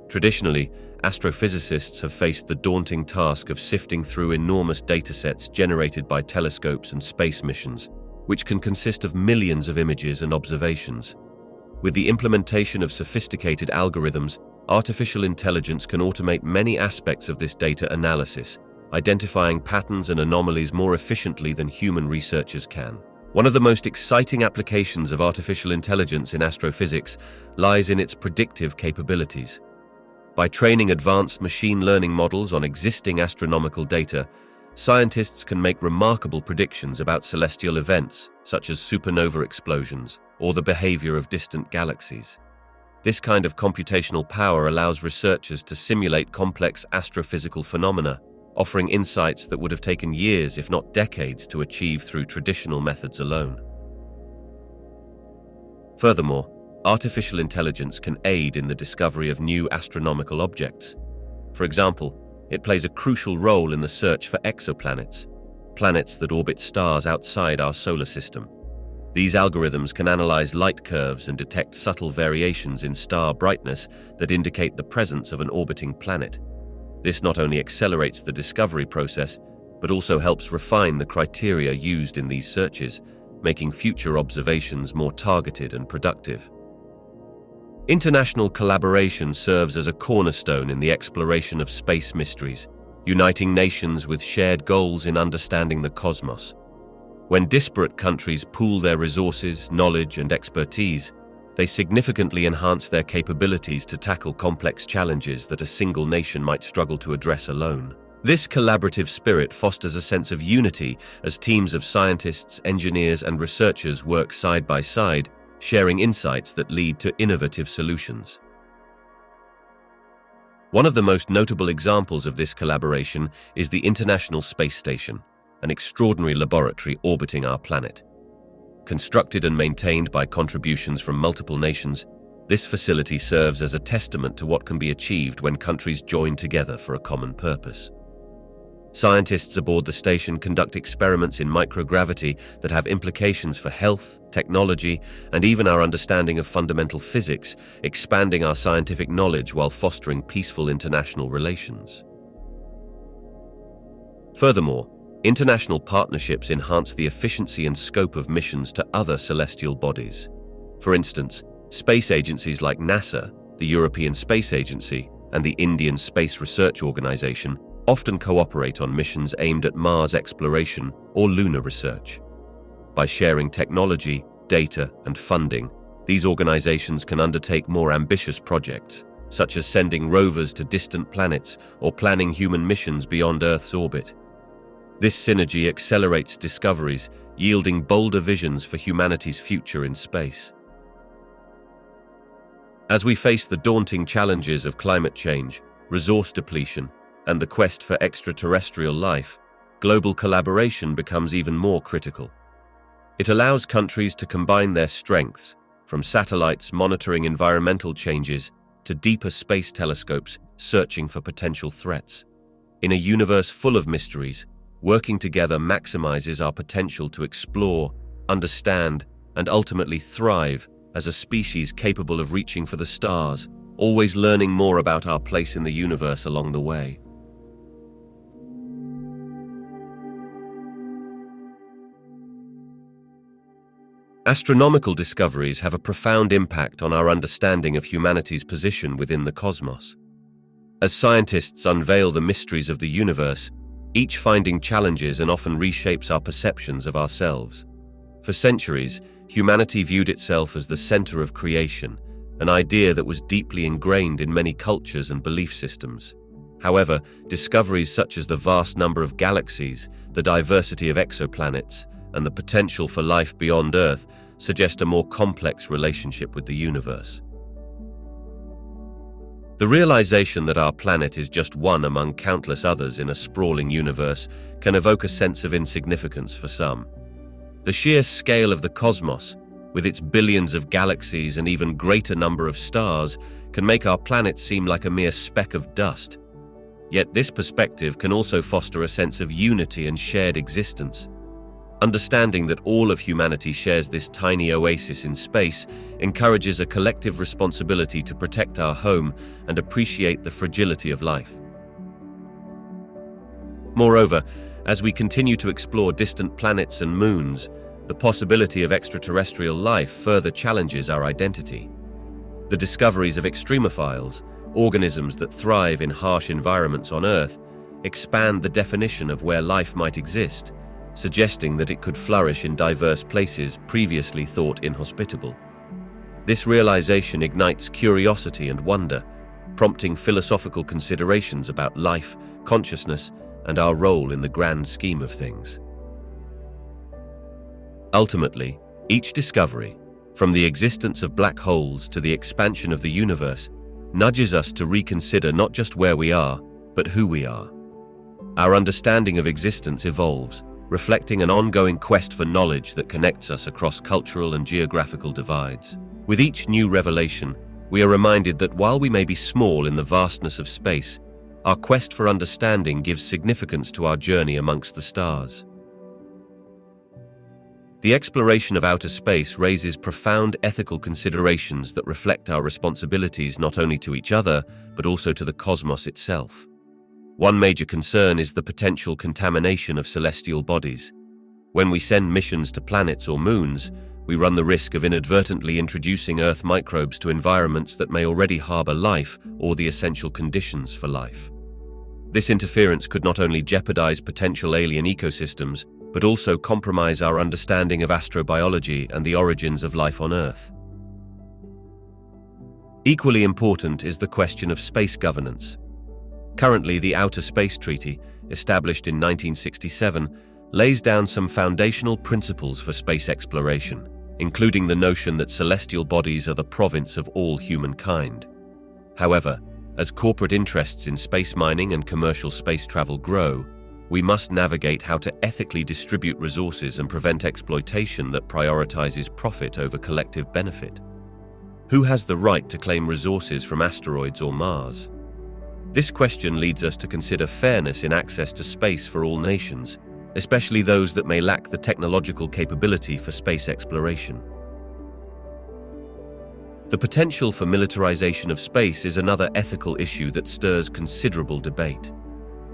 Traditionally, astrophysicists have faced the daunting task of sifting through enormous datasets generated by telescopes and space missions, which can consist of millions of images and observations. With the implementation of sophisticated algorithms, artificial intelligence can automate many aspects of this data analysis, identifying patterns and anomalies more efficiently than human researchers can. One of the most exciting applications of artificial intelligence in astrophysics lies in its predictive capabilities. By training advanced machine learning models on existing astronomical data, scientists can make remarkable predictions about celestial events, such as supernova explosions or the behavior of distant galaxies. This kind of computational power allows researchers to simulate complex astrophysical phenomena, offering insights that would have taken years, if not decades, to achieve through traditional methods alone. Furthermore, artificial intelligence can aid in the discovery of new astronomical objects. For example, it plays a crucial role in the search for exoplanets, planets that orbit stars outside our solar system. These algorithms can analyze light curves and detect subtle variations in star brightness that indicate the presence of an orbiting planet. This not only accelerates the discovery process, but also helps refine the criteria used in these searches, making future observations more targeted and productive. International collaboration serves as a cornerstone in the exploration of space mysteries, uniting nations with shared goals in understanding the cosmos. When disparate countries pool their resources, knowledge, and expertise, they significantly enhance their capabilities to tackle complex challenges that a single nation might struggle to address alone. This collaborative spirit fosters a sense of unity as teams of scientists, engineers, and researchers work side by side, sharing insights that lead to innovative solutions. One of the most notable examples of this collaboration is the International Space Station, an extraordinary laboratory orbiting our planet. Constructed and maintained by contributions from multiple nations, this facility serves as a testament to what can be achieved when countries join together for a common purpose. Scientists aboard the station conduct experiments in microgravity that have implications for health, technology, and even our understanding of fundamental physics, expanding our scientific knowledge while fostering peaceful international relations. Furthermore, international partnerships enhance the efficiency and scope of missions to other celestial bodies. For instance, space agencies like NASA, the European Space Agency, and the Indian Space Research Organization often cooperate on missions aimed at Mars exploration or lunar research. By sharing technology, data, and funding, these organizations can undertake more ambitious projects, such as sending rovers to distant planets or planning human missions beyond Earth's orbit. This synergy accelerates discoveries, yielding bolder visions for humanity's future in space. As we face the daunting challenges of climate change, resource depletion, and the quest for extraterrestrial life, global collaboration becomes even more critical. It allows countries to combine their strengths, from satellites monitoring environmental changes to deeper space telescopes searching for potential threats. In a universe full of mysteries, working together maximizes our potential to explore, understand, and ultimately thrive as a species capable of reaching for the stars, always learning more about our place in the universe along the way. Astronomical discoveries have a profound impact on our understanding of humanity's position within the cosmos. As scientists unveil the mysteries of the universe, each finding challenges and often reshapes our perceptions of ourselves. For centuries, humanity viewed itself as the center of creation, an idea that was deeply ingrained in many cultures and belief systems. However, discoveries such as the vast number of galaxies, the diversity of exoplanets, and the potential for life beyond Earth suggest a more complex relationship with the universe. The realization that our planet is just one among countless others in a sprawling universe can evoke a sense of insignificance for some. The sheer scale of the cosmos, with its billions of galaxies and even greater number of stars, can make our planet seem like a mere speck of dust. Yet this perspective can also foster a sense of unity and shared existence. Understanding that all of humanity shares this tiny oasis in space encourages a collective responsibility to protect our home and appreciate the fragility of life. Moreover, as we continue to explore distant planets and moons, the possibility of extraterrestrial life further challenges our identity. The discoveries of extremophiles, organisms that thrive in harsh environments on Earth, expand the definition of where life might exist, suggesting that it could flourish in diverse places previously thought inhospitable. This realization ignites curiosity and wonder, prompting philosophical considerations about life, consciousness, and our role in the grand scheme of things. Ultimately, each discovery, from the existence of black holes to the expansion of the universe, nudges us to reconsider not just where we are, but who we are. Our understanding of existence evolves, reflecting an ongoing quest for knowledge that connects us across cultural and geographical divides. With each new revelation, we are reminded that while we may be small in the vastness of space, our quest for understanding gives significance to our journey amongst the stars. The exploration of outer space raises profound ethical considerations that reflect our responsibilities not only to each other, but also to the cosmos itself. One major concern is the potential contamination of celestial bodies. When we send missions to planets or moons, we run the risk of inadvertently introducing Earth microbes to environments that may already harbor life or the essential conditions for life. This interference could not only jeopardize potential alien ecosystems, but also compromise our understanding of astrobiology and the origins of life on Earth. Equally important is the question of space governance. Currently, the Outer Space Treaty, established in 1967, lays down some foundational principles for space exploration, including the notion that celestial bodies are the province of all humankind. However, as corporate interests in space mining and commercial space travel grow, we must navigate how to ethically distribute resources and prevent exploitation that prioritizes profit over collective benefit. Who has the right to claim resources from asteroids or Mars? This question leads us to consider fairness in access to space for all nations, especially those that may lack the technological capability for space exploration. The potential for militarization of space is another ethical issue that stirs considerable debate.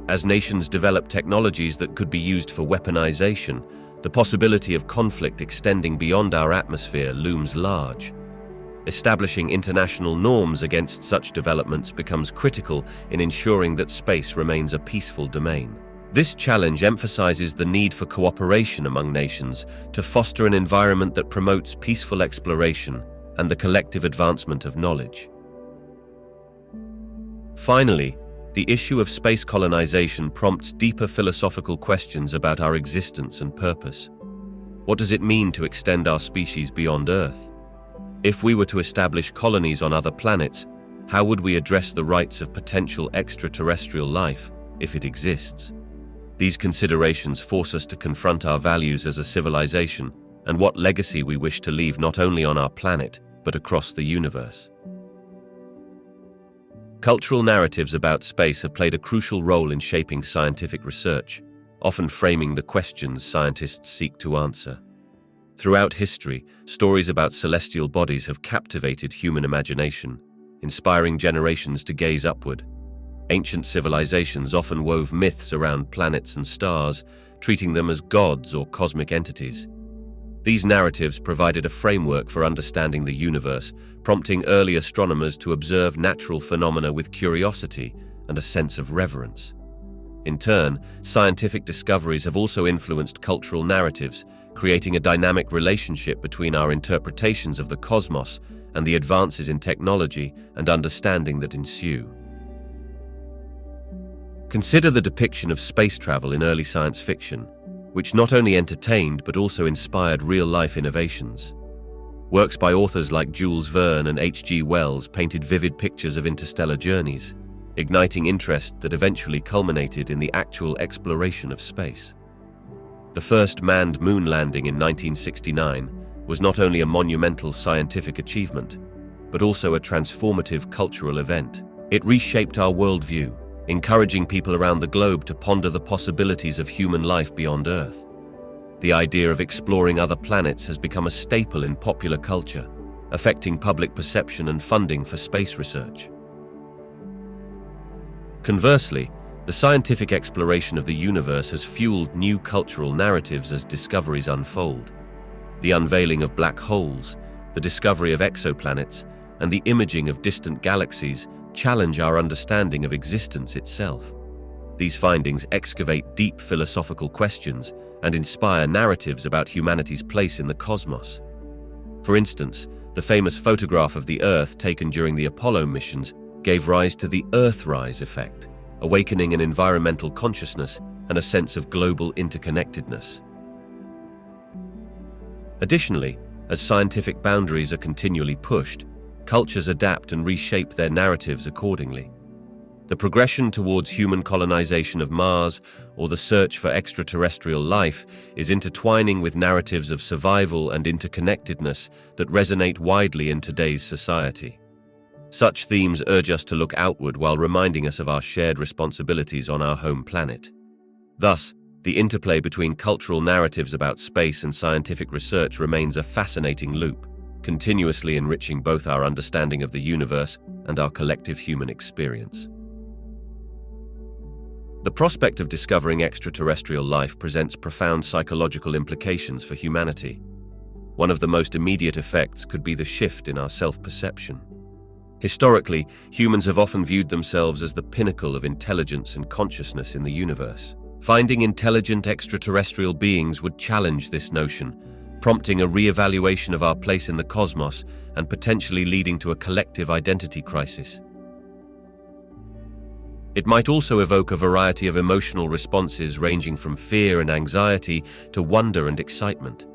As nations develop technologies that could be used for weaponization, the possibility of conflict extending beyond our atmosphere looms large. Establishing international norms against such developments becomes critical in ensuring that space remains a peaceful domain. This challenge emphasizes the need for cooperation among nations to foster an environment that promotes peaceful exploration and the collective advancement of knowledge. Finally, the issue of space colonization prompts deeper philosophical questions about our existence and purpose. What does it mean to extend our species beyond Earth? If we were to establish colonies on other planets, how would we address the rights of potential extraterrestrial life, if it exists? These considerations force us to confront our values as a civilization and what legacy we wish to leave not only on our planet, but across the universe. Cultural narratives about space have played a crucial role in shaping scientific research, often framing the questions scientists seek to answer. Throughout history, stories about celestial bodies have captivated human imagination, inspiring generations to gaze upward. Ancient civilizations often wove myths around planets and stars, treating them as gods or cosmic entities. These narratives provided a framework for understanding the universe, prompting early astronomers to observe natural phenomena with curiosity and a sense of reverence. In turn, scientific discoveries have also influenced cultural narratives, creating a dynamic relationship between our interpretations of the cosmos and the advances in technology and understanding that ensue. Consider the depiction of space travel in early science fiction, which not only entertained but also inspired real-life innovations. Works by authors like Jules Verne and H.G. Wells painted vivid pictures of interstellar journeys, igniting interest that eventually culminated in the actual exploration of space. The first manned moon landing in 1969 was not only a monumental scientific achievement, but also a transformative cultural event. It reshaped our worldview, encouraging people around the globe to ponder the possibilities of human life beyond Earth. The idea of exploring other planets has become a staple in popular culture, affecting public perception and funding for space research. Conversely, the scientific exploration of the universe has fueled new cultural narratives as discoveries unfold. The unveiling of black holes, the discovery of exoplanets, and the imaging of distant galaxies challenge our understanding of existence itself. These findings excavate deep philosophical questions and inspire narratives about humanity's place in the cosmos. For instance, the famous photograph of the Earth taken during the Apollo missions gave rise to the Earthrise effect, awakening an environmental consciousness and a sense of global interconnectedness. Additionally, as scientific boundaries are continually pushed, cultures adapt and reshape their narratives accordingly. The progression towards human colonization of Mars or the search for extraterrestrial life is intertwining with narratives of survival and interconnectedness that resonate widely in today's society. Such themes urge us to look outward while reminding us of our shared responsibilities on our home planet. Thus, the interplay between cultural narratives about space and scientific research remains a fascinating loop, continuously enriching both our understanding of the universe and our collective human experience. The prospect of discovering extraterrestrial life presents profound psychological implications for humanity. One of the most immediate effects could be the shift in our self-perception. Historically, humans have often viewed themselves as the pinnacle of intelligence and consciousness in the universe. Finding intelligent extraterrestrial beings would challenge this notion, prompting a re-evaluation of our place in the cosmos and potentially leading to a collective identity crisis. It might also evoke a variety of emotional responses ranging from fear and anxiety to wonder and excitement.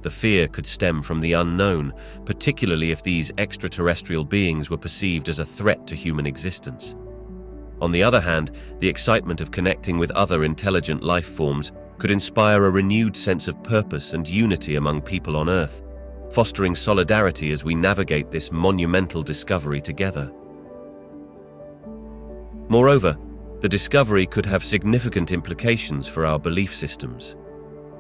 The fear could stem from the unknown, particularly if these extraterrestrial beings were perceived as a threat to human existence. On the other hand, the excitement of connecting with other intelligent life forms could inspire a renewed sense of purpose and unity among people on Earth, fostering solidarity as we navigate this monumental discovery together. Moreover, the discovery could have significant implications for our belief systems.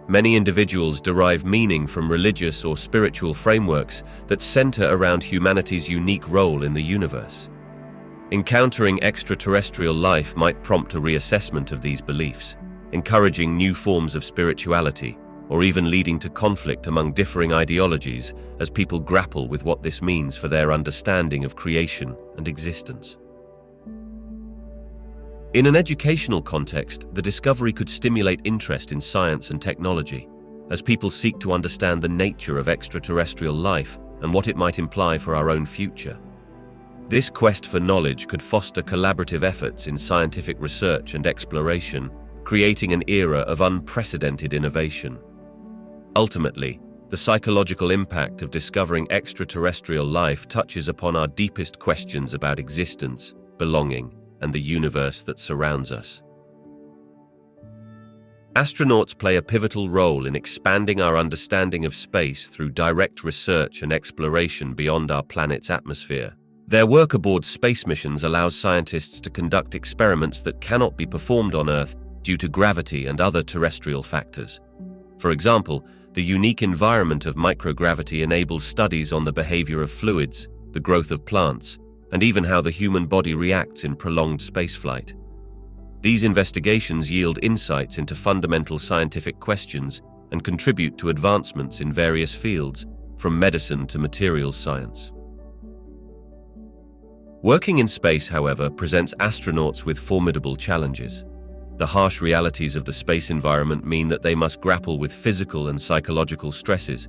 Many individuals derive meaning from religious or spiritual frameworks that center around humanity's unique role in the universe. Encountering extraterrestrial life might prompt a reassessment of these beliefs, encouraging new forms of spirituality, or even leading to conflict among differing ideologies as people grapple with what this means for their understanding of creation and existence. In an educational context, the discovery could stimulate interest in science and technology, as people seek to understand the nature of extraterrestrial life and what it might imply for our own future. This quest for knowledge could foster collaborative efforts in scientific research and exploration, creating an era of unprecedented innovation. Ultimately, the psychological impact of discovering extraterrestrial life touches upon our deepest questions about existence, belonging, and the universe that surrounds us. Astronauts play a pivotal role in expanding our understanding of space through direct research and exploration beyond our planet's atmosphere. Their work aboard space missions allows scientists to conduct experiments that cannot be performed on Earth due to gravity and other terrestrial factors. For example, the unique environment of microgravity enables studies on the behavior of fluids, the growth of plants, and even how the human body reacts in prolonged spaceflight. These investigations yield insights into fundamental scientific questions and contribute to advancements in various fields, from medicine to materials science. Working in space, however, presents astronauts with formidable challenges. The harsh realities of the space environment mean that they must grapple with physical and psychological stresses.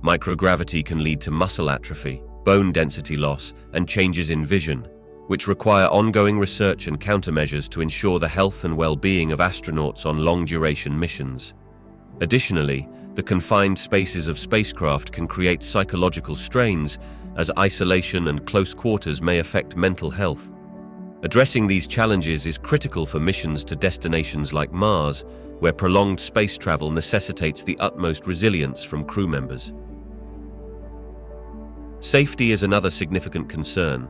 Microgravity can lead to muscle atrophy, bone density loss, and changes in vision, which require ongoing research and countermeasures to ensure the health and well-being of astronauts on long-duration missions. Additionally, the confined spaces of spacecraft can create psychological strains, as isolation and close quarters may affect mental health. Addressing these challenges is critical for missions to destinations like Mars, where prolonged space travel necessitates the utmost resilience from crew members. Safety is another significant concern.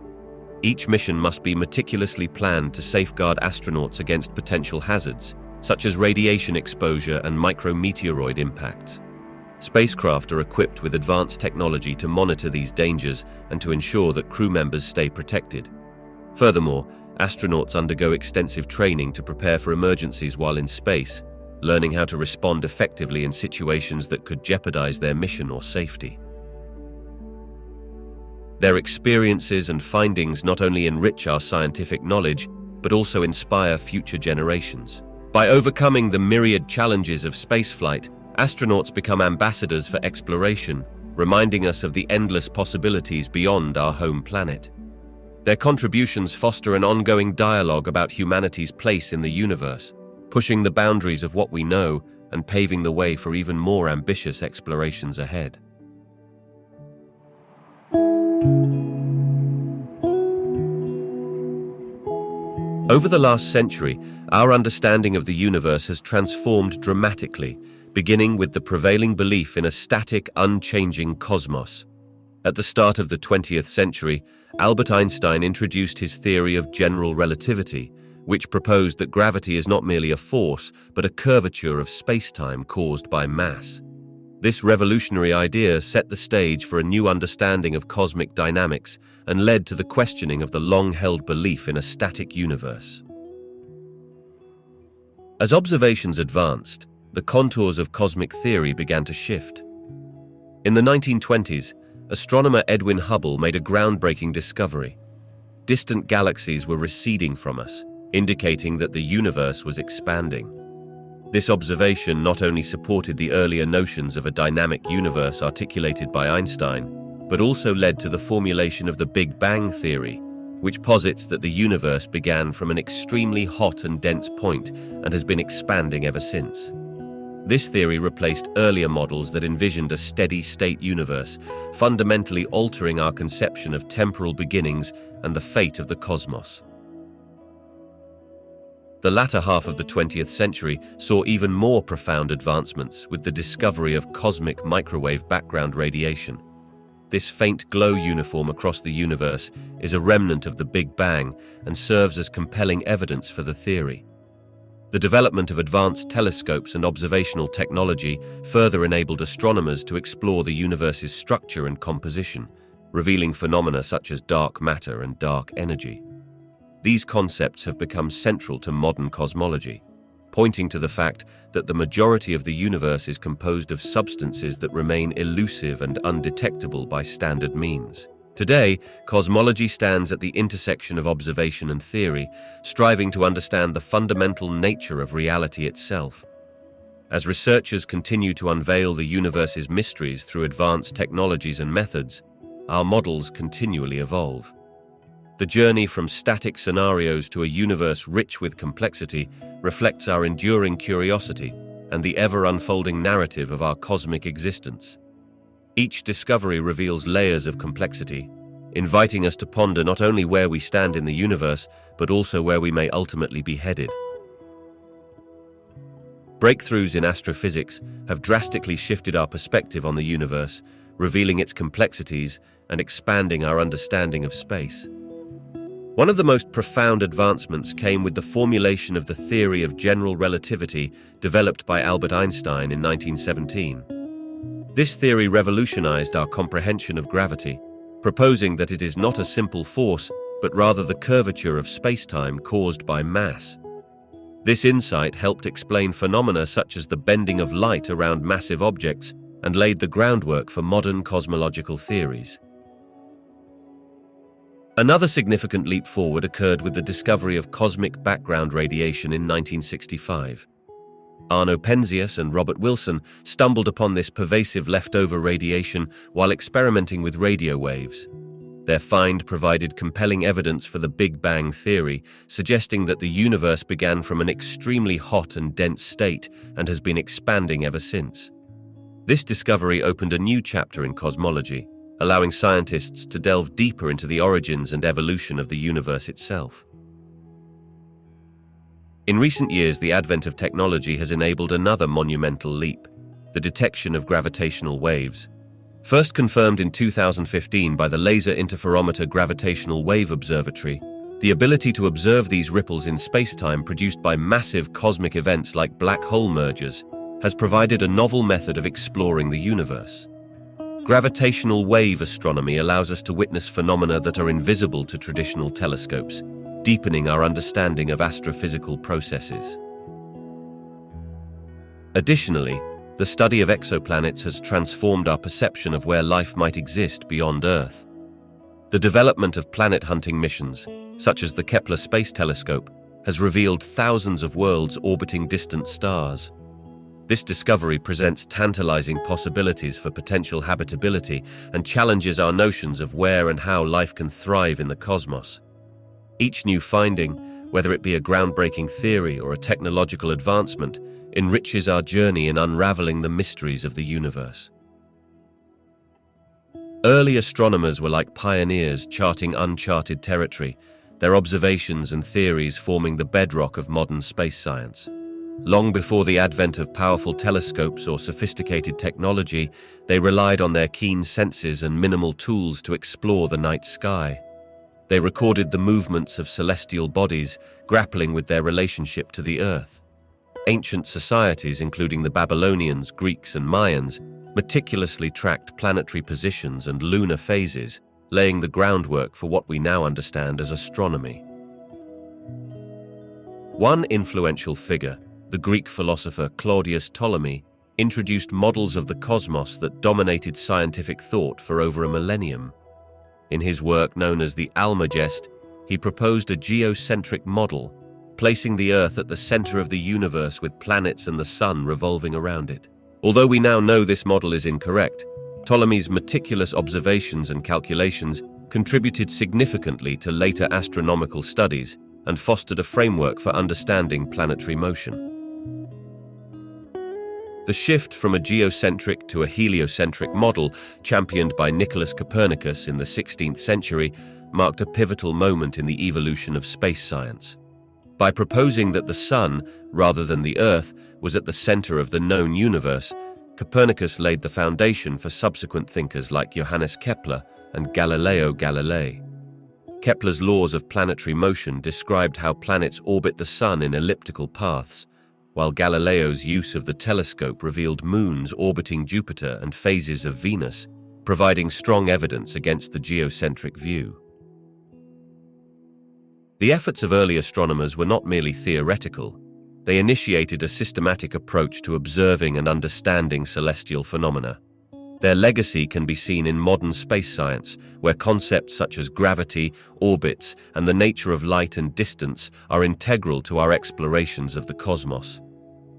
Each mission must be meticulously planned to safeguard astronauts against potential hazards, such as radiation exposure and micrometeoroid impacts. Spacecraft are equipped with advanced technology to monitor these dangers and to ensure that crew members stay protected. Furthermore, astronauts undergo extensive training to prepare for emergencies while in space, learning how to respond effectively in situations that could jeopardize their mission or safety. Their experiences and findings not only enrich our scientific knowledge, but also inspire future generations. By overcoming the myriad challenges of spaceflight, astronauts become ambassadors for exploration, reminding us of the endless possibilities beyond our home planet. Their contributions foster an ongoing dialogue about humanity's place in the universe, pushing the boundaries of what we know and paving the way for even more ambitious explorations ahead. Over the last century, our understanding of the universe has transformed dramatically, beginning with the prevailing belief in a static, unchanging cosmos. At the start of the 20th century, Albert Einstein introduced his theory of general relativity, which proposed that gravity is not merely a force, but a curvature of space-time caused by mass. This revolutionary idea set the stage for a new understanding of cosmic dynamics and led to the questioning of the long-held belief in a static universe. As observations advanced, the contours of cosmic theory began to shift. In the 1920s, astronomer Edwin Hubble made a groundbreaking discovery. Distant galaxies were receding from us, indicating that the universe was expanding. This observation not only supported the earlier notions of a dynamic universe articulated by Einstein, but also led to the formulation of the Big Bang theory, which posits that the universe began from an extremely hot and dense point and has been expanding ever since. This theory replaced earlier models that envisioned a steady-state universe, fundamentally altering our conception of temporal beginnings and the fate of the cosmos. The latter half of the 20th century saw even more profound advancements with the discovery of cosmic microwave background radiation. This faint glow uniform across the universe is a remnant of the Big Bang and serves as compelling evidence for the theory. The development of advanced telescopes and observational technology further enabled astronomers to explore the universe's structure and composition, revealing phenomena such as dark matter and dark energy. These concepts have become central to modern cosmology, pointing to the fact that the majority of the universe is composed of substances that remain elusive and undetectable by standard means. Today, cosmology stands at the intersection of observation and theory, striving to understand the fundamental nature of reality itself. As researchers continue to unveil the universe's mysteries through advanced technologies and methods, our models continually evolve. The journey from static scenarios to a universe rich with complexity reflects our enduring curiosity and the ever-unfolding narrative of our cosmic existence. Each discovery reveals layers of complexity, inviting us to ponder not only where we stand in the universe, but also where we may ultimately be headed. Breakthroughs in astrophysics have drastically shifted our perspective on the universe, revealing its complexities and expanding our understanding of space. One of the most profound advancements came with the formulation of the theory of general relativity developed by Albert Einstein in 1917. This theory revolutionized our comprehension of gravity, proposing that it is not a simple force, but rather the curvature of space-time caused by mass. This insight helped explain phenomena such as the bending of light around massive objects and laid the groundwork for modern cosmological theories. Another significant leap forward occurred with the discovery of cosmic background radiation in 1965. Arno Penzias and Robert Wilson stumbled upon this pervasive leftover radiation while experimenting with radio waves. Their find provided compelling evidence for the Big Bang theory, suggesting that the universe began from an extremely hot and dense state and has been expanding ever since. This discovery opened a new chapter in cosmology, allowing scientists to delve deeper into the origins and evolution of the universe itself. In recent years, the advent of technology has enabled another monumental leap: the detection of gravitational waves. First confirmed in 2015 by the Laser Interferometer Gravitational Wave Observatory, The ability to observe these ripples in spacetime produced by massive cosmic events like black hole mergers has provided a novel method of exploring the universe. Gravitational wave astronomy allows us to witness phenomena that are invisible to traditional telescopes, deepening our understanding of astrophysical processes. Additionally, the study of exoplanets has transformed our perception of where life might exist beyond Earth. The development of planet-hunting missions, such as the Kepler Space Telescope, has revealed thousands of worlds orbiting distant stars. This discovery presents tantalizing possibilities for potential habitability and challenges our notions of where and how life can thrive in the cosmos. Each new finding, whether it be a groundbreaking theory or a technological advancement, enriches our journey in unraveling the mysteries of the universe. Early astronomers were like pioneers charting uncharted territory, their observations and theories forming the bedrock of modern space science. Long before the advent of powerful telescopes or sophisticated technology, they relied on their keen senses and minimal tools to explore the night sky. They recorded the movements of celestial bodies, grappling with their relationship to the Earth. Ancient societies, including the Babylonians, Greeks, and Mayans, meticulously tracked planetary positions and lunar phases, laying the groundwork for what we now understand as astronomy. One influential figure, the Greek philosopher Claudius Ptolemy, introduced models of the cosmos that dominated scientific thought for over a millennium. In his work known as the Almagest, he proposed a geocentric model, placing the Earth at the center of the universe with planets and the Sun revolving around it. Although we now know this model is incorrect, Ptolemy's meticulous observations and calculations contributed significantly to later astronomical studies and fostered a framework for understanding planetary motion. The shift from a geocentric to a heliocentric model, championed by Nicholas Copernicus in the 16th century, marked a pivotal moment in the evolution of space science. By proposing that the Sun, rather than the Earth, was at the center of the known universe, Copernicus laid the foundation for subsequent thinkers like Johannes Kepler and Galileo Galilei. Kepler's laws of planetary motion described how planets orbit the Sun in elliptical paths, while Galileo's use of the telescope revealed moons orbiting Jupiter and phases of Venus, providing strong evidence against the geocentric view. The efforts of early astronomers were not merely theoretical. They initiated a systematic approach to observing and understanding celestial phenomena. Their legacy can be seen in modern space science, where concepts such as gravity, orbits, and the nature of light and distance are integral to our explorations of the cosmos.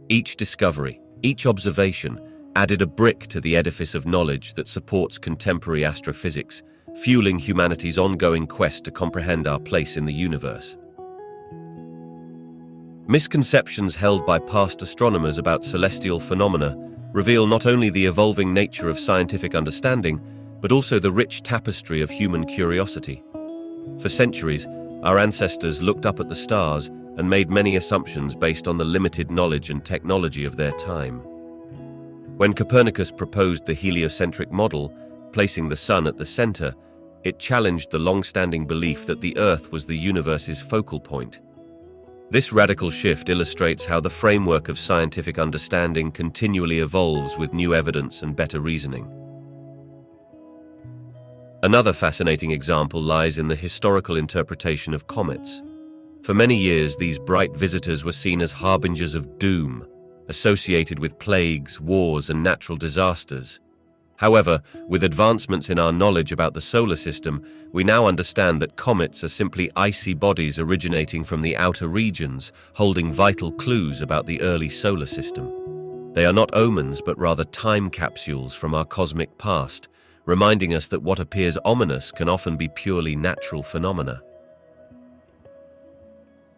Each discovery, each observation, added a brick to the edifice of knowledge that supports contemporary astrophysics, fueling humanity's ongoing quest to comprehend our place in the universe. Misconceptions held by past astronomers about celestial phenomena reveal not only the evolving nature of scientific understanding, but also the rich tapestry of human curiosity. For centuries, our ancestors looked up at the stars and made many assumptions based on the limited knowledge and technology of their time. When Copernicus proposed the heliocentric model, placing the Sun at the center, it challenged the long-standing belief that the Earth was the universe's focal point. This radical shift illustrates how the framework of scientific understanding continually evolves with new evidence and better reasoning. Another fascinating example lies in the historical interpretation of comets. For many years, these bright visitors were seen as harbingers of doom, associated with plagues, wars, and natural disasters. However, with advancements in our knowledge about the solar system, we now understand that comets are simply icy bodies originating from the outer regions, holding vital clues about the early solar system. They are not omens, but rather time capsules from our cosmic past, reminding us that what appears ominous can often be purely natural phenomena.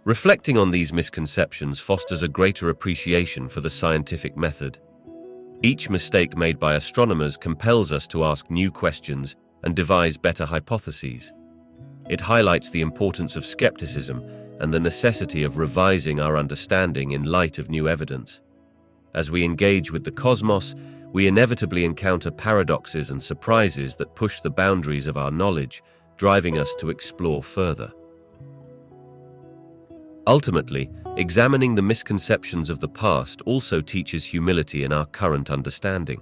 Reflecting on these misconceptions fosters a greater appreciation for the scientific method. Each mistake made by astronomers compels us to ask new questions and devise better hypotheses. It highlights the importance of skepticism and the necessity of revising our understanding in light of new evidence. As we engage with the cosmos, we inevitably encounter paradoxes and surprises that push the boundaries of our knowledge, driving us to explore further. Ultimately, examining the misconceptions of the past also teaches humility in our current understanding.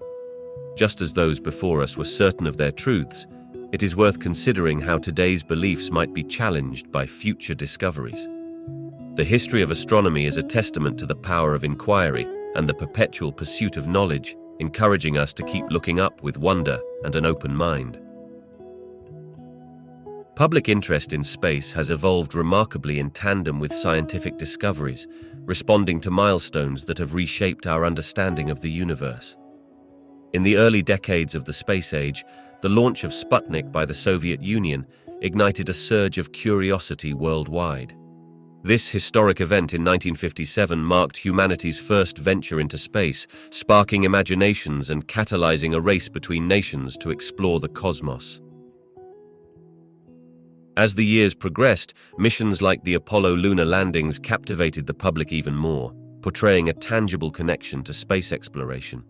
Just as those before us were certain of their truths, it is worth considering how today's beliefs might be challenged by future discoveries. The history of astronomy is a testament to the power of inquiry and the perpetual pursuit of knowledge, encouraging us to keep looking up with wonder and an open mind. Public interest in space has evolved remarkably in tandem with scientific discoveries, responding to milestones that have reshaped our understanding of the universe. In the early decades of the space age, the launch of Sputnik by the Soviet Union ignited a surge of curiosity worldwide. This historic event in 1957 marked humanity's first venture into space, sparking imaginations and catalyzing a race between nations to explore the cosmos. As the years progressed, missions like the Apollo lunar landings captivated the public even more, portraying a tangible connection to space exploration.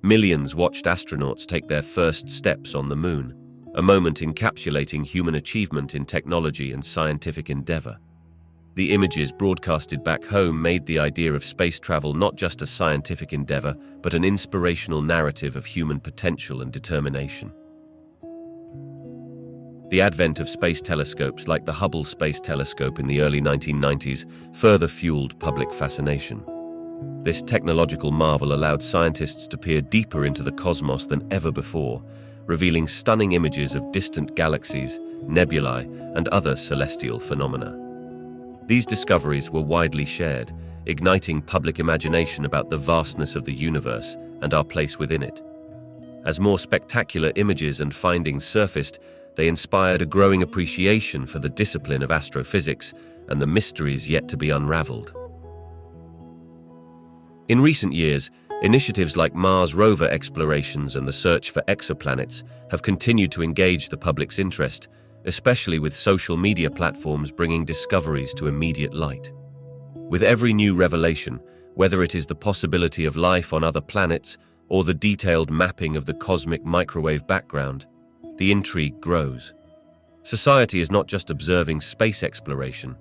Millions watched astronauts take their first steps on the moon, a moment encapsulating human achievement in technology and scientific endeavor. The images broadcasted back home made the idea of space travel not just a scientific endeavor, but an inspirational narrative of human potential and determination. The advent of space telescopes like the Hubble Space Telescope in the early 1990s further fueled public fascination. This technological marvel allowed scientists to peer deeper into the cosmos than ever before, revealing stunning images of distant galaxies, nebulae, and other celestial phenomena. These discoveries were widely shared, igniting public imagination about the vastness of the universe and our place within it. As more spectacular images and findings surfaced, they inspired a growing appreciation for the discipline of astrophysics and the mysteries yet to be unraveled. In recent years, initiatives like Mars rover explorations and the search for exoplanets have continued to engage the public's interest, especially with social media platforms bringing discoveries to immediate light. With every new revelation, whether it is the possibility of life on other planets or the detailed mapping of the cosmic microwave background, the intrigue grows. Society is not just observing space exploration.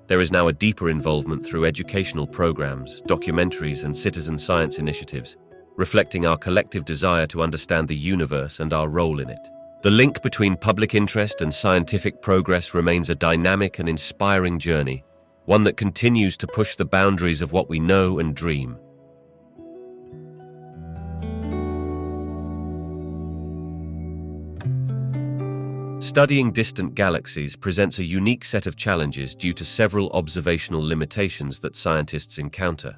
There is now a deeper involvement through educational programs, documentaries, and citizen science initiatives, reflecting our collective desire to understand the universe and our role in it. The link between public interest and scientific progress remains a dynamic and inspiring journey, one that continues to push the boundaries of what we know and dream. Studying distant galaxies presents a unique set of challenges due to several observational limitations that scientists encounter.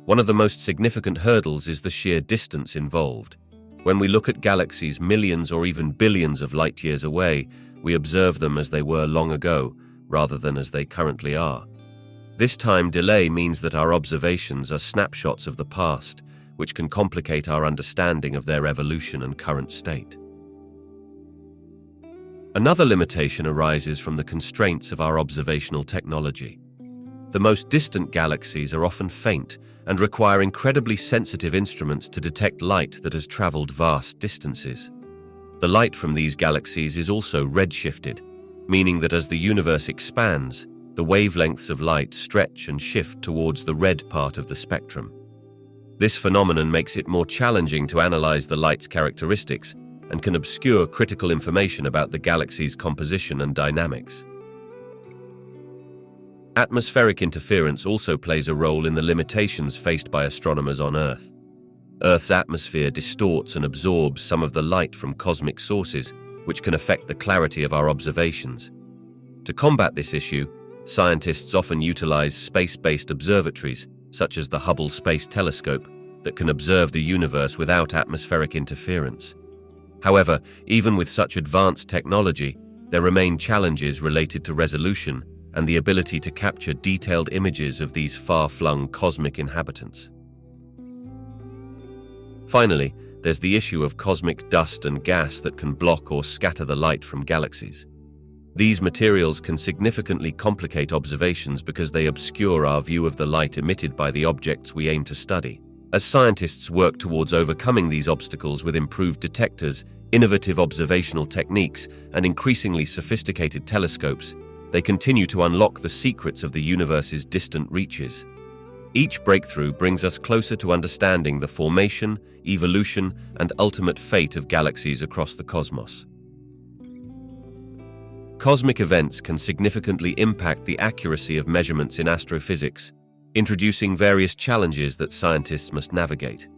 One of the most significant hurdles is the sheer distance involved. When we look at galaxies millions or even billions of light years away, we observe them as they were long ago, rather than as they currently are. This time delay means that our observations are snapshots of the past, which can complicate our understanding of their evolution and current state. Another limitation arises from the constraints of our observational technology. The most distant galaxies are often faint and require incredibly sensitive instruments to detect light that has traveled vast distances. The light from these galaxies is also redshifted, meaning that as the universe expands, the wavelengths of light stretch and shift towards the red part of the spectrum. This phenomenon makes it more challenging to analyze the light's characteristics and can obscure critical information about the galaxy's composition and dynamics. Atmospheric interference also plays a role in the limitations faced by astronomers on Earth. Earth's atmosphere distorts and absorbs some of the light from cosmic sources, which can affect the clarity of our observations. To combat this issue, scientists often utilize space-based observatories, such as the Hubble Space Telescope, that can observe the universe without atmospheric interference. However, even with such advanced technology, there remain challenges related to resolution and the ability to capture detailed images of these far-flung cosmic inhabitants. Finally, there's the issue of cosmic dust and gas that can block or scatter the light from galaxies. These materials can significantly complicate observations because they obscure our view of the light emitted by the objects we aim to study. As scientists work towards overcoming these obstacles with improved detectors, innovative observational techniques, and increasingly sophisticated telescopes, they continue to unlock the secrets of the universe's distant reaches. Each breakthrough brings us closer to understanding the formation, evolution, and ultimate fate of galaxies across the cosmos. Cosmic events can significantly impact the accuracy of measurements in astrophysics, introducing various challenges that scientists must navigate.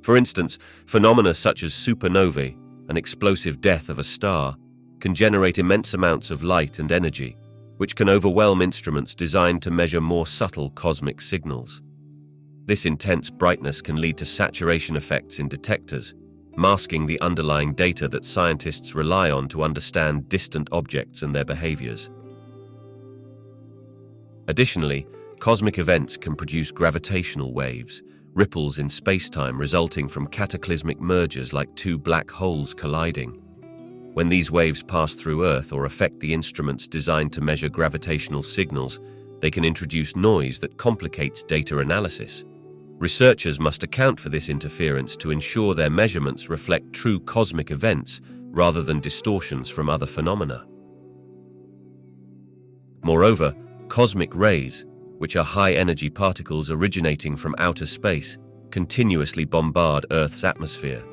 For instance, phenomena such as supernovae, an explosive death of a star, can generate immense amounts of light and energy, which can overwhelm instruments designed to measure more subtle cosmic signals. This intense brightness can lead to saturation effects in detectors, masking the underlying data that scientists rely on to understand distant objects and their behaviors. Additionally, cosmic events can produce gravitational waves, ripples in spacetime resulting from cataclysmic mergers like two black holes colliding. When these waves pass through Earth or affect the instruments designed to measure gravitational signals, they can introduce noise that complicates data analysis. Researchers must account for this interference to ensure their measurements reflect true cosmic events rather than distortions from other phenomena. Moreover, cosmic rays, which are high-energy particles originating from outer space, continuously bombard Earth's atmosphere.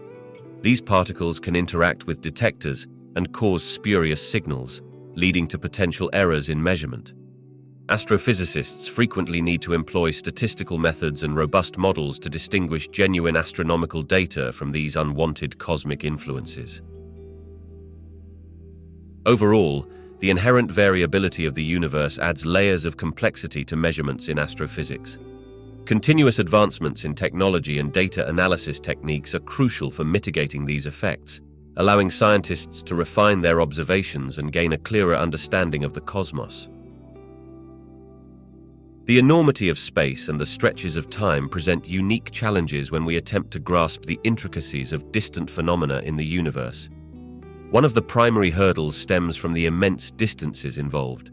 These particles can interact with detectors and cause spurious signals, leading to potential errors in measurement. Astrophysicists frequently need to employ statistical methods and robust models to distinguish genuine astronomical data from these unwanted cosmic influences. Overall, the inherent variability of the universe adds layers of complexity to measurements in astrophysics. Continuous advancements in technology and data analysis techniques are crucial for mitigating these effects, allowing scientists to refine their observations and gain a clearer understanding of the cosmos. The enormity of space and the stretches of time present unique challenges when we attempt to grasp the intricacies of distant phenomena in the universe. One of the primary hurdles stems from the immense distances involved.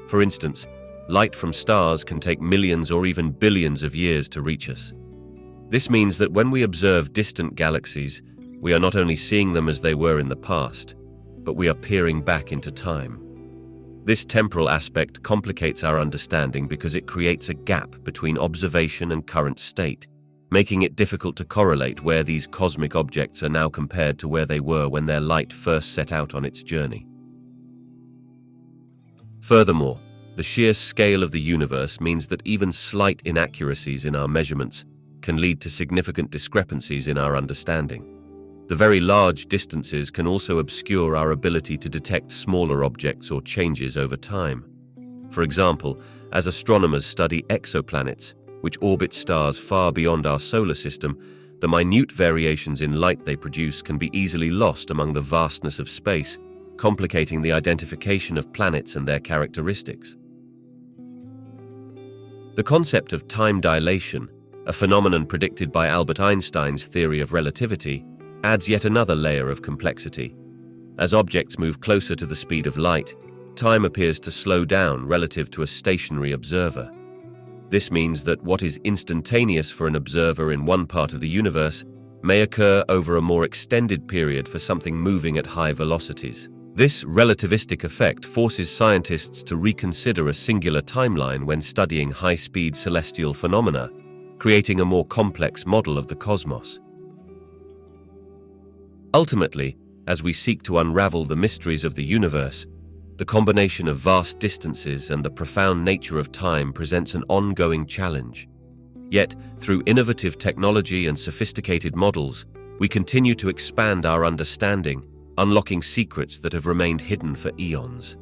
For instance, light from stars can take millions or even billions of years to reach us. This means that when we observe distant galaxies, we are not only seeing them as they were in the past, but we are peering back into time. This temporal aspect complicates our understanding because it creates a gap between observation and current state, making it difficult to correlate where these cosmic objects are now compared to where they were when their light first set out on its journey. Furthermore, the sheer scale of the universe means that even slight inaccuracies in our measurements can lead to significant discrepancies in our understanding. The very large distances can also obscure our ability to detect smaller objects or changes over time. For example, as astronomers study exoplanets, which orbit stars far beyond our solar system, the minute variations in light they produce can be easily lost among the vastness of space, complicating the identification of planets and their characteristics. The concept of time dilation, a phenomenon predicted by Albert Einstein's theory of relativity, adds yet another layer of complexity. As objects move closer to the speed of light, time appears to slow down relative to a stationary observer. This means that what is instantaneous for an observer in one part of the universe may occur over a more extended period for something moving at high velocities. This relativistic effect forces scientists to reconsider a singular timeline when studying high-speed celestial phenomena, creating a more complex model of the cosmos. Ultimately, as we seek to unravel the mysteries of the universe, the combination of vast distances and the profound nature of time presents an ongoing challenge. Yet, through innovative technology and sophisticated models, we continue to expand our understanding, unlocking secrets that have remained hidden for eons.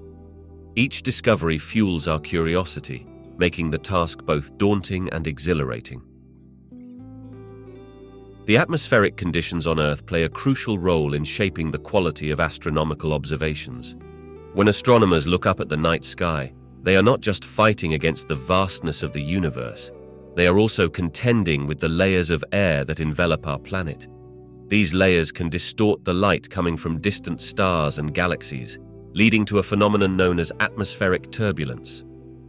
Each discovery fuels our curiosity, making the task both daunting and exhilarating. The atmospheric conditions on Earth play a crucial role in shaping the quality of astronomical observations. When astronomers look up at the night sky, they are not just fighting against the vastness of the universe, they are also contending with the layers of air that envelop our planet. These layers can distort the light coming from distant stars and galaxies, leading to a phenomenon known as atmospheric turbulence.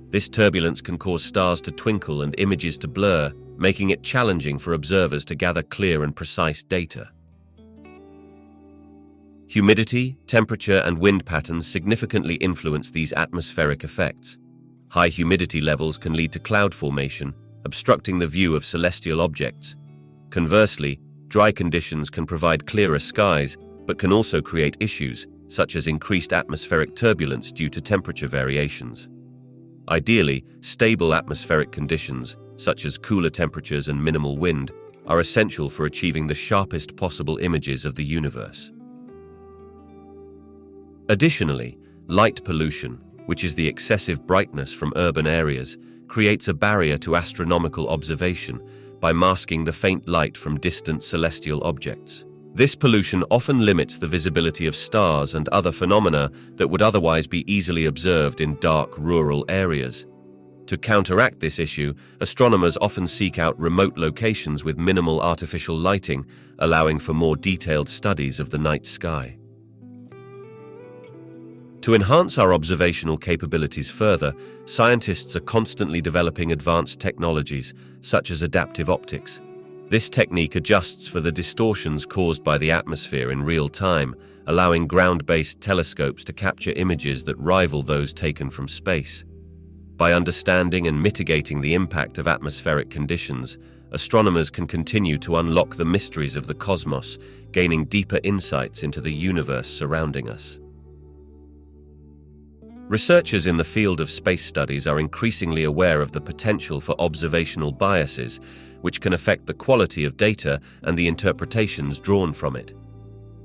This turbulence can cause stars to twinkle and images to blur, making it challenging for observers to gather clear and precise data. Humidity, temperature, and wind patterns significantly influence these atmospheric effects. High humidity levels can lead to cloud formation, obstructing the view of celestial objects. Conversely, dry conditions can provide clearer skies, but can also create issues, such as increased atmospheric turbulence due to temperature variations. Ideally, stable atmospheric conditions, such as cooler temperatures and minimal wind, are essential for achieving the sharpest possible images of the universe. Additionally, light pollution, which is the excessive brightness from urban areas, creates a barrier to astronomical observation by masking the faint light from distant celestial objects. This pollution often limits the visibility of stars and other phenomena that would otherwise be easily observed in dark, rural areas. To counteract this issue, astronomers often seek out remote locations with minimal artificial lighting, allowing for more detailed studies of the night sky. To enhance our observational capabilities further, scientists are constantly developing advanced technologies, such as adaptive optics. This technique adjusts for the distortions caused by the atmosphere in real time, allowing ground-based telescopes to capture images that rival those taken from space. By understanding and mitigating the impact of atmospheric conditions, astronomers can continue to unlock the mysteries of the cosmos, gaining deeper insights into the universe surrounding us. Researchers in the field of space studies are increasingly aware of the potential for observational biases, which can affect the quality of data and the interpretations drawn from it.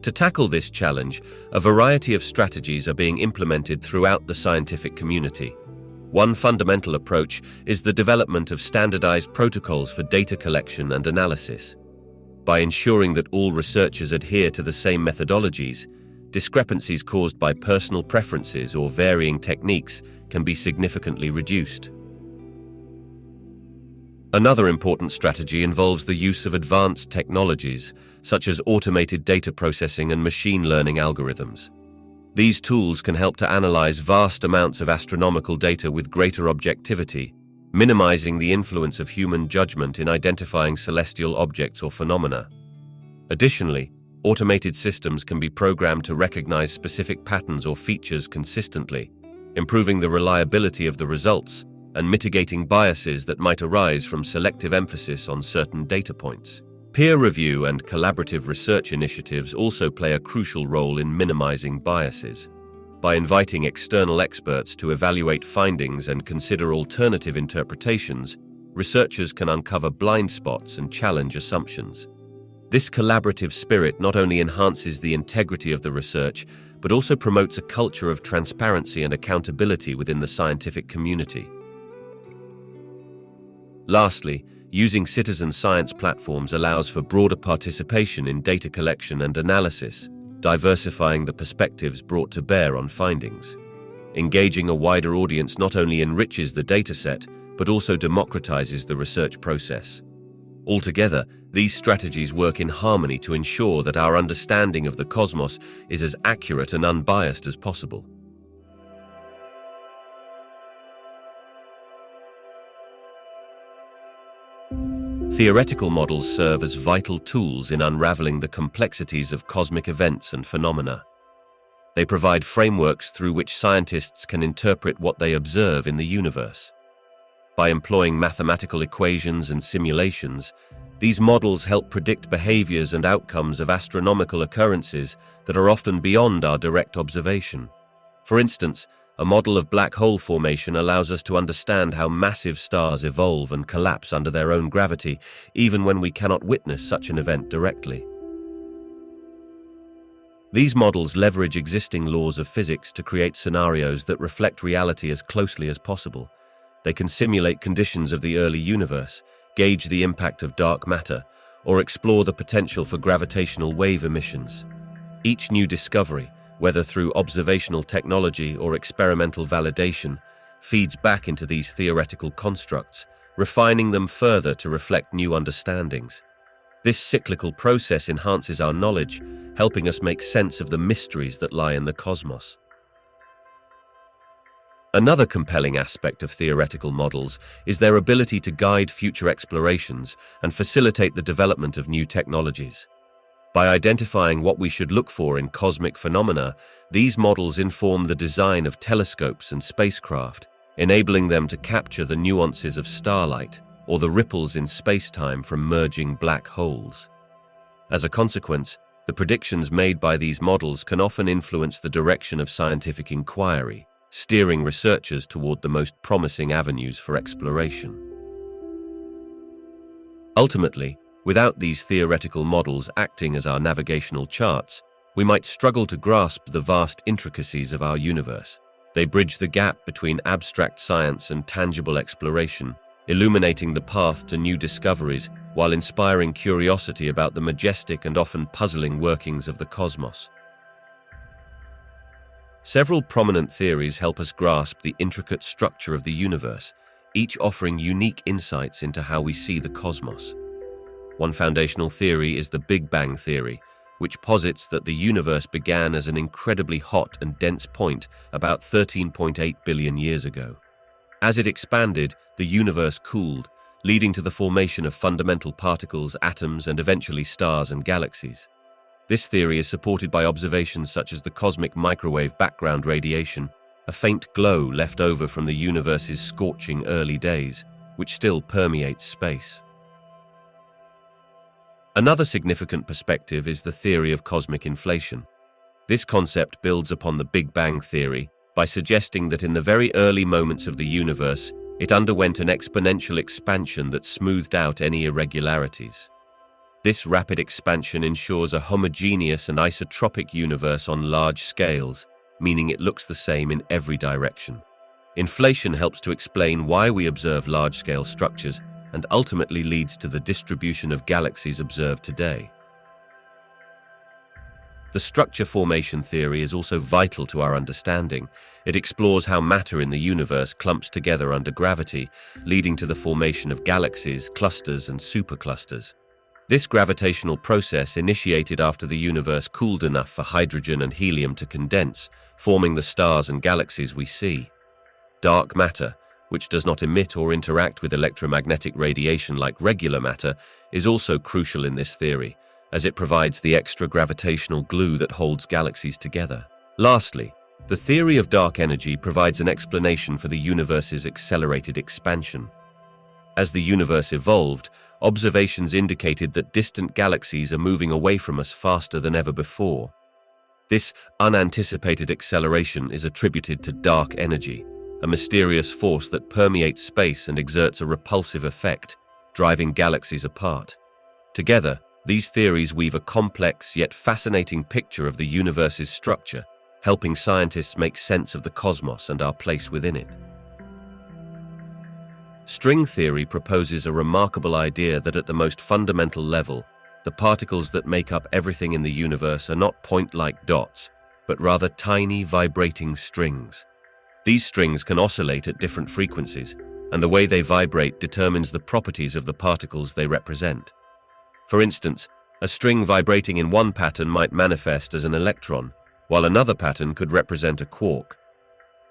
To tackle this challenge, a variety of strategies are being implemented throughout the scientific community. One fundamental approach is the development of standardized protocols for data collection and analysis. By ensuring that all researchers adhere to the same methodologies, discrepancies caused by personal preferences or varying techniques can be significantly reduced. Another important strategy involves the use of advanced technologies, such as automated data processing and machine learning algorithms. These tools can help to analyze vast amounts of astronomical data with greater objectivity, minimizing the influence of human judgment in identifying celestial objects or phenomena. Additionally, automated systems can be programmed to recognize specific patterns or features consistently, improving the reliability of the results and mitigating biases that might arise from selective emphasis on certain data points. Peer review and collaborative research initiatives also play a crucial role in minimizing biases. By inviting external experts to evaluate findings and consider alternative interpretations, researchers can uncover blind spots and challenge assumptions. This collaborative spirit not only enhances the integrity of the research, but also promotes a culture of transparency and accountability within the scientific community. Lastly, using citizen science platforms allows for broader participation in data collection and analysis, diversifying the perspectives brought to bear on findings. Engaging a wider audience not only enriches the dataset, but also democratizes the research process. Altogether, these strategies work in harmony to ensure that our understanding of the cosmos is as accurate and unbiased as possible. Theoretical models serve as vital tools in unraveling the complexities of cosmic events and phenomena. They provide frameworks through which scientists can interpret what they observe in the universe. By employing mathematical equations and simulations, these models help predict behaviors and outcomes of astronomical occurrences that are often beyond our direct observation. For instance, a model of black hole formation allows us to understand how massive stars evolve and collapse under their own gravity, even when we cannot witness such an event directly. These models leverage existing laws of physics to create scenarios that reflect reality as closely as possible. They can simulate conditions of the early universe, gauge the impact of dark matter, or explore the potential for gravitational wave emissions. Each new discovery, whether through observational technology or experimental validation, feeds back into these theoretical constructs, refining them further to reflect new understandings. This cyclical process enhances our knowledge, helping us make sense of the mysteries that lie in the cosmos. Another compelling aspect of theoretical models is their ability to guide future explorations and facilitate the development of new technologies. By identifying what we should look for in cosmic phenomena, these models inform the design of telescopes and spacecraft, enabling them to capture the nuances of starlight or the ripples in space-time from merging black holes. As a consequence, the predictions made by these models can often influence the direction of scientific inquiry, steering researchers toward the most promising avenues for exploration. Ultimately, without these theoretical models acting as our navigational charts, we might struggle to grasp the vast intricacies of our universe. They bridge the gap between abstract science and tangible exploration, illuminating the path to new discoveries while inspiring curiosity about the majestic and often puzzling workings of the cosmos. Several prominent theories help us grasp the intricate structure of the universe, each offering unique insights into how we see the cosmos. One foundational theory is the Big Bang theory, which posits that the universe began as an incredibly hot and dense point about 13.8 billion years ago. As it expanded, the universe cooled, leading to the formation of fundamental particles, atoms, and eventually stars and galaxies. This theory is supported by observations such as the cosmic microwave background radiation, a faint glow left over from the universe's scorching early days, which still permeates space. Another significant perspective is the theory of cosmic inflation. This concept builds upon the Big Bang theory by suggesting that in the very early moments of the universe, it underwent an exponential expansion that smoothed out any irregularities. This rapid expansion ensures a homogeneous and isotropic universe on large scales, meaning it looks the same in every direction. Inflation helps to explain why we observe large-scale structures and ultimately leads to the distribution of galaxies observed today. The structure formation theory is also vital to our understanding. It explores how matter in the universe clumps together under gravity, leading to the formation of galaxies, clusters, and superclusters. This gravitational process initiated after the universe cooled enough for hydrogen and helium to condense, forming the stars and galaxies we see. Dark matter, which does not emit or interact with electromagnetic radiation like regular matter, is also crucial in this theory, as it provides the extra gravitational glue that holds galaxies together. Lastly, the theory of dark energy provides an explanation for the universe's accelerated expansion. As the universe evolved, observations indicated that distant galaxies are moving away from us faster than ever before. This unanticipated acceleration is attributed to dark energy, a mysterious force that permeates space and exerts a repulsive effect, driving galaxies apart. Together, these theories weave a complex yet fascinating picture of the universe's structure, helping scientists make sense of the cosmos and our place within it. String theory proposes a remarkable idea that at the most fundamental level, the particles that make up everything in the universe are not point-like dots, but rather tiny vibrating strings. These strings can oscillate at different frequencies, and the way they vibrate determines the properties of the particles they represent. For instance, a string vibrating in one pattern might manifest as an electron, while another pattern could represent a quark.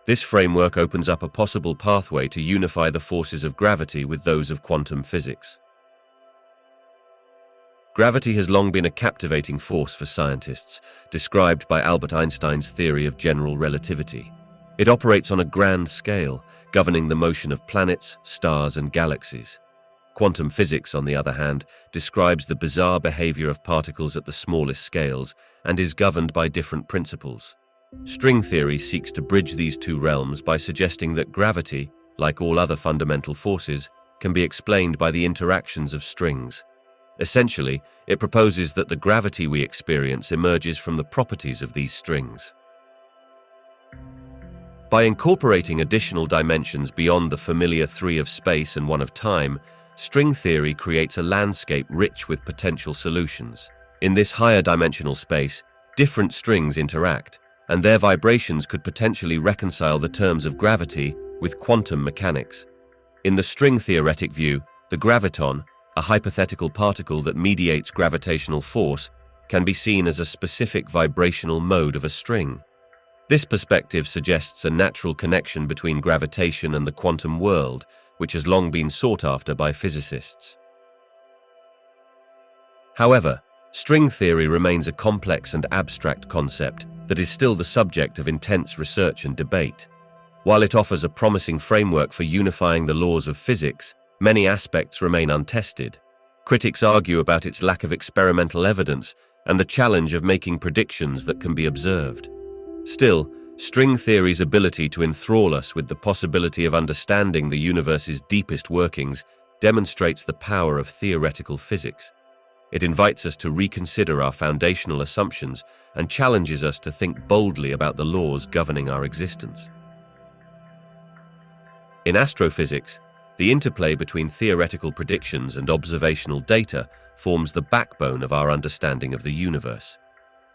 This framework opens up a possible pathway to unify the forces of gravity with those of quantum physics. Gravity has long been a captivating force for scientists, described by Albert Einstein's theory of general relativity. It operates on a grand scale, governing the motion of planets, stars, and galaxies. Quantum physics, on the other hand, describes the bizarre behavior of particles at the smallest scales and is governed by different principles. String theory seeks to bridge these two realms by suggesting that gravity, like all other fundamental forces, can be explained by the interactions of strings. Essentially, it proposes that the gravity we experience emerges from the properties of these strings. By incorporating additional dimensions beyond the familiar three of space and one of time, string theory creates a landscape rich with potential solutions. In this higher dimensional space, different strings interact, and their vibrations could potentially reconcile the terms of gravity with quantum mechanics. In the string-theoretic view, the graviton, a hypothetical particle that mediates gravitational force, can be seen as a specific vibrational mode of a string. This perspective suggests a natural connection between gravitation and the quantum world, which has long been sought after by physicists. However, String theory remains a complex and abstract concept that is still the subject of intense research and debate. While it offers a promising framework for unifying the laws of physics, many aspects remain untested. Critics argue about its lack of experimental evidence and the challenge of making predictions that can be observed. Still, string theory's ability to enthrall us with the possibility of understanding the universe's deepest workings demonstrates the power of theoretical physics. It invites us to reconsider our foundational assumptions and challenges us to think boldly about the laws governing our existence. In astrophysics, the interplay between theoretical predictions and observational data forms the backbone of our understanding of the universe.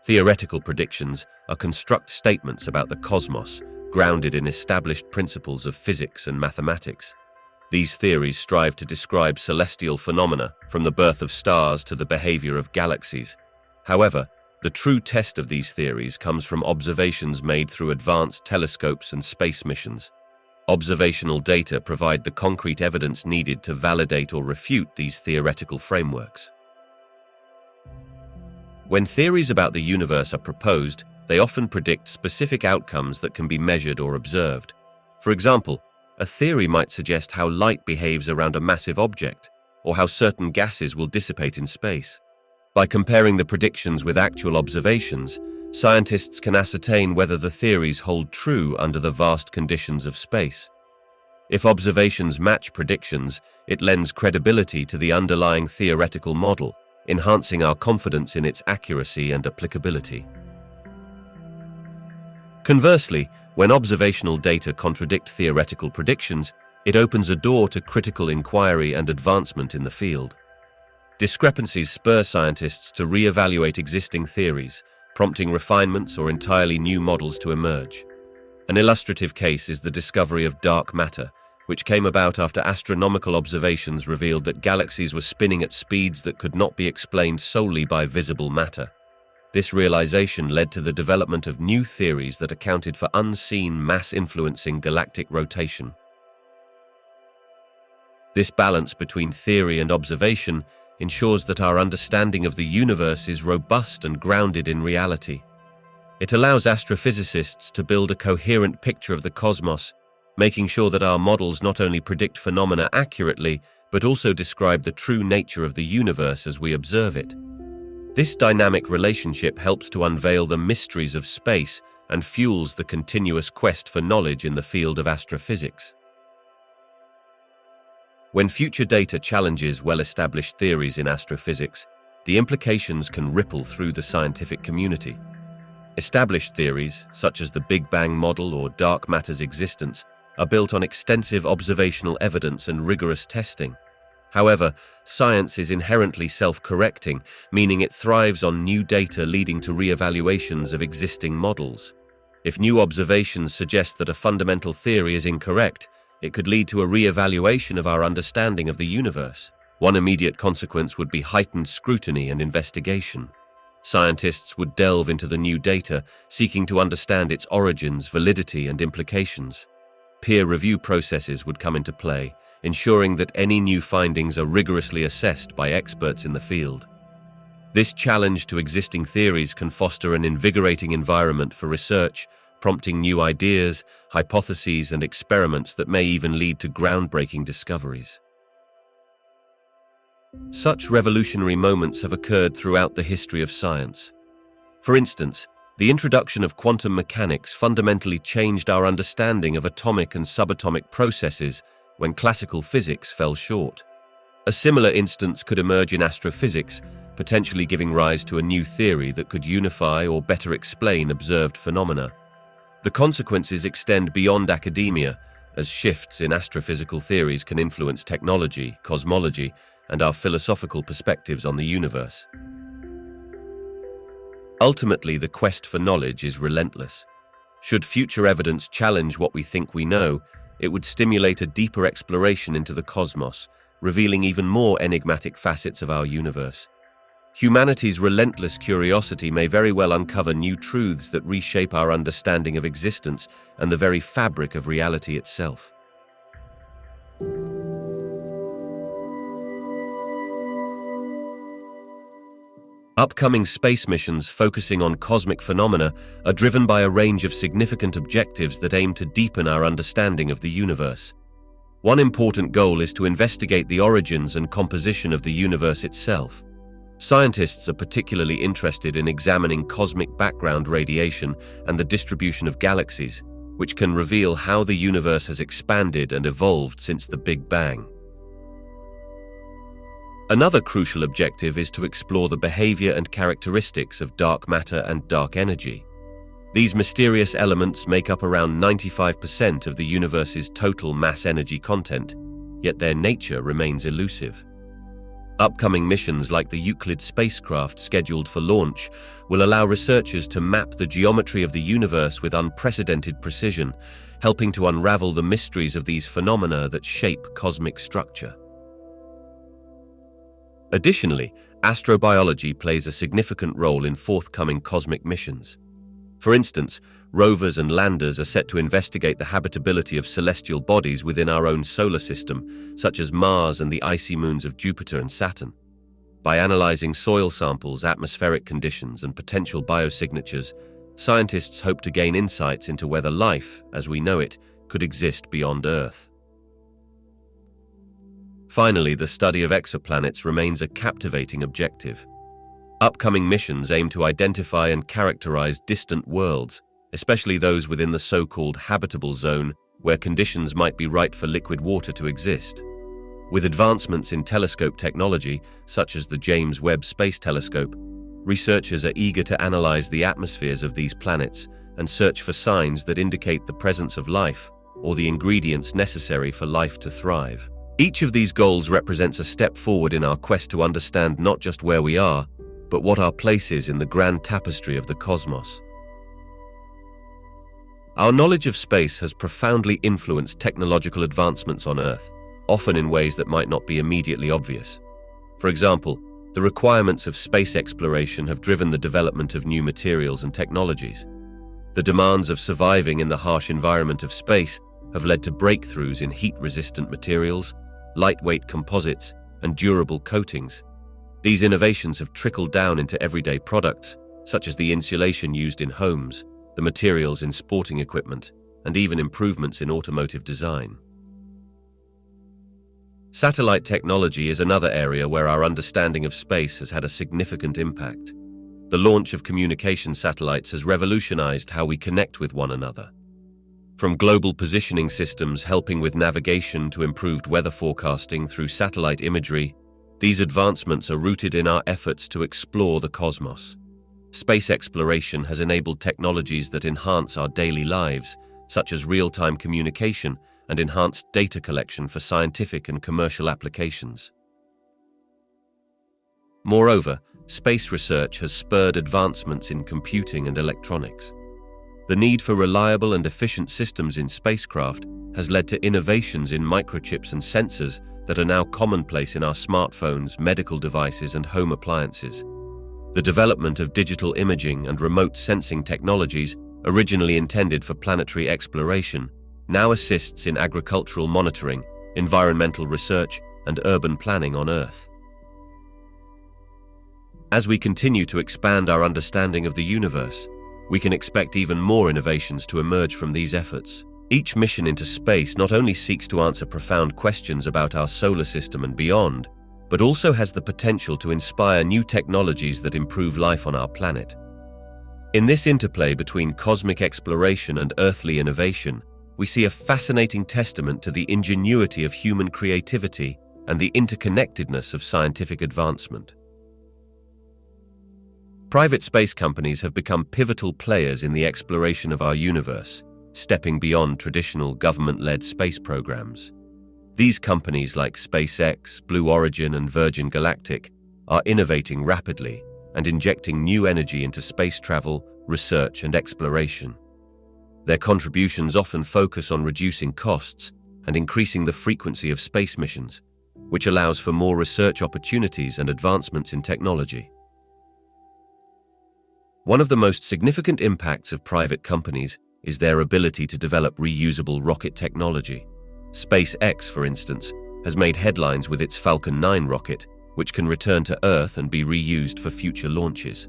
Theoretical predictions are construct statements about the cosmos, grounded in established principles of physics and mathematics. These theories strive to describe celestial phenomena, from the birth of stars to the behavior of galaxies. However, the true test of these theories comes from observations made through advanced telescopes and space missions. Observational data provide the concrete evidence needed to validate or refute these theoretical frameworks. When theories about the universe are proposed, they often predict specific outcomes that can be measured or observed. For example, a theory might suggest how light behaves around a massive object, or how certain gases will dissipate in space. By comparing the predictions with actual observations, scientists can ascertain whether the theories hold true under the vast conditions of space. If observations match predictions, it lends credibility to the underlying theoretical model, enhancing our confidence in its accuracy and applicability. Conversely, when observational data contradict theoretical predictions, it opens a door to critical inquiry and advancement in the field. Discrepancies spur scientists to re-evaluate existing theories, prompting refinements or entirely new models to emerge. An illustrative case is the discovery of dark matter, which came about after astronomical observations revealed that galaxies were spinning at speeds that could not be explained solely by visible matter. This realization led to the development of new theories that accounted for unseen mass-influencing galactic rotation. This balance between theory and observation ensures that our understanding of the universe is robust and grounded in reality. It allows astrophysicists to build a coherent picture of the cosmos, making sure that our models not only predict phenomena accurately, but also describe the true nature of the universe as we observe it. This dynamic relationship helps to unveil the mysteries of space and fuels the continuous quest for knowledge in the field of astrophysics. When future data challenges well-established theories in astrophysics, the implications can ripple through the scientific community. Established theories, such as the Big Bang model or dark matter's existence, are built on extensive observational evidence and rigorous testing. However, science is inherently self-correcting, meaning it thrives on new data leading to re-evaluations of existing models. If new observations suggest that a fundamental theory is incorrect, it could lead to a re-evaluation of our understanding of the universe. One immediate consequence would be heightened scrutiny and investigation. Scientists would delve into the new data, seeking to understand its origins, validity, and implications. Peer review processes would come into play, ensuring that any new findings are rigorously assessed by experts in the field. This challenge to existing theories can foster an invigorating environment for research, prompting new ideas, hypotheses, and experiments that may even lead to groundbreaking discoveries. Such revolutionary moments have occurred throughout the history of science. For instance, the introduction of quantum mechanics fundamentally changed our understanding of atomic and subatomic processes when classical physics fell short. A similar instance could emerge in astrophysics, potentially giving rise to a new theory that could unify or better explain observed phenomena. The consequences extend beyond academia, as shifts in astrophysical theories can influence technology, cosmology, and our philosophical perspectives on the universe. Ultimately, the quest for knowledge is relentless. Should future evidence challenge what we think we know, it would stimulate a deeper exploration into the cosmos, revealing even more enigmatic facets of our universe. Humanity's relentless curiosity may very well uncover new truths that reshape our understanding of existence and the very fabric of reality itself. Upcoming space missions focusing on cosmic phenomena are driven by a range of significant objectives that aim to deepen our understanding of the universe. One important goal is to investigate the origins and composition of the universe itself. Scientists are particularly interested in examining cosmic background radiation and the distribution of galaxies, which can reveal how the universe has expanded and evolved since the Big Bang. Another crucial objective is to explore the behavior and characteristics of dark matter and dark energy. These mysterious elements make up around 95% of the universe's total mass-energy content, yet their nature remains elusive. Upcoming missions like the Euclid spacecraft scheduled for launch will allow researchers to map the geometry of the universe with unprecedented precision, helping to unravel the mysteries of these phenomena that shape cosmic structure. Additionally, astrobiology plays a significant role in forthcoming cosmic missions. For instance, rovers and landers are set to investigate the habitability of celestial bodies within our own solar system, such as Mars and the icy moons of Jupiter and Saturn. By analyzing soil samples, atmospheric conditions, and potential biosignatures, scientists hope to gain insights into whether life, as we know it, could exist beyond Earth. Finally, the study of exoplanets remains a captivating objective. Upcoming missions aim to identify and characterize distant worlds, especially those within the so-called habitable zone, where conditions might be right for liquid water to exist. With advancements in telescope technology, such as the James Webb Space Telescope, researchers are eager to analyze the atmospheres of these planets and search for signs that indicate the presence of life or the ingredients necessary for life to thrive. Each of these goals represents a step forward in our quest to understand not just where we are, but what our place is in the grand tapestry of the cosmos. Our knowledge of space has profoundly influenced technological advancements on Earth, often in ways that might not be immediately obvious. For example, the requirements of space exploration have driven the development of new materials and technologies. The demands of surviving in the harsh environment of space have led to breakthroughs in heat-resistant materials, lightweight composites, and durable coatings. These innovations have trickled down into everyday products, such as the insulation used in homes, the materials in sporting equipment, and even improvements in automotive design. Satellite technology is another area where our understanding of space has had a significant impact. The launch of communication satellites has revolutionized how we connect with one another. From global positioning systems helping with navigation to improved weather forecasting through satellite imagery, these advancements are rooted in our efforts to explore the cosmos. Space exploration has enabled technologies that enhance our daily lives, such as real-time communication and enhanced data collection for scientific and commercial applications. Moreover, space research has spurred advancements in computing and electronics. The need for reliable and efficient systems in spacecraft has led to innovations in microchips and sensors that are now commonplace in our smartphones, medical devices, and home appliances. The development of digital imaging and remote sensing technologies, originally intended for planetary exploration, now assists in agricultural monitoring, environmental research, and urban planning on Earth. As we continue to expand our understanding of the universe, we can expect even more innovations to emerge from these efforts. Each mission into space not only seeks to answer profound questions about our solar system and beyond, but also has the potential to inspire new technologies that improve life on our planet. In this interplay between cosmic exploration and earthly innovation, we see a fascinating testament to the ingenuity of human creativity and the interconnectedness of scientific advancement. Private space companies have become pivotal players in the exploration of our universe, stepping beyond traditional government-led space programs. These companies like SpaceX, Blue Origin, and Virgin Galactic are innovating rapidly and injecting new energy into space travel, research, and exploration. Their contributions often focus on reducing costs and increasing the frequency of space missions, which allows for more research opportunities and advancements in technology. One of the most significant impacts of private companies is their ability to develop reusable rocket technology. SpaceX, for instance, has made headlines with its Falcon 9 rocket, which can return to Earth and be reused for future launches.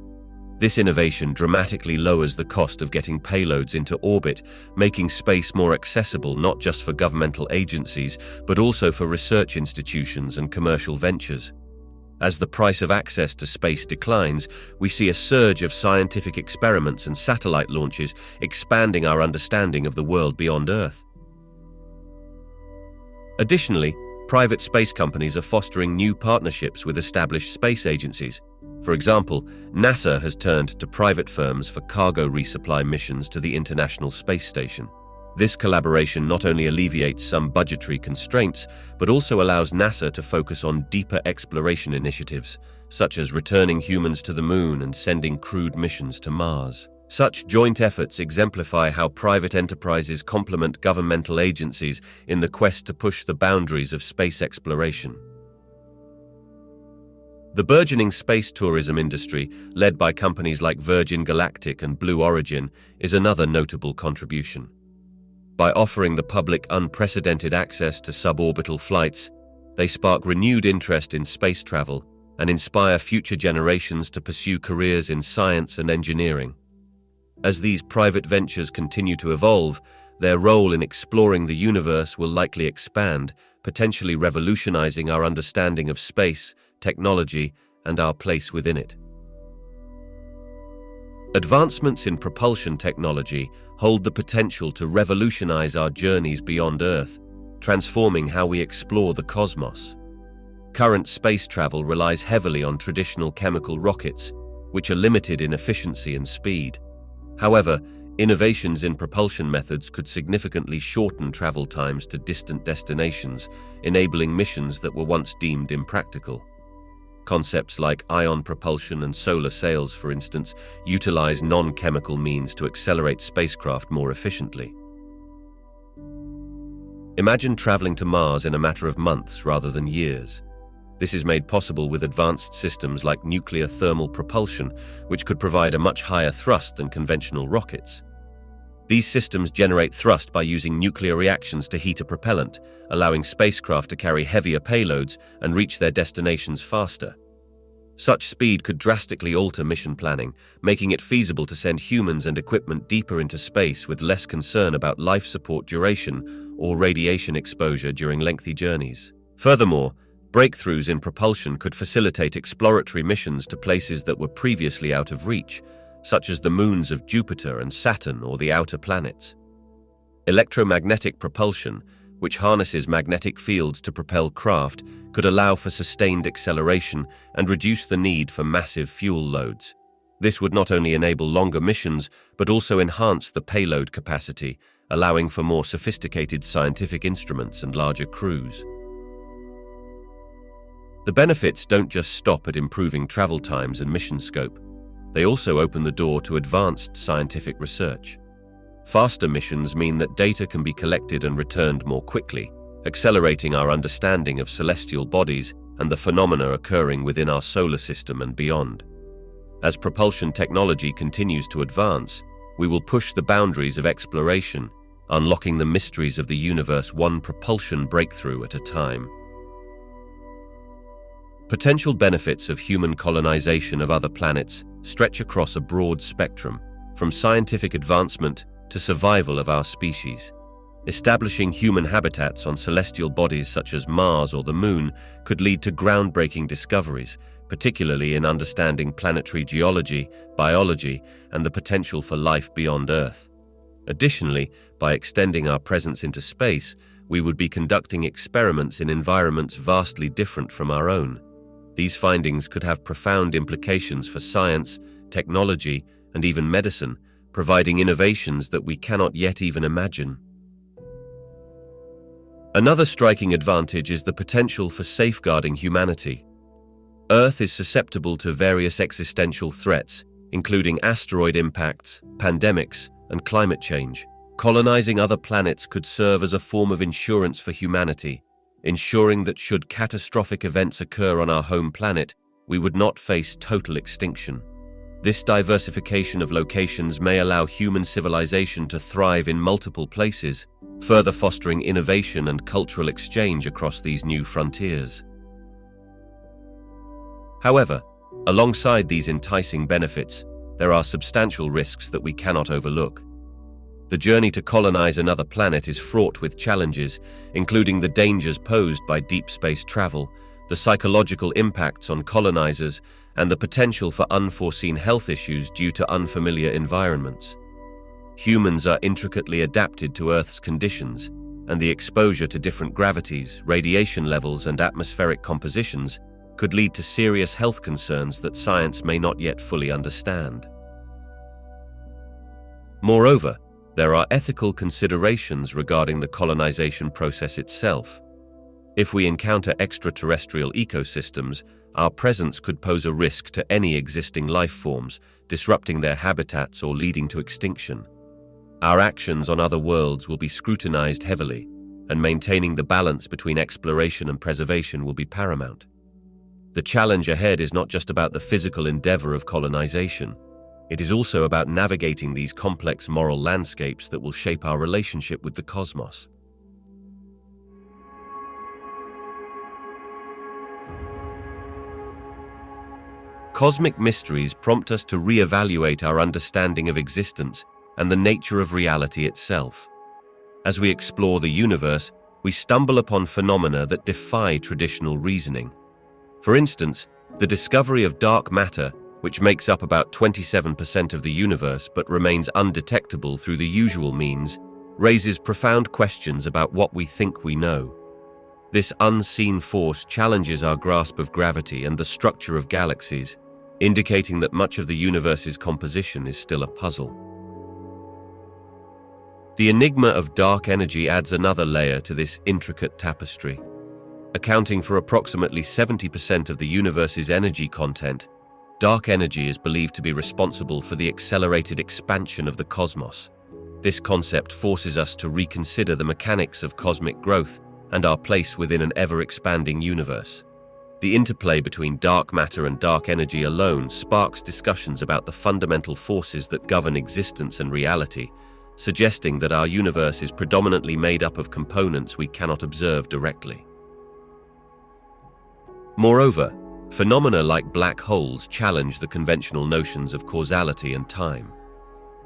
This innovation dramatically lowers the cost of getting payloads into orbit, making space more accessible not just for governmental agencies, but also for research institutions and commercial ventures. As the price of access to space declines, we see a surge of scientific experiments and satellite launches, expanding our understanding of the world beyond Earth. Additionally, private space companies are fostering new partnerships with established space agencies. For example, NASA has turned to private firms for cargo resupply missions to the International Space Station. This collaboration not only alleviates some budgetary constraints, but also allows NASA to focus on deeper exploration initiatives, such as returning humans to the Moon and sending crewed missions to Mars. Such joint efforts exemplify how private enterprises complement governmental agencies in the quest to push the boundaries of space exploration. The burgeoning space tourism industry, led by companies like Virgin Galactic and Blue Origin, is another notable contribution. By offering the public unprecedented access to suborbital flights, they spark renewed interest in space travel and inspire future generations to pursue careers in science and engineering. As these private ventures continue to evolve, their role in exploring the universe will likely expand, potentially revolutionizing our understanding of space, technology, and our place within it. Advancements in propulsion technology hold the potential to revolutionize our journeys beyond Earth, transforming how we explore the cosmos. Current space travel relies heavily on traditional chemical rockets, which are limited in efficiency and speed. However, innovations in propulsion methods could significantly shorten travel times to distant destinations, enabling missions that were once deemed impractical. Concepts like ion propulsion and solar sails, for instance, utilize non-chemical means to accelerate spacecraft more efficiently. Imagine traveling to Mars in a matter of months rather than years. This is made possible with advanced systems like nuclear thermal propulsion, which could provide a much higher thrust than conventional rockets. These systems generate thrust by using nuclear reactions to heat a propellant, allowing spacecraft to carry heavier payloads and reach their destinations faster. Such speed could drastically alter mission planning, making it feasible to send humans and equipment deeper into space with less concern about life support duration or radiation exposure during lengthy journeys. Furthermore, breakthroughs in propulsion could facilitate exploratory missions to places that were previously out of reach, such as the moons of Jupiter and Saturn or the outer planets. Electromagnetic propulsion, which harnesses magnetic fields to propel craft, could allow for sustained acceleration and reduce the need for massive fuel loads. This would not only enable longer missions, but also enhance the payload capacity, allowing for more sophisticated scientific instruments and larger crews. The benefits don't just stop at improving travel times and mission scope. They also open the door to advanced scientific research. Faster missions mean that data can be collected and returned more quickly, accelerating our understanding of celestial bodies and the phenomena occurring within our solar system and beyond. As propulsion technology continues to advance, we will push the boundaries of exploration, unlocking the mysteries of the universe one propulsion breakthrough at a time. Potential benefits of human colonization of other planets stretch across a broad spectrum, from scientific advancement to survival of our species. Establishing human habitats on celestial bodies such as Mars or the Moon could lead to groundbreaking discoveries, particularly in understanding planetary geology, biology, and the potential for life beyond Earth. Additionally, by extending our presence into space, we would be conducting experiments in environments vastly different from our own. These findings could have profound implications for science, technology, and even medicine, providing innovations that we cannot yet even imagine. Another striking advantage is the potential for safeguarding humanity. Earth is susceptible to various existential threats, including asteroid impacts, pandemics, and climate change. Colonizing other planets could serve as a form of insurance for humanity, ensuring that should catastrophic events occur on our home planet, we would not face total extinction. This diversification of locations may allow human civilization to thrive in multiple places, further fostering innovation and cultural exchange across these new frontiers. However, alongside these enticing benefits, there are substantial risks that we cannot overlook. The journey to colonize another planet is fraught with challenges, including the dangers posed by deep space travel, the psychological impacts on colonizers, and the potential for unforeseen health issues due to unfamiliar environments. Humans are intricately adapted to Earth's conditions, and the exposure to different gravities, radiation levels, and atmospheric compositions could lead to serious health concerns that science may not yet fully understand. Moreover, there are ethical considerations regarding the colonization process itself. If we encounter extraterrestrial ecosystems, our presence could pose a risk to any existing life forms, disrupting their habitats or leading to extinction. Our actions on other worlds will be scrutinized heavily, and maintaining the balance between exploration and preservation will be paramount. The challenge ahead is not just about the physical endeavor of colonization. It is also about navigating these complex moral landscapes that will shape our relationship with the cosmos. Cosmic mysteries prompt us to reevaluate our understanding of existence and the nature of reality itself. As we explore the universe, we stumble upon phenomena that defy traditional reasoning. For instance, the discovery of dark matter, which makes up about 27% of the universe but remains undetectable through the usual means, raises profound questions about what we think we know. This unseen force challenges our grasp of gravity and the structure of galaxies, indicating that much of the universe's composition is still a puzzle. The enigma of dark energy adds another layer to this intricate tapestry. Accounting for approximately 70% of the universe's energy content, dark energy is believed to be responsible for the accelerated expansion of the cosmos. This concept forces us to reconsider the mechanics of cosmic growth and our place within an ever-expanding universe. The interplay between dark matter and dark energy alone sparks discussions about the fundamental forces that govern existence and reality, suggesting that our universe is predominantly made up of components we cannot observe directly. Moreover, phenomena like black holes challenge the conventional notions of causality and time.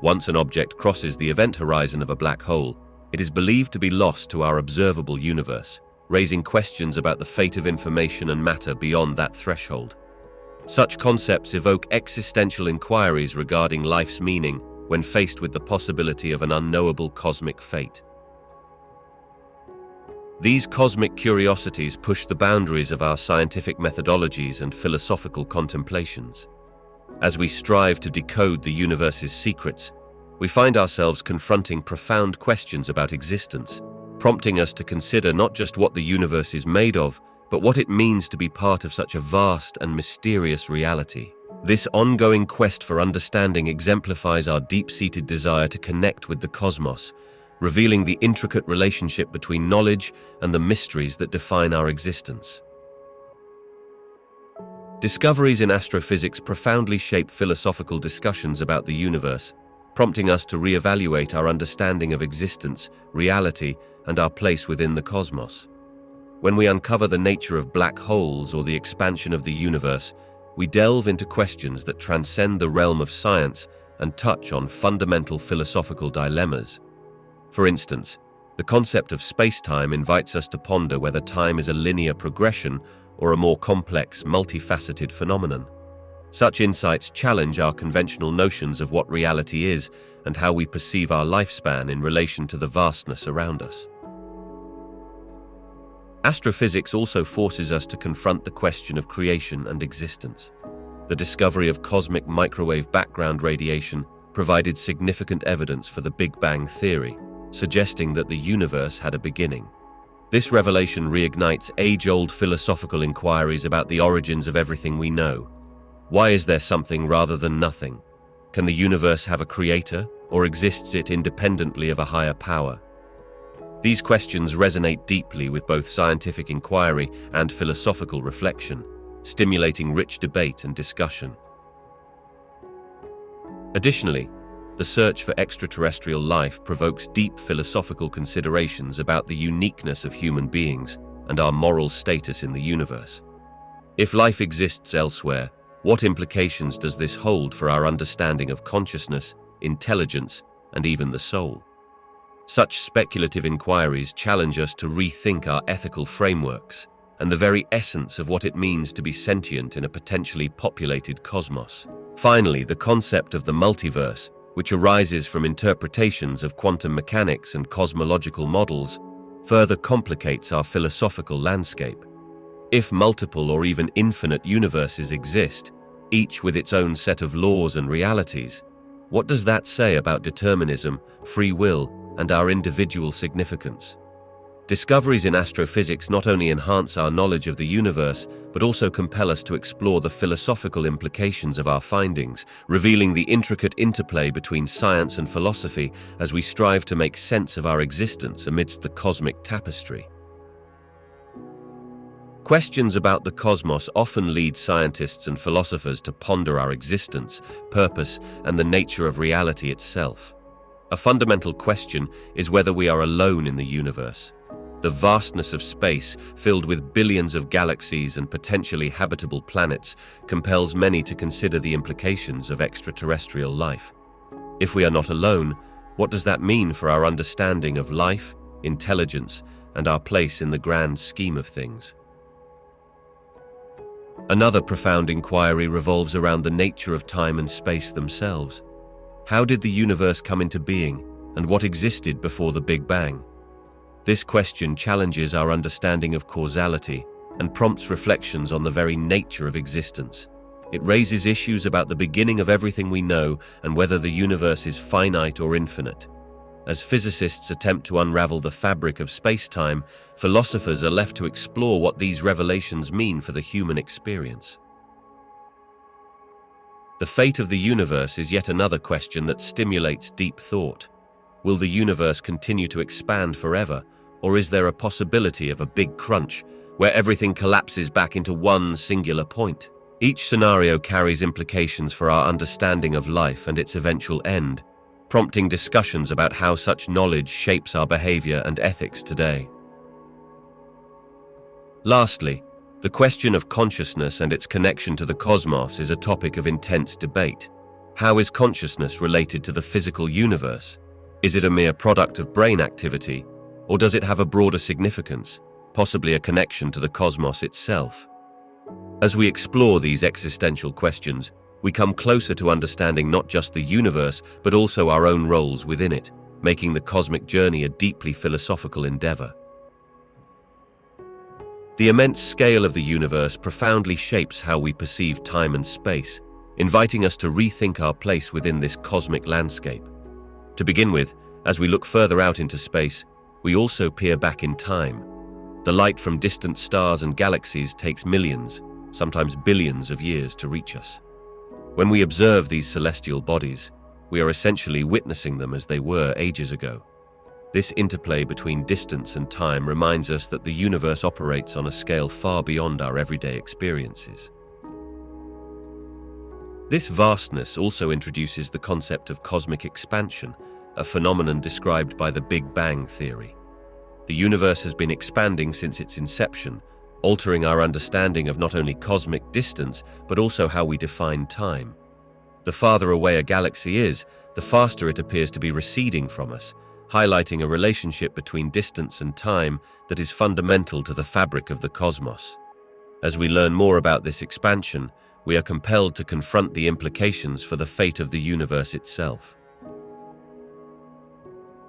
Once an object crosses the event horizon of a black hole, it is believed to be lost to our observable universe, raising questions about the fate of information and matter beyond that threshold. Such concepts evoke existential inquiries regarding life's meaning when faced with the possibility of an unknowable cosmic fate. These cosmic curiosities push the boundaries of our scientific methodologies and philosophical contemplations. As we strive to decode the universe's secrets, we find ourselves confronting profound questions about existence, prompting us to consider not just what the universe is made of, but what it means to be part of such a vast and mysterious reality. This ongoing quest for understanding exemplifies our deep-seated desire to connect with the cosmos, revealing the intricate relationship between knowledge and the mysteries that define our existence. Discoveries in astrophysics profoundly shape philosophical discussions about the universe, prompting us to reevaluate our understanding of existence, reality, and our place within the cosmos. When we uncover the nature of black holes or the expansion of the universe, we delve into questions that transcend the realm of science and touch on fundamental philosophical dilemmas. For instance, the concept of space-time invites us to ponder whether time is a linear progression or a more complex, multifaceted phenomenon. Such insights challenge our conventional notions of what reality is and how we perceive our lifespan in relation to the vastness around us. Astrophysics also forces us to confront the question of creation and existence. The discovery of cosmic microwave background radiation provided significant evidence for the Big Bang theory, suggesting that the universe had a beginning. This revelation reignites age-old philosophical inquiries about the origins of everything we know. Why is there something rather than nothing? Can the universe have a creator, or exists it independently of a higher power? These questions resonate deeply with both scientific inquiry and philosophical reflection, stimulating rich debate and discussion. Additionally, the search for extraterrestrial life provokes deep philosophical considerations about the uniqueness of human beings and our moral status in the universe. If life exists elsewhere, what implications does this hold for our understanding of consciousness, intelligence, and even the soul? Such speculative inquiries challenge us to rethink our ethical frameworks and the very essence of what it means to be sentient in a potentially populated cosmos. Finally, the concept of the multiverse, which arises from interpretations of quantum mechanics and cosmological models, further complicates our philosophical landscape. If multiple or even infinite universes exist, each with its own set of laws and realities, what does that say about determinism, free will, and our individual significance? Discoveries in astrophysics not only enhance our knowledge of the universe, but also compel us to explore the philosophical implications of our findings, revealing the intricate interplay between science and philosophy as we strive to make sense of our existence amidst the cosmic tapestry. Questions about the cosmos often lead scientists and philosophers to ponder our existence, purpose, and the nature of reality itself. A fundamental question is whether we are alone in the universe. The vastness of space, filled with billions of galaxies and potentially habitable planets, compels many to consider the implications of extraterrestrial life. If we are not alone, what does that mean for our understanding of life, intelligence, and our place in the grand scheme of things? Another profound inquiry revolves around the nature of time and space themselves. How did the universe come into being, and what existed before the Big Bang? This question challenges our understanding of causality and prompts reflections on the very nature of existence. It raises issues about the beginning of everything we know and whether the universe is finite or infinite. As physicists attempt to unravel the fabric of space-time, philosophers are left to explore what these revelations mean for the human experience. The fate of the universe is yet another question that stimulates deep thought. Will the universe continue to expand forever, or is there a possibility of a big crunch, where everything collapses back into one singular point? Each scenario carries implications for our understanding of life and its eventual end, prompting discussions about how such knowledge shapes our behavior and ethics today. Lastly, the question of consciousness and its connection to the cosmos is a topic of intense debate. How is consciousness related to the physical universe? Is it a mere product of brain activity, or does it have a broader significance, possibly a connection to the cosmos itself? As we explore these existential questions, we come closer to understanding not just the universe, but also our own roles within it, making the cosmic journey a deeply philosophical endeavor. The immense scale of the universe profoundly shapes how we perceive time and space, inviting us to rethink our place within this cosmic landscape. To begin with, as we look further out into space, we also peer back in time. The light from distant stars and galaxies takes millions, sometimes billions of years to reach us. When we observe these celestial bodies, we are essentially witnessing them as they were ages ago. This interplay between distance and time reminds us that the universe operates on a scale far beyond our everyday experiences. This vastness also introduces the concept of cosmic expansion, a phenomenon described by the Big Bang theory. The universe has been expanding since its inception, altering our understanding of not only cosmic distance, but also how we define time. The farther away a galaxy is, the faster it appears to be receding from us, highlighting a relationship between distance and time that is fundamental to the fabric of the cosmos. As we learn more about this expansion, we are compelled to confront the implications for the fate of the universe itself.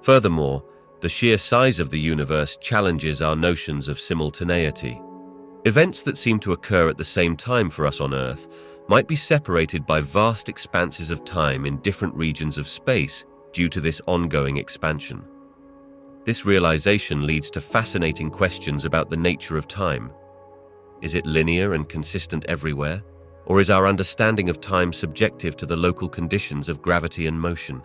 Furthermore, the sheer size of the universe challenges our notions of simultaneity. Events that seem to occur at the same time for us on Earth might be separated by vast expanses of time in different regions of space due to this ongoing expansion. This realization leads to fascinating questions about the nature of time. Is it linear and consistent everywhere, or is our understanding of time subjective to the local conditions of gravity and motion?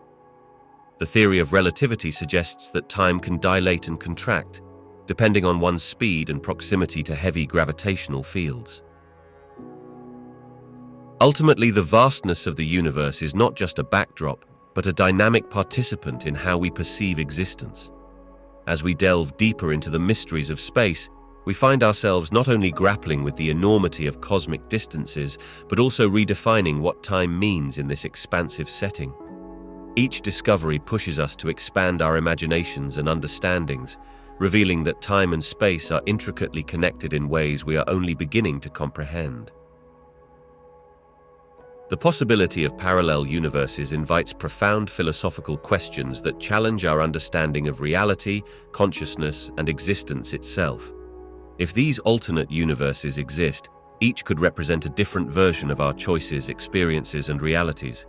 The theory of relativity suggests that time can dilate and contract, depending on one's speed and proximity to heavy gravitational fields. Ultimately, the vastness of the universe is not just a backdrop, but a dynamic participant in how we perceive existence. As we delve deeper into the mysteries of space, we find ourselves not only grappling with the enormity of cosmic distances, but also redefining what time means in this expansive setting. Each discovery pushes us to expand our imaginations and understandings, revealing that time and space are intricately connected in ways we are only beginning to comprehend. The possibility of parallel universes invites profound philosophical questions that challenge our understanding of reality, consciousness, and existence itself. If these alternate universes exist, each could represent a different version of our choices, experiences, and realities.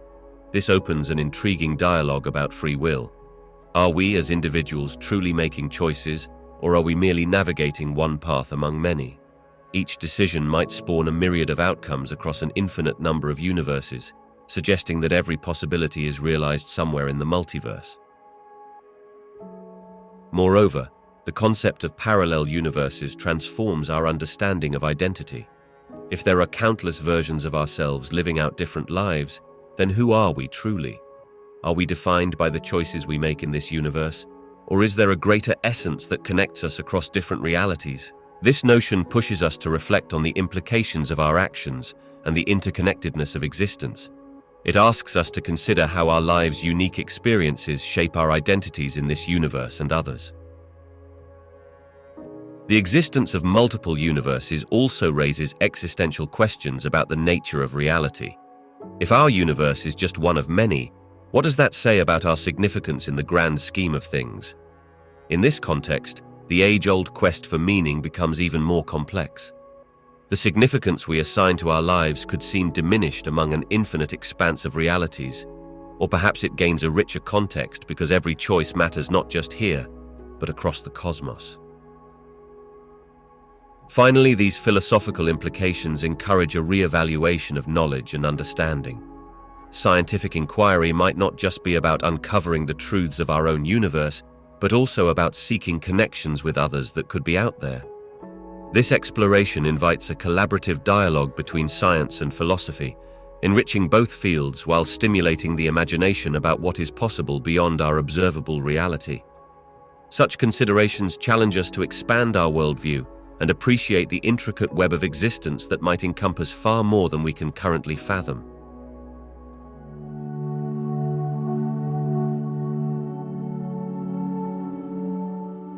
This opens an intriguing dialogue about free will. Are we as individuals truly making choices, or are we merely navigating one path among many? Each decision might spawn a myriad of outcomes across an infinite number of universes, suggesting that every possibility is realized somewhere in the multiverse. Moreover, the concept of parallel universes transforms our understanding of identity. If there are countless versions of ourselves living out different lives, then who are we truly? Are we defined by the choices we make in this universe? Or is there a greater essence that connects us across different realities? This notion pushes us to reflect on the implications of our actions and the interconnectedness of existence. It asks us to consider how our lives' unique experiences shape our identities in this universe and others. The existence of multiple universes also raises existential questions about the nature of reality. If our universe is just one of many, what does that say about our significance in the grand scheme of things? In this context, the age-old quest for meaning becomes even more complex. The significance we assign to our lives could seem diminished among an infinite expanse of realities, or perhaps it gains a richer context because every choice matters not just here, but across the cosmos. Finally, these philosophical implications encourage a re-evaluation of knowledge and understanding. Scientific inquiry might not just be about uncovering the truths of our own universe, but also about seeking connections with others that could be out there. This exploration invites a collaborative dialogue between science and philosophy, enriching both fields while stimulating the imagination about what is possible beyond our observable reality. Such considerations challenge us to expand our worldview and appreciate the intricate web of existence that might encompass far more than we can currently fathom.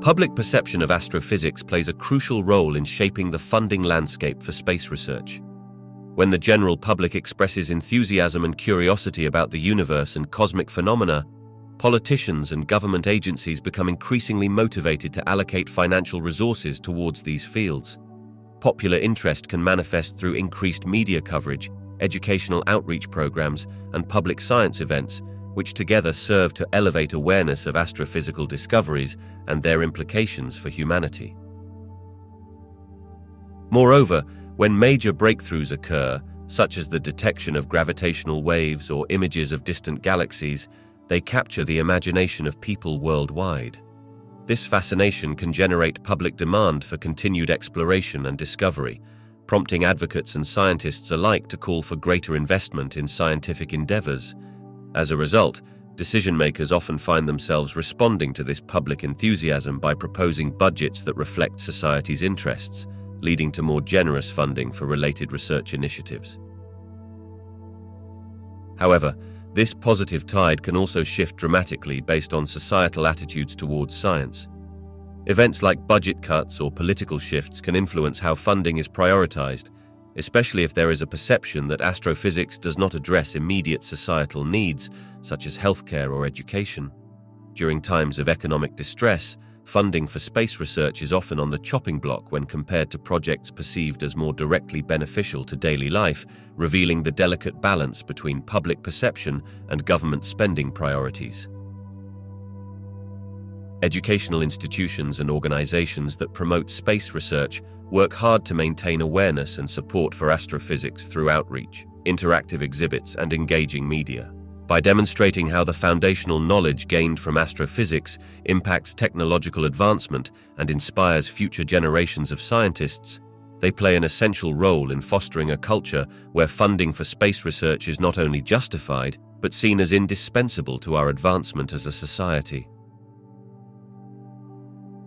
Public perception of astrophysics plays a crucial role in shaping the funding landscape for space research. When the general public expresses enthusiasm and curiosity about the universe and cosmic phenomena, politicians and government agencies become increasingly motivated to allocate financial resources towards these fields. Popular interest can manifest through increased media coverage, educational outreach programs, and public science events, which together serve to elevate awareness of astrophysical discoveries and their implications for humanity. Moreover, when major breakthroughs occur, such as the detection of gravitational waves or images of distant galaxies, they capture the imagination of people worldwide. This fascination can generate public demand for continued exploration and discovery, prompting advocates and scientists alike to call for greater investment in scientific endeavors. As a result, decision-makers often find themselves responding to this public enthusiasm by proposing budgets that reflect society's interests, leading to more generous funding for related research initiatives. However, this positive tide can also shift dramatically based on societal attitudes towards science. Events like budget cuts or political shifts can influence how funding is prioritized, especially if there is a perception that astrophysics does not address immediate societal needs, such as healthcare or education. During times of economic distress, funding for space research is often on the chopping block when compared to projects perceived as more directly beneficial to daily life, revealing the delicate balance between public perception and government spending priorities. Educational institutions and organizations that promote space research work hard to maintain awareness and support for astrophysics through outreach, interactive exhibits, and engaging media. By demonstrating how the foundational knowledge gained from astrophysics impacts technological advancement and inspires future generations of scientists, they play an essential role in fostering a culture where funding for space research is not only justified, but seen as indispensable to our advancement as a society.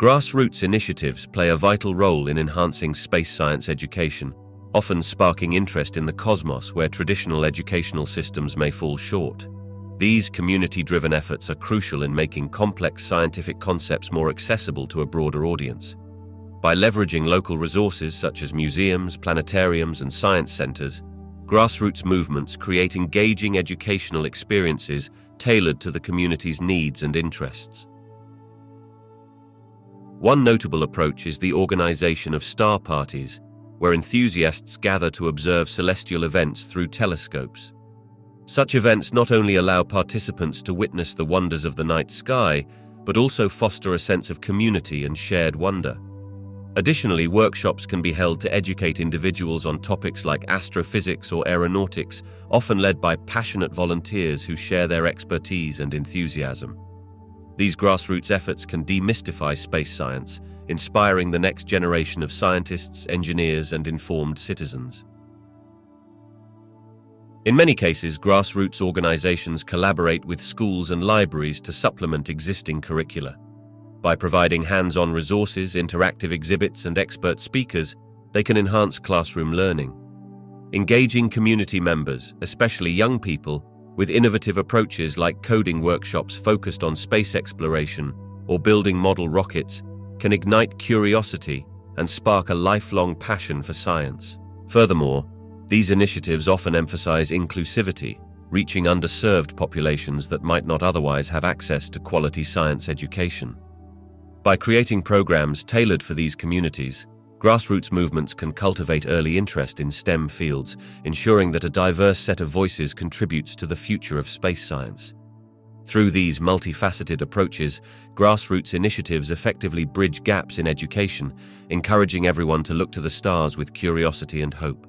Grassroots initiatives play a vital role in enhancing space science education, often sparking interest in the cosmos where traditional educational systems may fall short. These community-driven efforts are crucial in making complex scientific concepts more accessible to a broader audience. By leveraging local resources such as museums, planetariums, and science centers, grassroots movements create engaging educational experiences tailored to the community's needs and interests. One notable approach is the organization of star parties, where enthusiasts gather to observe celestial events through telescopes. Such events not only allow participants to witness the wonders of the night sky, but also foster a sense of community and shared wonder. Additionally, workshops can be held to educate individuals on topics like astrophysics or aeronautics, often led by passionate volunteers who share their expertise and enthusiasm. These grassroots efforts can demystify space science, inspiring the next generation of scientists, engineers, and informed citizens. In many cases, grassroots organizations collaborate with schools and libraries to supplement existing curricula. By providing hands-on resources, interactive exhibits, and expert speakers, they can enhance classroom learning. Engaging community members, especially young people, with innovative approaches like coding workshops focused on space exploration or building model rockets, can ignite curiosity and spark a lifelong passion for science. Furthermore, these initiatives often emphasize inclusivity, reaching underserved populations that might not otherwise have access to quality science education. By creating programs tailored for these communities, grassroots movements can cultivate early interest in STEM fields, ensuring that a diverse set of voices contributes to the future of space science. Through these multifaceted approaches, grassroots initiatives effectively bridge gaps in education, encouraging everyone to look to the stars with curiosity and hope.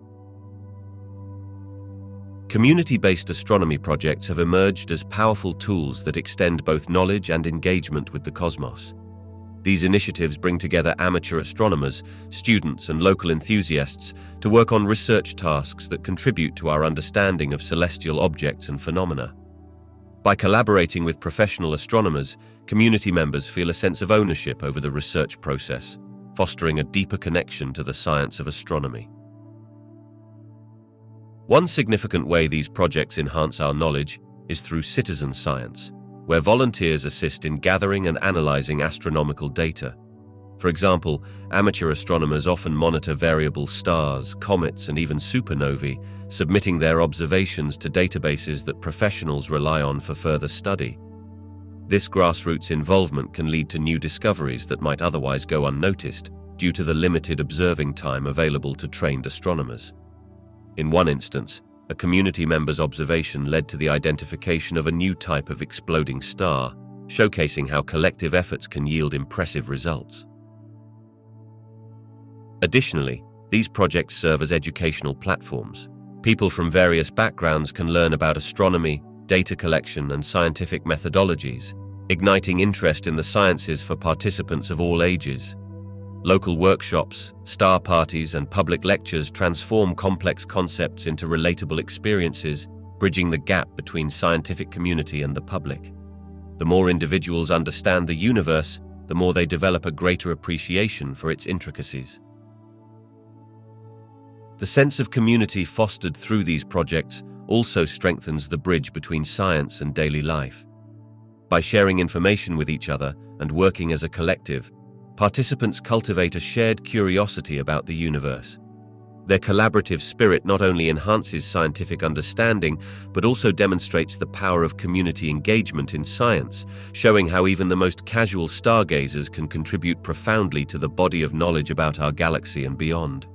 Community-based astronomy projects have emerged as powerful tools that extend both knowledge and engagement with the cosmos. These initiatives bring together amateur astronomers, students, and local enthusiasts to work on research tasks that contribute to our understanding of celestial objects and phenomena. By collaborating with professional astronomers, community members feel a sense of ownership over the research process, fostering a deeper connection to the science of astronomy. One significant way these projects enhance our knowledge is through citizen science, where volunteers assist in gathering and analyzing astronomical data. For example, amateur astronomers often monitor variable stars, comets, and even supernovae, submitting their observations to databases that professionals rely on for further study. This grassroots involvement can lead to new discoveries that might otherwise go unnoticed due to the limited observing time available to trained astronomers. In one instance, a community member's observation led to the identification of a new type of exploding star, showcasing how collective efforts can yield impressive results. Additionally, these projects serve as educational platforms. People from various backgrounds can learn about astronomy, data collection, and scientific methodologies, igniting interest in the sciences for participants of all ages. Local workshops, star parties, and public lectures transform complex concepts into relatable experiences, bridging the gap between scientific community and the public. The more individuals understand the universe, the more they develop a greater appreciation for its intricacies. The sense of community fostered through these projects also strengthens the bridge between science and daily life. By sharing information with each other and working as a collective, participants cultivate a shared curiosity about the universe. Their collaborative spirit not only enhances scientific understanding, but also demonstrates the power of community engagement in science, showing how even the most casual stargazers can contribute profoundly to the body of knowledge about our galaxy and beyond.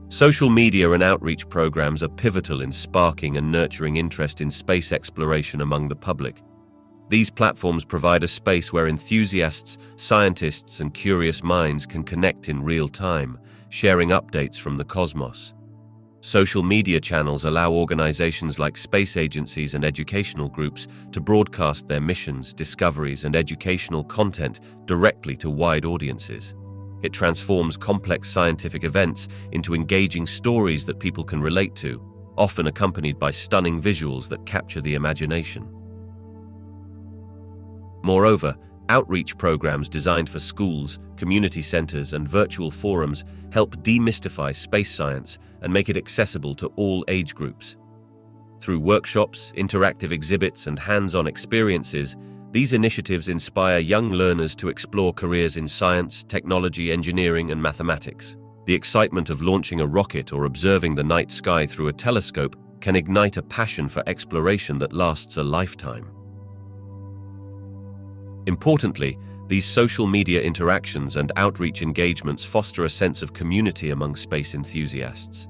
Social media and outreach programs are pivotal in sparking and nurturing interest in space exploration among the public. These platforms provide a space where enthusiasts, scientists, and curious minds can connect in real time, sharing updates from the cosmos. Social media channels allow organizations like space agencies and educational groups to broadcast their missions, discoveries, and educational content directly to wide audiences. It transforms complex scientific events into engaging stories that people can relate to, often accompanied by stunning visuals that capture the imagination. Moreover, Outreach programs designed for schools, community centers, and virtual forums help demystify space science and make it accessible to all age groups. Through workshops, interactive exhibits, and hands-on experiences, these initiatives inspire young learners to explore careers in science, technology, engineering, and mathematics. The excitement of launching a rocket or observing the night sky through a telescope can ignite a passion for exploration that lasts a lifetime. Importantly, these social media interactions and outreach engagements foster a sense of community among space enthusiasts.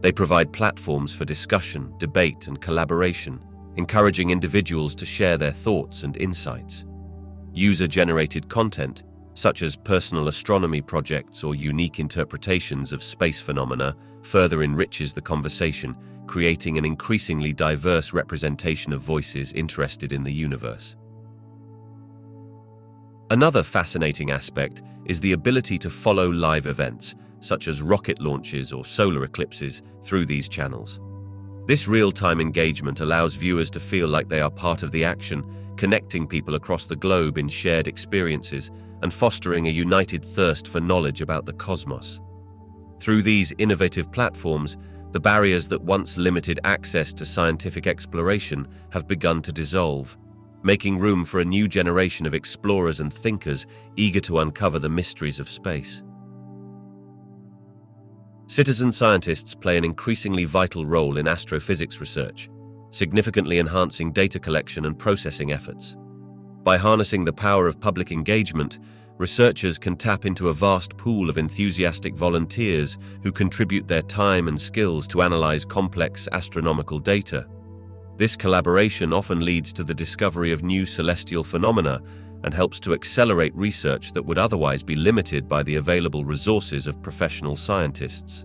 They provide platforms for discussion, debate, and collaboration, encouraging individuals to share their thoughts and insights. User-generated content, such as personal astronomy projects or unique interpretations of space phenomena, further enriches the conversation, creating an increasingly diverse representation of voices interested in the universe. Another fascinating aspect is the ability to follow live events, such as rocket launches or solar eclipses, through these channels. This real-time engagement allows viewers to feel like they are part of the action, connecting people across the globe in shared experiences and fostering a united thirst for knowledge about the cosmos. Through these innovative platforms, the barriers that once limited access to scientific exploration have begun to dissolve, making room for a new generation of explorers and thinkers eager to uncover the mysteries of space. Citizen scientists play an increasingly vital role in astrophysics research, significantly enhancing data collection and processing efforts. By harnessing the power of public engagement, researchers can tap into a vast pool of enthusiastic volunteers who contribute their time and skills to analyze complex astronomical data. This collaboration often leads to the discovery of new celestial phenomena and helps to accelerate research that would otherwise be limited by the available resources of professional scientists.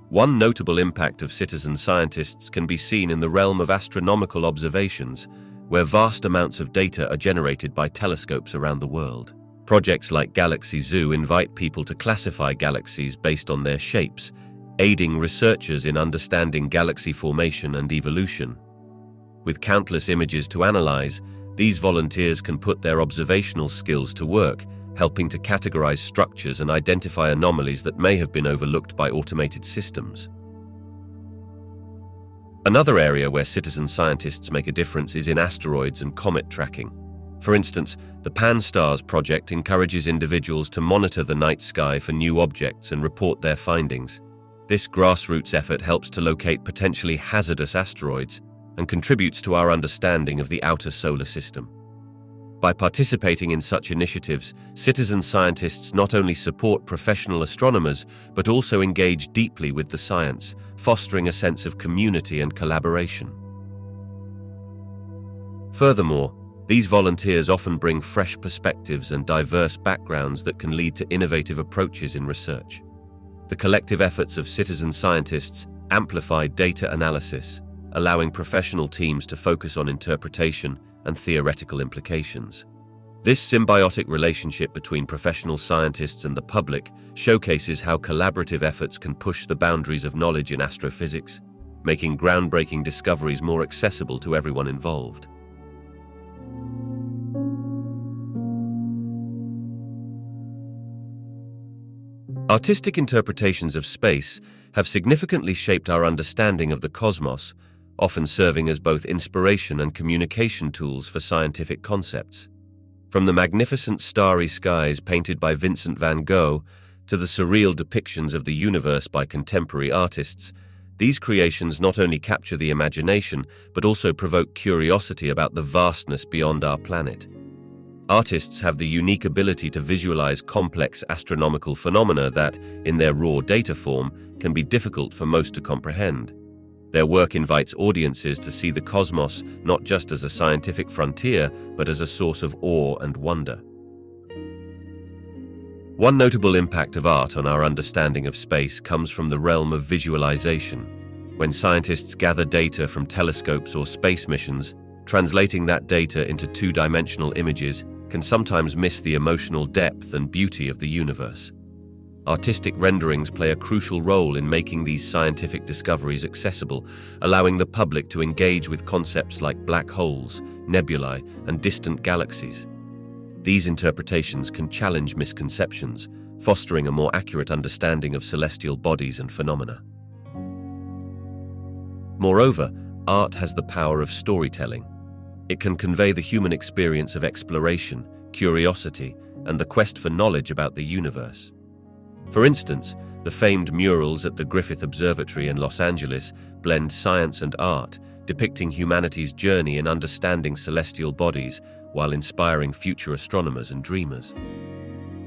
One notable impact of citizen scientists can be seen in the realm of astronomical observations, where vast amounts of data are generated by telescopes around the world. Projects like Galaxy Zoo invite people to classify galaxies based on their shapes, aiding researchers in understanding galaxy formation and evolution. With countless images to analyze, these volunteers can put their observational skills to work, helping to categorize structures and identify anomalies that may have been overlooked by automated systems. Another area where citizen scientists make a difference is in asteroids and comet tracking. For instance, the Pan-STARRS project encourages individuals to monitor the night sky for new objects and report their findings. This grassroots effort helps to locate potentially hazardous asteroids and contributes to our understanding of the outer solar system. By participating in such initiatives, citizen scientists not only support professional astronomers, but also engage deeply with the science, fostering a sense of community and collaboration. Furthermore, these volunteers often bring fresh perspectives and diverse backgrounds that can lead to innovative approaches in research. The collective efforts of citizen scientists amplify data analysis, allowing professional teams to focus on interpretation and theoretical implications. This symbiotic relationship between professional scientists and the public showcases how collaborative efforts can push the boundaries of knowledge in astrophysics, making groundbreaking discoveries more accessible to everyone involved. Artistic interpretations of space have significantly shaped our understanding of the cosmos, often serving as both inspiration and communication tools for scientific concepts. From the magnificent starry skies painted by Vincent van Gogh to the surreal depictions of the universe by contemporary artists, these creations not only capture the imagination but also provoke curiosity about the vastness beyond our planet. Artists have the unique ability to visualize complex astronomical phenomena that, in their raw data form, can be difficult for most to comprehend. Their work invites audiences to see the cosmos not just as a scientific frontier, but as a source of awe and wonder. One notable impact of art on our understanding of space comes from the realm of visualization. When scientists gather data from telescopes or space missions, translating that data into two-dimensional images can sometimes miss the emotional depth and beauty of the universe. Artistic renderings play a crucial role in making these scientific discoveries accessible, allowing the public to engage with concepts like black holes, nebulae, and distant galaxies. These interpretations can challenge misconceptions, fostering a more accurate understanding of celestial bodies and phenomena. Moreover, art has the power of storytelling. It can convey the human experience of exploration, curiosity, and the quest for knowledge about the universe. For instance, the famed murals at the Griffith Observatory in Los Angeles blend science and art, depicting humanity's journey in understanding celestial bodies while inspiring future astronomers and dreamers.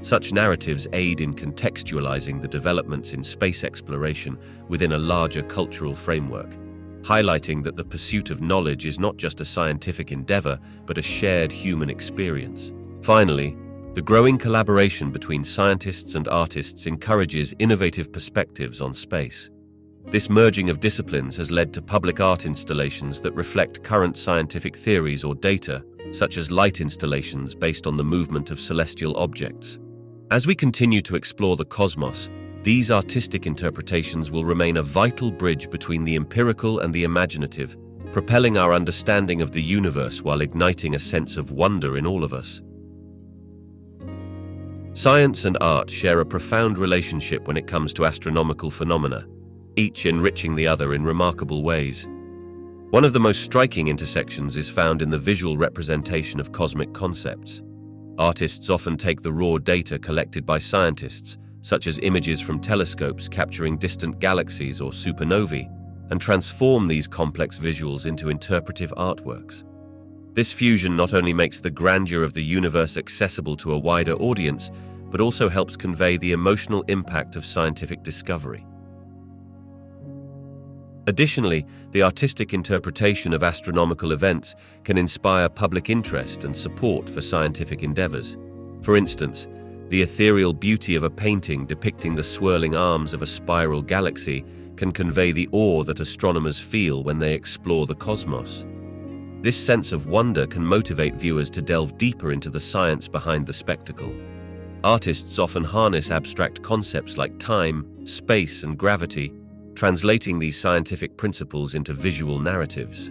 Such narratives aid in contextualizing the developments in space exploration within a larger cultural framework, highlighting that the pursuit of knowledge is not just a scientific endeavor, but a shared human experience. Finally, the growing collaboration between scientists and artists encourages innovative perspectives on space. This merging of disciplines has led to public art installations that reflect current scientific theories or data, such as light installations based on the movement of celestial objects. As we continue to explore the cosmos, these artistic interpretations will remain a vital bridge between the empirical and the imaginative, propelling our understanding of the universe while igniting a sense of wonder in all of us. Science and art share a profound relationship when it comes to astronomical phenomena, each enriching the other in remarkable ways. One of the most striking intersections is found in the visual representation of cosmic concepts. Artists often take the raw data collected by scientists, such as images from telescopes capturing distant galaxies or supernovae, and transform these complex visuals into interpretive artworks. This fusion not only makes the grandeur of the universe accessible to a wider audience, but also helps convey the emotional impact of scientific discovery. Additionally, the artistic interpretation of astronomical events can inspire public interest and support for scientific endeavors. For instance, the ethereal beauty of a painting depicting the swirling arms of a spiral galaxy can convey the awe that astronomers feel when they explore the cosmos. This sense of wonder can motivate viewers to delve deeper into the science behind the spectacle. Artists often harness abstract concepts like time, space, and gravity, translating these scientific principles into visual narratives.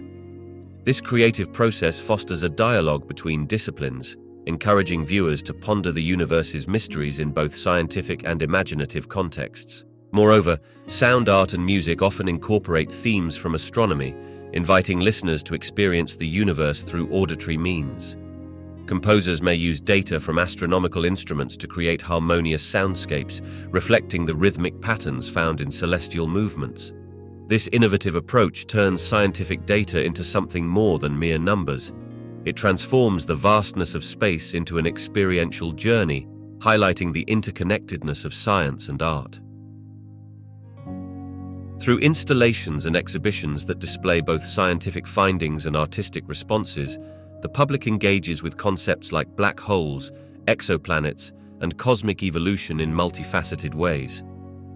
This creative process fosters a dialogue between disciplines, encouraging viewers to ponder the universe's mysteries in both scientific and imaginative contexts. Moreover, sound art and music often incorporate themes from astronomy, inviting listeners to experience the universe through auditory means. Composers may use data from astronomical instruments to create harmonious soundscapes, reflecting the rhythmic patterns found in celestial movements. This innovative approach turns scientific data into something more than mere numbers. It transforms the vastness of space into an experiential journey, highlighting the interconnectedness of science and art. Through installations and exhibitions that display both scientific findings and artistic responses, the public engages with concepts like black holes, exoplanets, and cosmic evolution in multifaceted ways.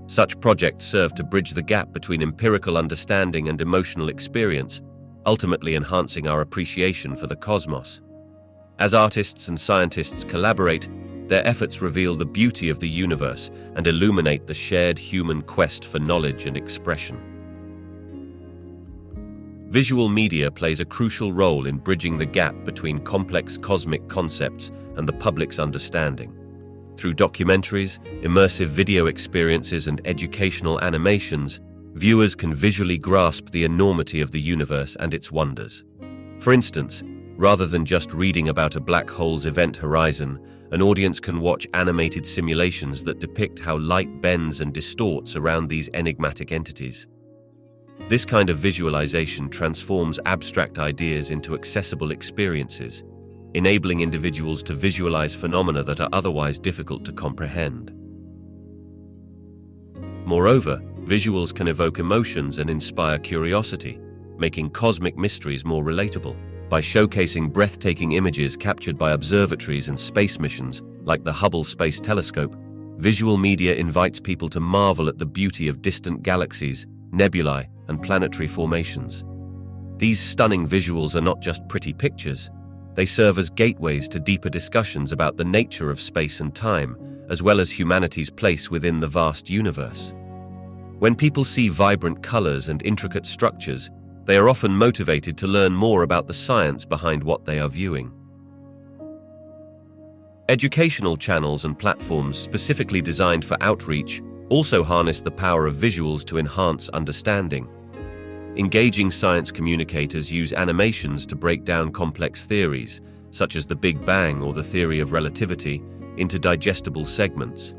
Such projects serve to bridge the gap between empirical understanding and emotional experience, ultimately enhancing our appreciation for the cosmos. As artists and scientists collaborate, their efforts reveal the beauty of the universe and illuminate the shared human quest for knowledge and expression. Visual media plays a crucial role in bridging the gap between complex cosmic concepts and the public's understanding. Through documentaries, immersive video experiences, and educational animations, viewers can visually grasp the enormity of the universe and its wonders. For instance, rather than just reading about a black hole's event horizon, an audience can watch animated simulations that depict how light bends and distorts around these enigmatic entities. This kind of visualization transforms abstract ideas into accessible experiences, enabling individuals to visualize phenomena that are otherwise difficult to comprehend. Moreover, visuals can evoke emotions and inspire curiosity, making cosmic mysteries more relatable. By showcasing breathtaking images captured by observatories and space missions, like the Hubble Space Telescope, visual media invites people to marvel at the beauty of distant galaxies, nebulae, and planetary formations. These stunning visuals are not just pretty pictures. They serve as gateways to deeper discussions about the nature of space and time, as well as humanity's place within the vast universe. When people see vibrant colors and intricate structures, They are often motivated to learn more about the science behind what they are viewing. Educational channels and platforms specifically designed for outreach also harness the power of visuals to enhance understanding. Engaging science communicators use animations to break down complex theories, such as the Big Bang or the theory of relativity, into digestible segments.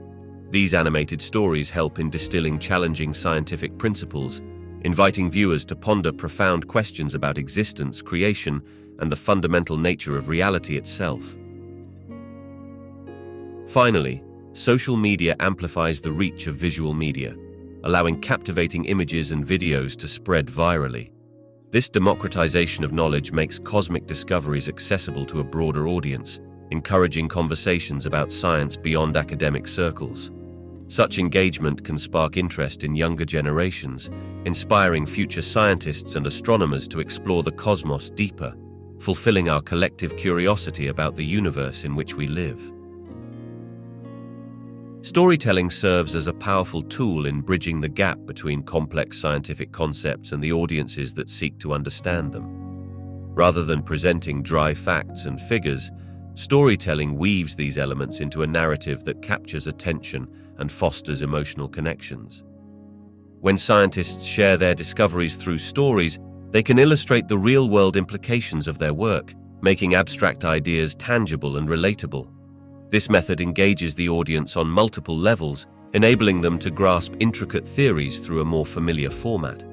These animated stories help in distilling challenging scientific principles, inviting viewers to ponder profound questions about existence, creation, and the fundamental nature of reality itself. Finally, social media amplifies the reach of visual media, allowing captivating images and videos to spread virally. This democratization of knowledge makes cosmic discoveries accessible to a broader audience, encouraging conversations about science beyond academic circles. Such engagement can spark interest in younger generations, inspiring future scientists and astronomers to explore the cosmos deeper, fulfilling our collective curiosity about the universe in which we live. Storytelling serves as a powerful tool in bridging the gap between complex scientific concepts and the audiences that seek to understand them. Rather than presenting dry facts and figures, storytelling weaves these elements into a narrative that captures attention and fosters emotional connections. When scientists share their discoveries through stories, they can illustrate the real-world implications of their work, making abstract ideas tangible and relatable. This method engages the audience on multiple levels, enabling them to grasp intricate theories through a more familiar format.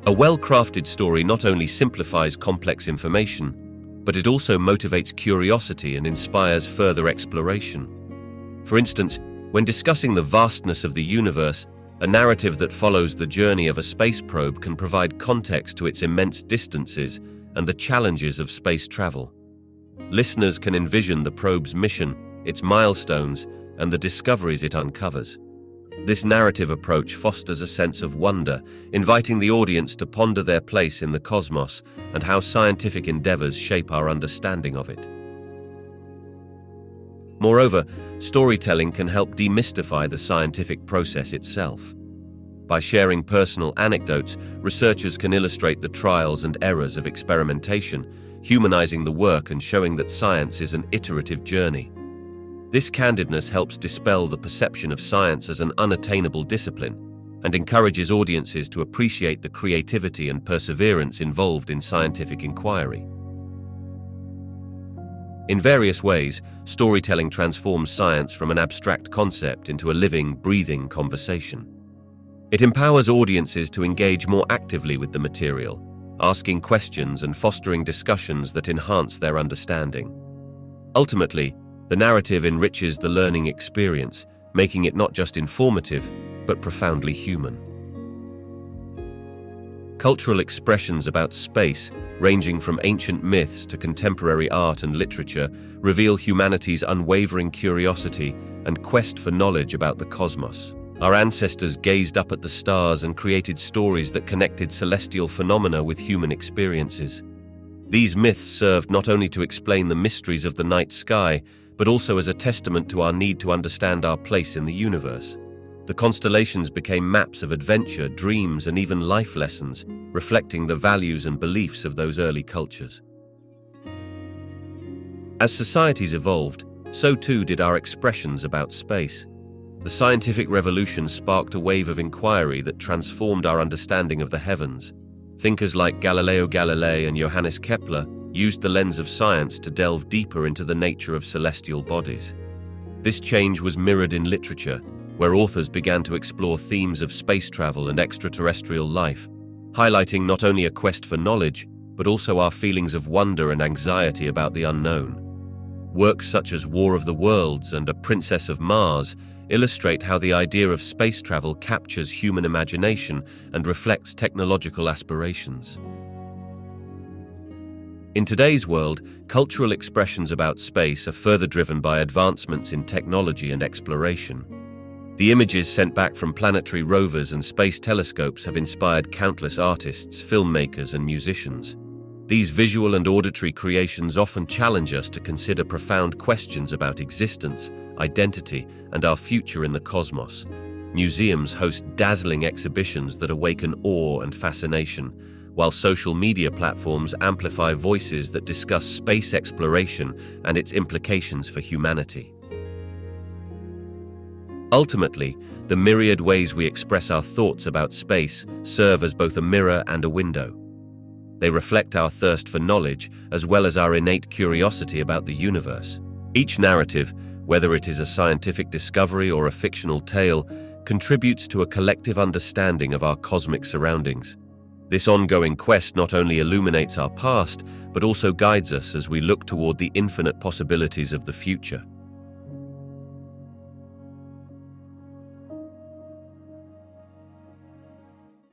A well-crafted story not only simplifies complex information, but it also motivates curiosity and inspires further exploration. For instance, when discussing the vastness of the universe, a narrative that follows the journey of a space probe can provide context to its immense distances and the challenges of space travel. Listeners can envision the probe's mission, its milestones, and the discoveries it uncovers. This narrative approach fosters a sense of wonder, inviting the audience to ponder their place in the cosmos and how scientific endeavors shape our understanding of it. Moreover, storytelling can help demystify the scientific process itself. By sharing personal anecdotes, researchers can illustrate the trials and errors of experimentation, humanizing the work and showing that science is an iterative journey. This candidness helps dispel the perception of science as an unattainable discipline and encourages audiences to appreciate the creativity and perseverance involved in scientific inquiry. In various ways, storytelling transforms science from an abstract concept into a living, breathing conversation. It empowers audiences to engage more actively with the material, asking questions and fostering discussions that enhance their understanding. Ultimately, the narrative enriches the learning experience, making it not just informative, but profoundly human. Cultural expressions about space, ranging from ancient myths to contemporary art and literature, reveal humanity's unwavering curiosity and quest for knowledge about the cosmos. Our ancestors gazed up at the stars and created stories that connected celestial phenomena with human experiences. These myths served not only to explain the mysteries of the night sky, but also as a testament to our need to understand our place in the universe. The constellations became maps of adventure, dreams, and even life lessons, reflecting the values and beliefs of those early cultures. As societies evolved, so too did our expressions about space. The scientific revolution sparked a wave of inquiry that transformed our understanding of the heavens. Thinkers like Galileo Galilei and Johannes Kepler used the lens of science to delve deeper into the nature of celestial bodies. This change was mirrored in literature, where authors began to explore themes of space travel and extraterrestrial life, highlighting not only a quest for knowledge, but also our feelings of wonder and anxiety about the unknown. Works such as War of the Worlds and A Princess of Mars illustrate how the idea of space travel captures human imagination and reflects technological aspirations. In today's world, cultural expressions about space are further driven by advancements in technology and exploration. The images sent back from planetary rovers and space telescopes have inspired countless artists, filmmakers, and musicians. These visual and auditory creations often challenge us to consider profound questions about existence, identity, and our future in the cosmos. Museums host dazzling exhibitions that awaken awe and fascination, while social media platforms amplify voices that discuss space exploration and its implications for humanity. Ultimately, the myriad ways we express our thoughts about space serve as both a mirror and a window. They reflect our thirst for knowledge as well as our innate curiosity about the universe. Each narrative, whether it is a scientific discovery or a fictional tale, contributes to a collective understanding of our cosmic surroundings. This ongoing quest not only illuminates our past, but also guides us as we look toward the infinite possibilities of the future.